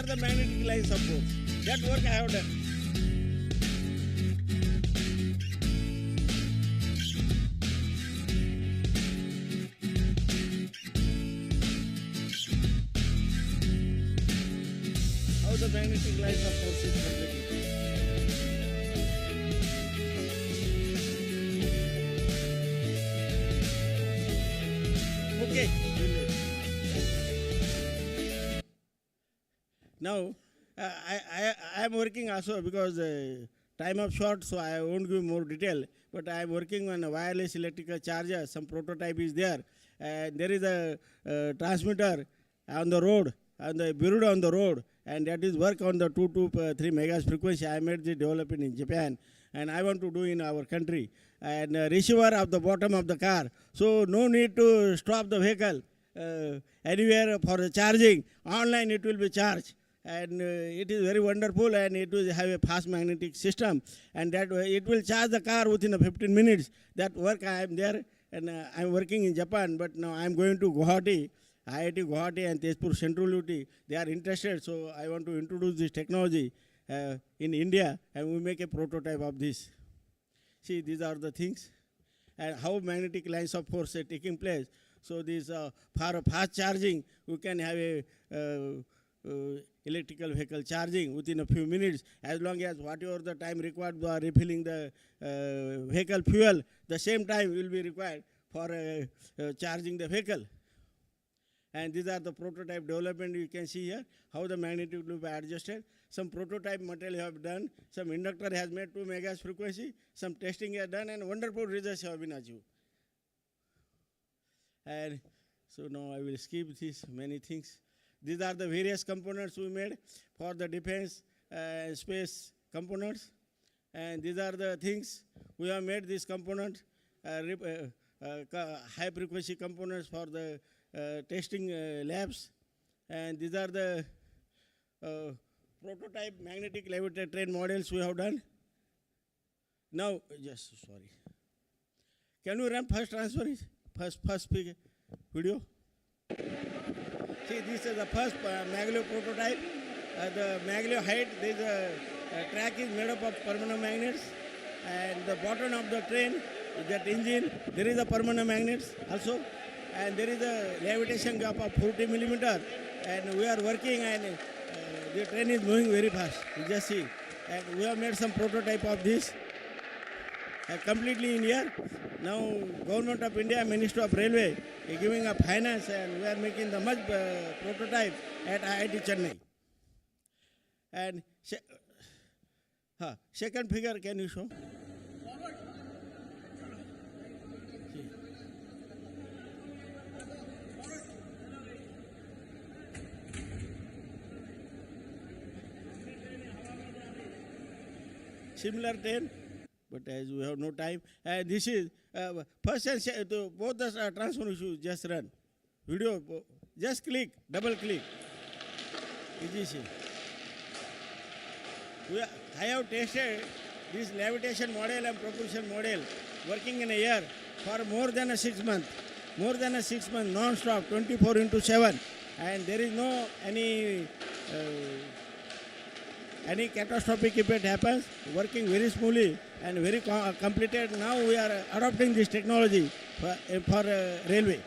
are the magnetic lines of force. That work I have done. How the magnetic lines of force is completed. Okay. Now, I am working also because time of short, so I won't give more detail. But I am working on a wireless electrical charger. Some prototype is there. There is a transmitter on the road, on the bureau on the road, and that is work on the 2 to 3 megahertz frequency. I made the development in Japan, and I want to do in our country. And receiver of the bottom of the car, so no need to stop the vehicle anywhere for the charging. Online it will be charged, and it is very wonderful, and it will have a fast magnetic system, and that it will charge the car within 15 minutes. That work I am there, and I am working in Japan, but now I am going to Guwahati. IIT Guwahati and Tezpur Central UT, they are interested, so I want to introduce this technology in India, and we make a prototype of this. See, these are the things, and how magnetic lines of force are taking place. So this for fast charging, we can have a electrical vehicle charging within a few minutes, as long as whatever the time required for refilling the vehicle fuel, the same time will be required for charging the vehicle. And these are the prototype development. You can see here how the magnetic will be adjusted. Some prototype material have done. Some inductor has made 2 megahertz frequency. Some testing has done, and wonderful results have been achieved. And so now I will skip these many things. These are the various components we made for the defense space components. And these are the things we have made. These components, high frequency components for the testing labs. And these are the prototype magnetic levitated train models we have done. Now, sorry. Can you run first transfer? First video? See, this is the first maglev prototype. The maglev height, there is a track is made up of permanent magnets, and the bottom of the train, that engine, there is a permanent magnets also, and there is a levitation gap of 40 millimeter, and we are working, and the train is moving very fast. You just see, and we have made some prototype of this. Completely in here. Now, Government of India, Ministry of Railway is giving up finance, and we are making the much prototype at IIT Chennai. And second figure, can you show? Similar train. But as we have no time, this is first and both the transfer issues just run. Video, just click, double click. Easy. I have tested this levitation model and propulsion model working in a year for more than 6 months. More than 6 months, non-stop, 24/7. And there is no any catastrophic event happens, working very smoothly and very completed. Now we are adopting this technology for railway.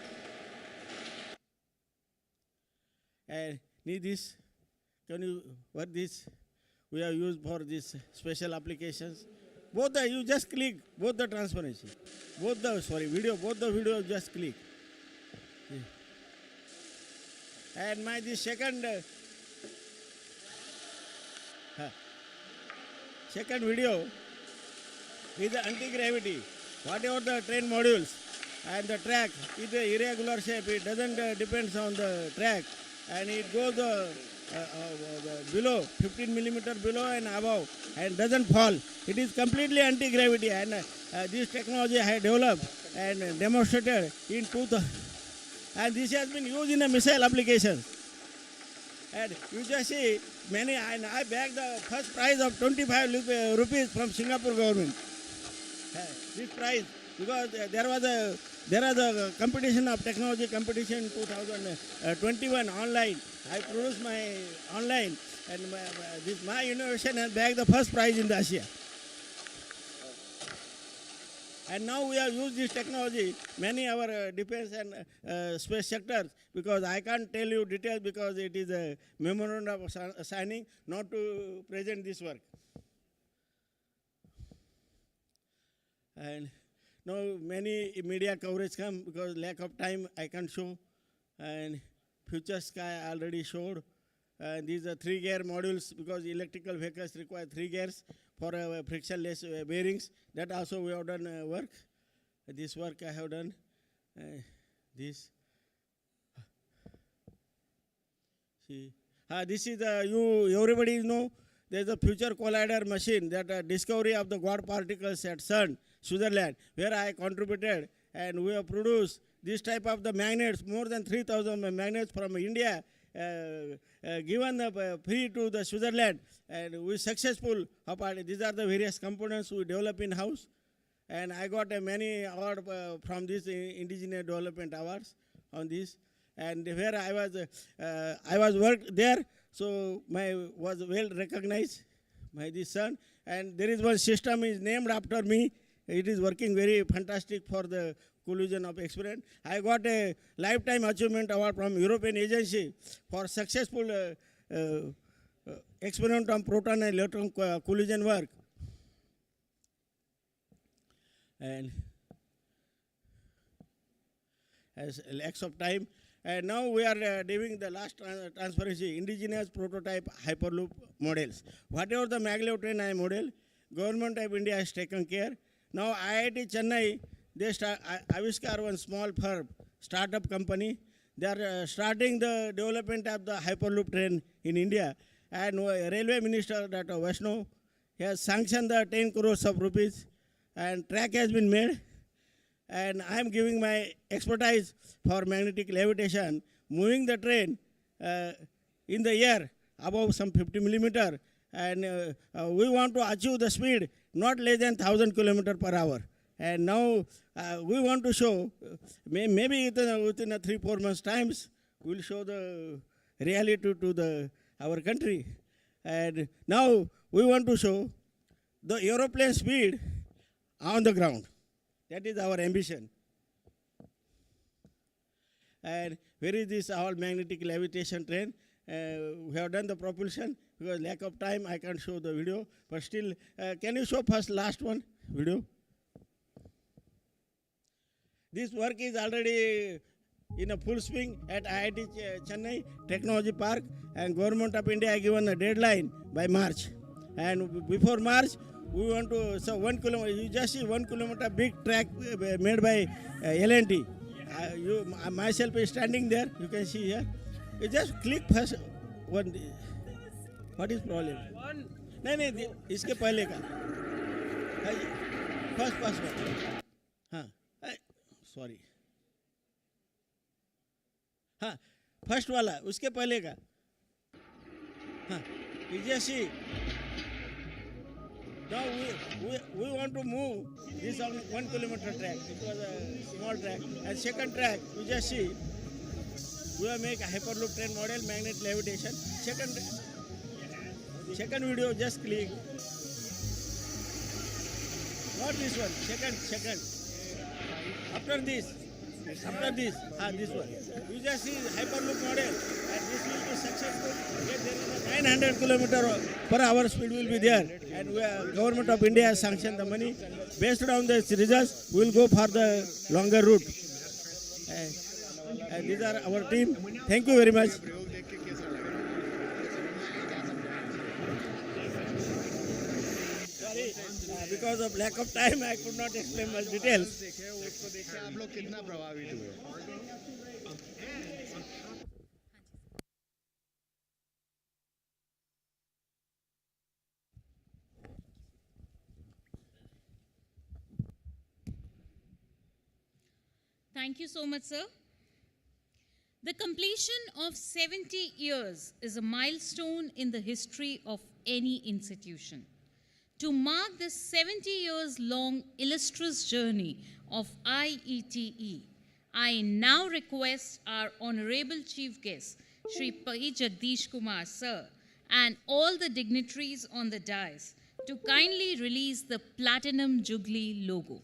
And need this, can you work this? We have used for these special applications. You just click, both the transparency. Both the video just click. Yeah. And this second video is the anti-gravity. Whatever the train modules and the track is the irregular shape, it doesn't depend on the track, and it goes below, 15 millimeter below and above, and doesn't fall. It is completely anti-gravity, and this technology I have developed and demonstrated in 2000, and this has been used in a missile application. And you just see, and I bagged the first prize of 25 rupees from Singapore government. This prize because there was a competition of technology competition 2021 online. I produced my online, and my innovation has bagged the first prize in the Asia. And now we have used this technology, many our defense and space sectors, because I can't tell you details because it is a memorandum of signing not to present this work. And now many media coverage come because lack of time I can't show. And future sky I already showed. These are 3-gear modules because electrical vehicles require 3 gears for frictionless bearings. That also we have done work. This work I have done. This. See. This is everybody know there's a future collider machine that discovery of the God particles at CERN, Switzerland, where I contributed, and we have produced this type of the magnets, more than 3,000 magnets from India, given free to the Switzerland, and we successful. These are the various components we develop in house, and I got many award from this indigenous development awards on this, and where I was worked there, so was well recognized by this son, and there is one system is named after me. It is working very fantastic for the collision of experiment. I got a lifetime achievement award from European agency for successful experiment on proton and electron collision work. And as lacks of time, and now we are doing the last transparency, indigenous prototype hyperloop models. Whatever the maglev train I model, Government of India has taken care. Now IIT Chennai, they Aviskar one small firm, startup company. They are starting the development of the hyperloop train in India. And Railway Minister Dr. Vaishnav has sanctioned the 10 crores of rupees, and track has been made. And I am giving my expertise for magnetic levitation, moving the train in the air above some 50 millimeter. And we want to achieve the speed not less than 1,000 kilometers per hour. And now we want to show, maybe within 3-4 months' times, we'll show the reality to our country. And now we want to show the aeroplane speed on the ground. That is our ambition. And where is this all magnetic levitation train? We have done the propulsion. Because lack of time, I can't show the video. But still, can you show first last one video? This work is already in a full swing at IIT Chennai Technology Park, and Government of India has given a deadline by March. And before March, we want to, so 1 kilometer, you just see 1 kilometer big track made by L&T. Myself is standing there, you can see here. You just click first one. What is problem? नहीं इसके पहले का first one हाँ sorry हाँ first वाला उसके पहले का हाँ see now we want to move this on 1 kilometer track. It was a small track, and second track you just see we will make a hyperloop train model, magnet levitation. Second video, just click. Not this one. Second. After this, this one. You just see hyperloop model, and this will be successful. Yes, there is a 900 kilometer per hour speed will be there, and Government of India has sanctioned the money. Based on the results, we will go for the longer route. And these are our team. Thank you very much. Because of lack of time, I could not explain much details. Thank you so much, sir. The completion of 70 years is a milestone in the history of any institution. To mark this 70 years long illustrious journey, of IETE. I now request our Honorable Chief Guest, Shri P. Jagdish Kumar Sir, and all the dignitaries on the dais to kindly release the Platinum Jubilee logo.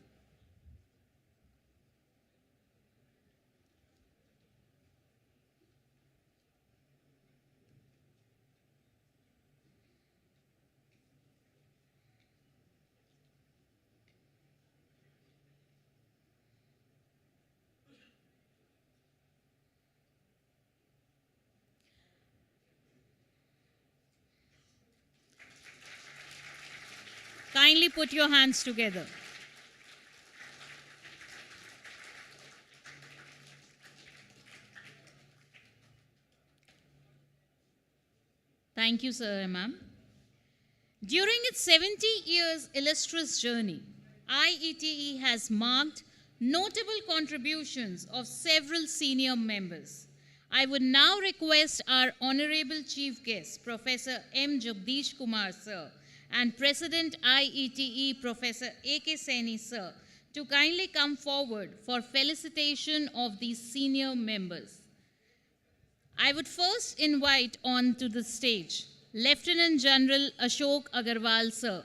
Kindly put your hands together. Thank you, sir and ma'am. During its 70 years illustrious journey, IETE has marked notable contributions of several senior members. I would now request our Honorable Chief Guest, Professor M. Jagdish Kumar Sir, and President IETE, Professor A.K. Saini Sir, to kindly come forward for felicitation of these senior members. I would first invite onto the stage Lieutenant General Ashok Agarwal Sir.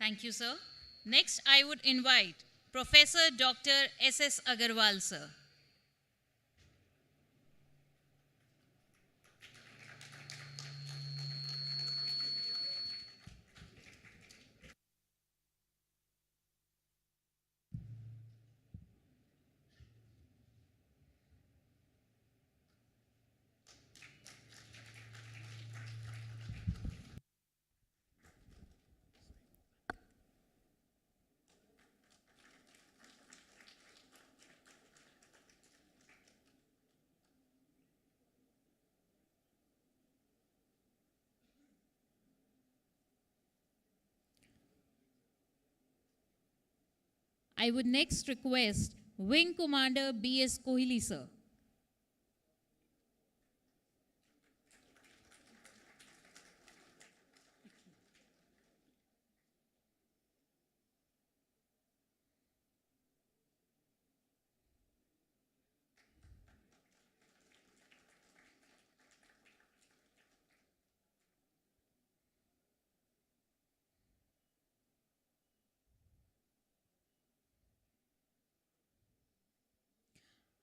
Thank you, sir. Next, I would invite Professor Dr. S.S. Agarwal, sir. I would next request Wing Commander B.S. Kohli, sir.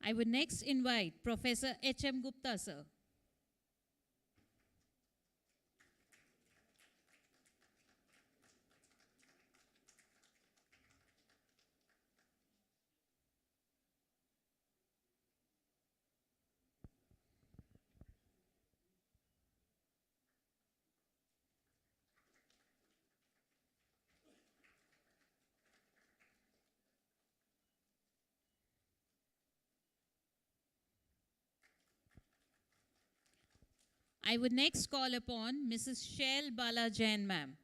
I would next invite Professor H.M. Gupta, sir. I would next call upon Mrs. Shail Bala Jain, ma'am.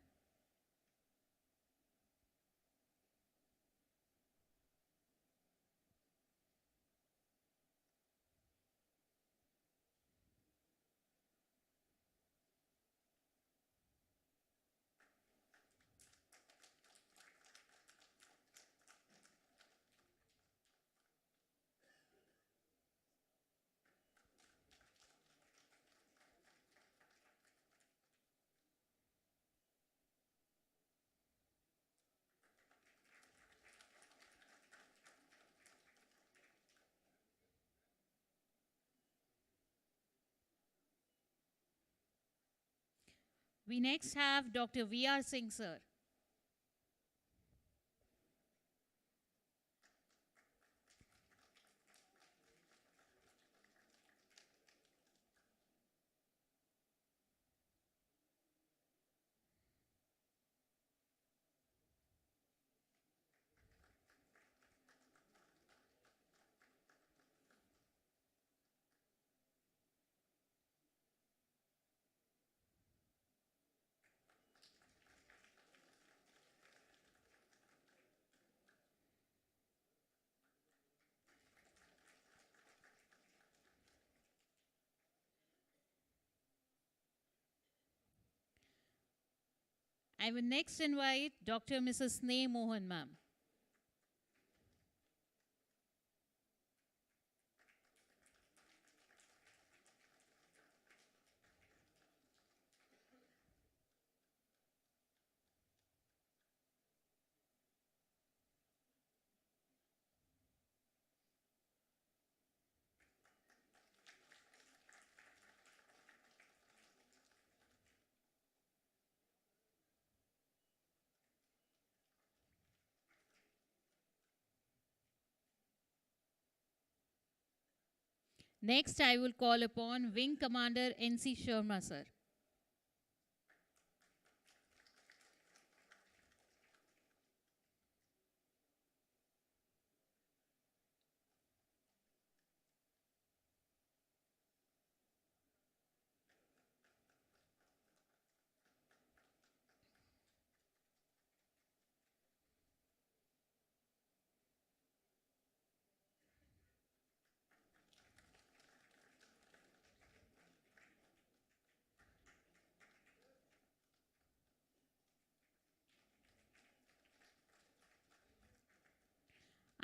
We next have Dr. V.R. Singh, sir. I will next invite Dr. Mrs. Sneh Mohan, ma'am. Next, I will call upon Wing Commander N.C. Sharma, sir.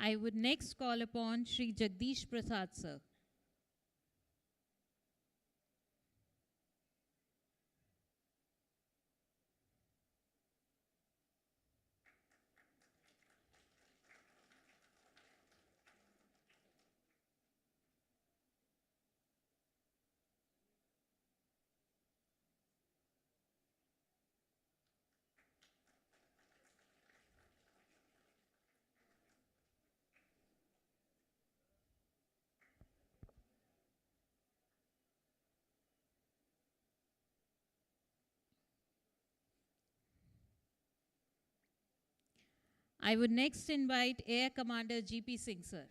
I would next call upon Shri Jagdish Prasad, sir. I would next invite Air Commander G.P. Singh, sir.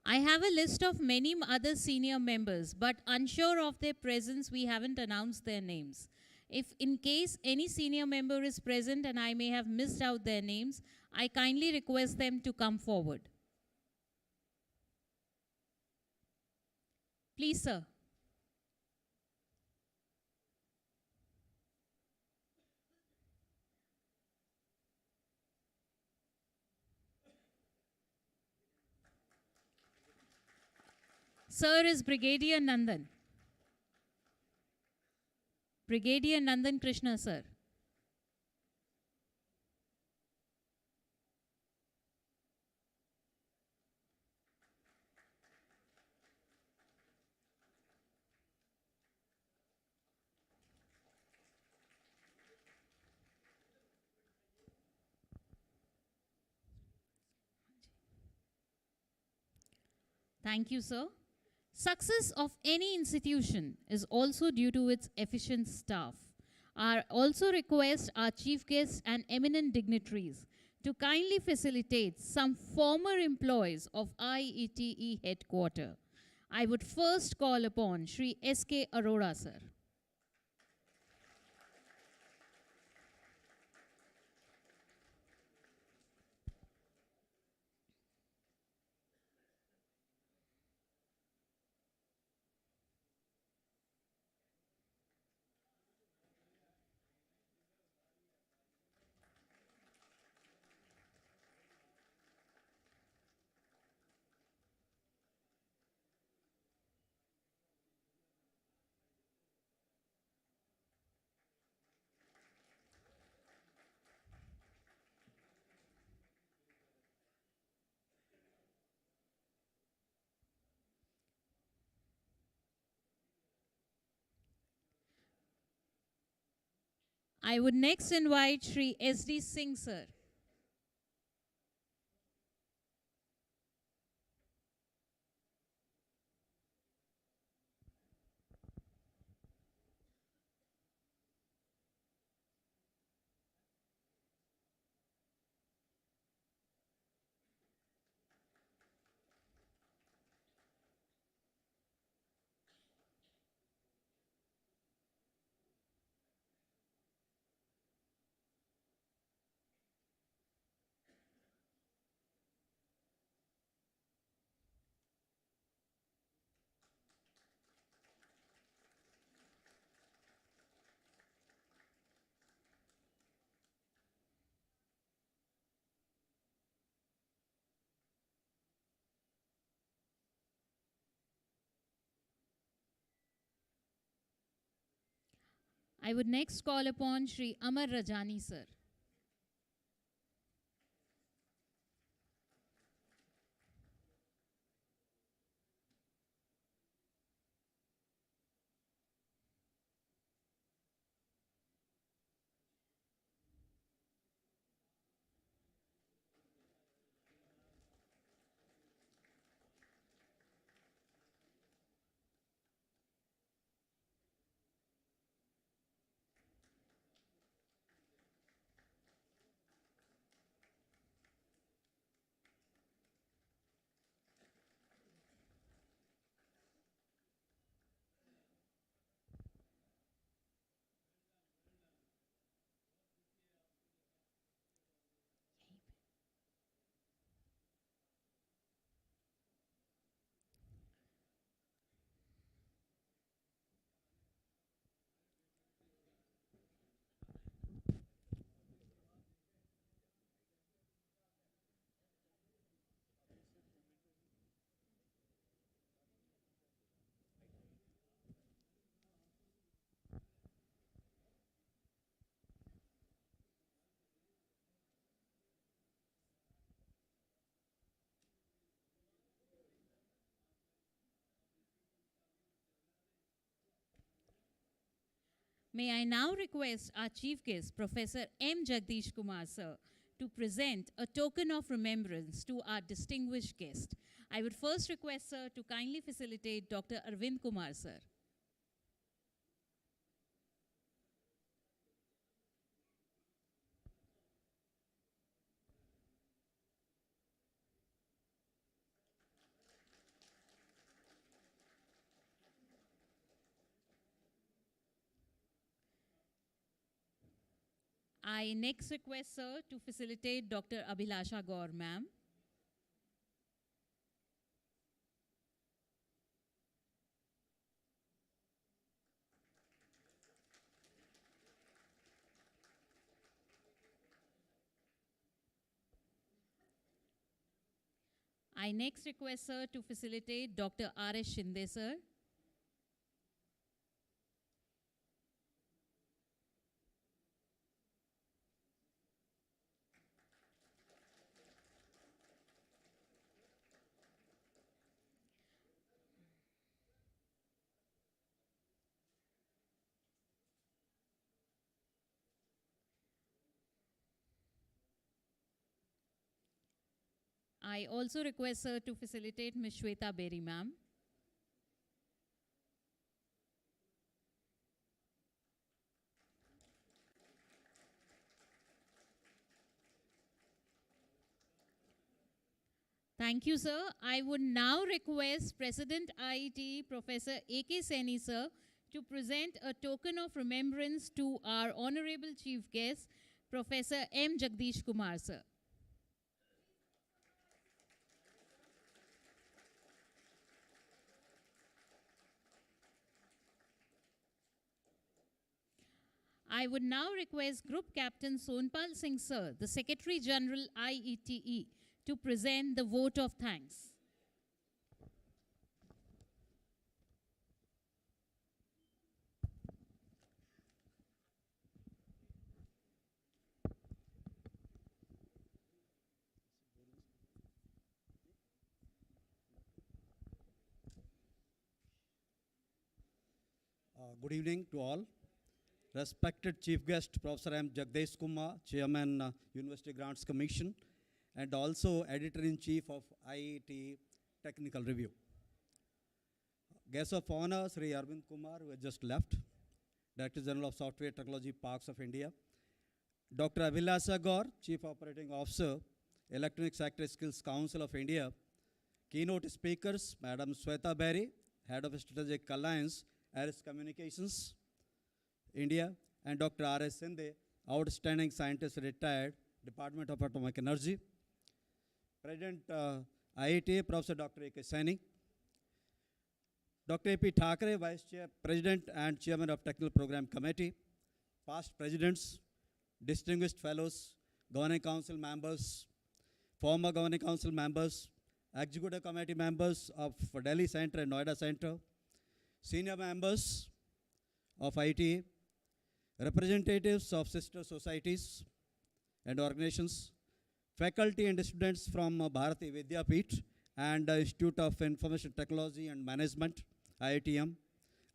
I have a list of many other senior members, but unsure of their presence, we haven't announced their names. If in case any senior member is present and I may have missed out their names, I kindly request them to come forward. Please, sir. Sir is Brigadier Nandan. Brigadier Nandan Krishna, sir. Thank you, sir. Success of any institution is also due to its efficient staff. I also request our chief guests and eminent dignitaries to kindly facilitate some former employees of IETE headquarters. I would first call upon Shri S.K. Arora, sir. I would next invite Shri S.D. Singh, sir. I would next call upon Shri Amar Rajani, sir. May I now request our chief guest, Professor M. Jagdish Kumar, sir, to present a token of remembrance to our distinguished guest. I would first request, sir, to kindly facilitate Dr. Arvind Kumar, sir. I next request, sir, to facilitate Dr. Abhilasha Gaur, ma'am. I next request, sir, to facilitate Dr. R.S. Shinde, sir. I also request, sir, to facilitate Ms. Shweta Berry, ma'am. Thank you, sir. I would now request President IETE, Professor A.K. Saini, sir, to present a token of remembrance to our honorable chief guest, Professor M. Jagdish Kumar, sir. I would now request Group Captain Sonpal Singh, sir, the Secretary General IETE, to present the vote of thanks. Good evening to all. respected Chief Guest, Professor M. Jagdesh Kumar, Chairman, University Grants Commission, and also Editor-in-Chief of IETE Technical Review. Guest of honor, Sri Arvind Kumar, who has just left, Director General of Software Technology Parks of India. Dr. Abhilasha Gaur, Chief Operating Officer, Electronic Sector Skills Council of India. Keynote speakers, Madam Sweta Berry, Head of Strategic Alliance, Aris Communications, India, and Dr. R.S. Sinde, Outstanding Scientist, Retired, Department of Atomic Energy. President IETE, Professor Dr. A.K. Saini. Dr. A.P. Thackeray, Vice Chair, President and Chairman of Technical Program Committee. Past Presidents, Distinguished Fellows, Governing Council members, former Governing Council members, Executive Committee members of Delhi Center and Noida Center, senior members of IETE, representatives of sister societies and organizations, faculty and students from Bharati Vidyapeeth and Institute of Information Technology and Management, IITM,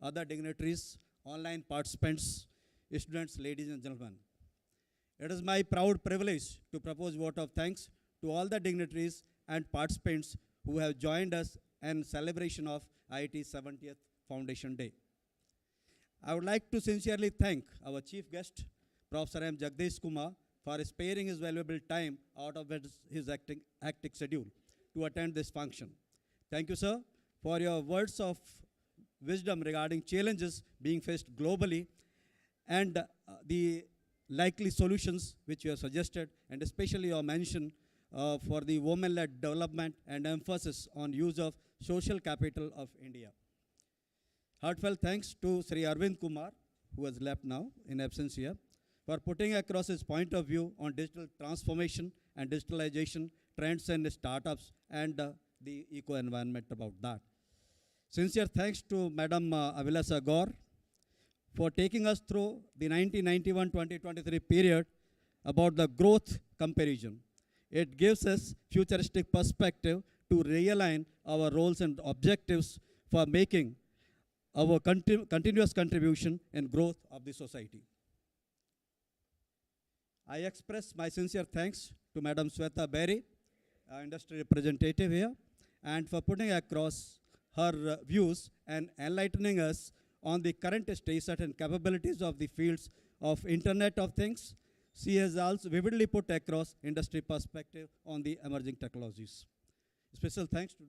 other dignitaries, online participants, students, ladies and gentlemen. It is my proud privilege to propose vote of thanks to all the dignitaries and participants who have joined us in celebration of IIT's 70th Foundation Day. I would like to sincerely thank our chief guest, Professor M. Jagdesh Kumar, for sparing his valuable time out of his hectic schedule to attend this function. Thank you, sir, for your words of wisdom regarding challenges being faced globally and the likely solutions which you have suggested, and especially your mention for the women-led development and emphasis on use of social capital of India. Heartfelt thanks to Sri Arvind Kumar, who has left now in absence here, for putting across his point of view on digital transformation and digitalization, trends and startups, and the eco-environment about that. Sincere thanks to Madam Abhilasha Gaur for taking us through the 1991-2023 period about the growth comparison. It gives us futuristic perspective to realign our roles and objectives for making our continuous contribution in growth of the society. I express my sincere thanks to Madam Sweta Berry, industry representative here, and for putting across her views and enlightening us on the current status and capabilities of the fields of Internet of Things. She has also vividly put across industry perspective on the emerging technologies. Special thanks to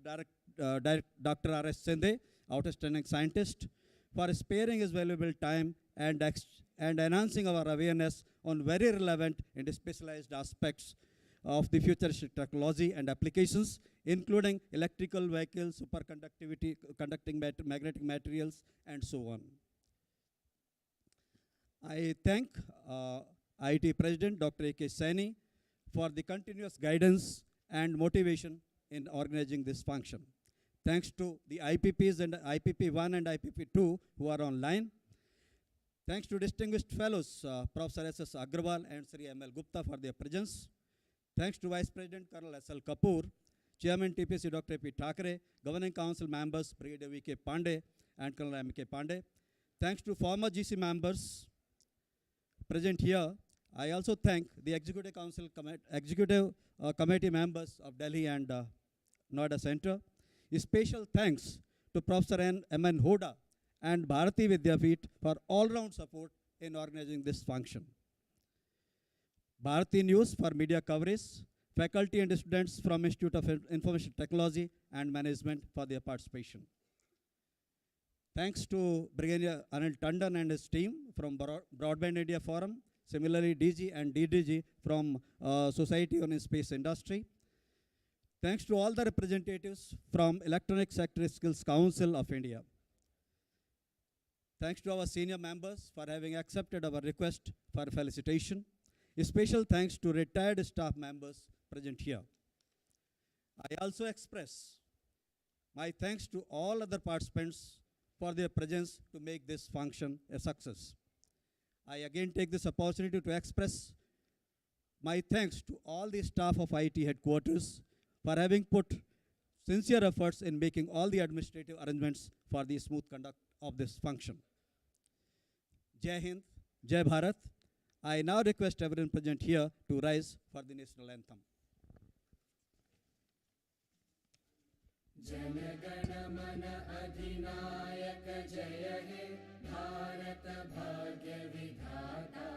Dr. R.S. Sinde, outstanding scientist, for sparing his valuable time and enhancing our awareness on very relevant and specialized aspects of the futuristic technology and applications, including electrical vehicles, superconductivity, conducting magnetic materials, and so on. I thank IIT President Dr. A.K. Saini for the continuous guidance and motivation in organizing this function. Thanks to the IPPs and IPP1 and IPP2 who are online. Thanks to distinguished fellows, Professor S.S. Agrawal and Sri M.L. Gupta for their presence. Thanks to Vice President Colonel S.L. Kapoor, Chairman TPC Dr. A.P. Thackeray, Governing Council members Brigadier V.K. Pandey and Colonel M.K. Pandey. Thanks to former GC members present here. I also thank the Executive Council Committee members of Delhi and Noida Center. A special thanks to Professor M.N. Hoda and Bharati Vidyapeeth for all-round support in organizing this function. Bharati News for media coverage, faculty and students from Institute of Information Technology and Management for their participation. Thanks to Brigadier Anil Tandon and his team from Broadband India Forum, similarly DG and DDG from Society on Space Industry. Thanks to all the representatives from Electronic Sector Skills Council of India. Thanks to our senior members for having accepted our request for felicitation. A special thanks to retired staff members present here. I also express my thanks to all other participants for their presence to make this function a success. I again take this opportunity to express my thanks to all the staff of IIT headquarters for having put sincere efforts in making all the administrative arrangements for the smooth conduct of this function. Jai Hind, Jai Bharat. I now request everyone present here to rise for the national anthem. Jana Gana Mana अधिनायक जय हे भारत भाग्य विधाता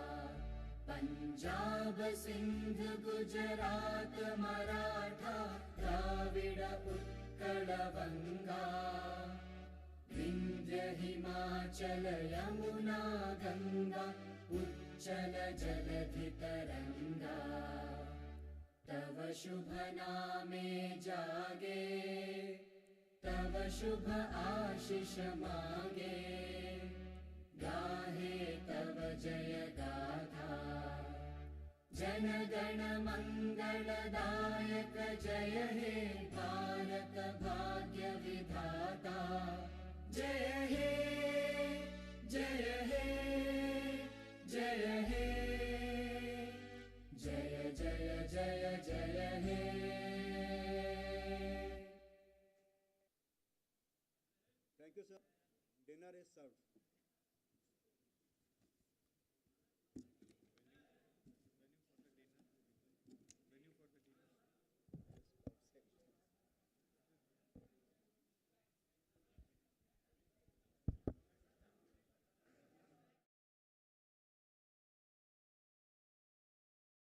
पंजाब सिंध गुजरात मराठा द्राविड उत्कल बंगा विंध्य हिमाचल यमुना गंगा उच्चल जलधि तरंगा तव शुभ नामे जागे तव शुभ आशीष मागे गाहे तव जय गाथा जन गण मंगलदायक जय हे भारत भाग्य विधाता जय हे जय हे जय हे जय जय जय जय हे Thank you, sir. Dinner is served.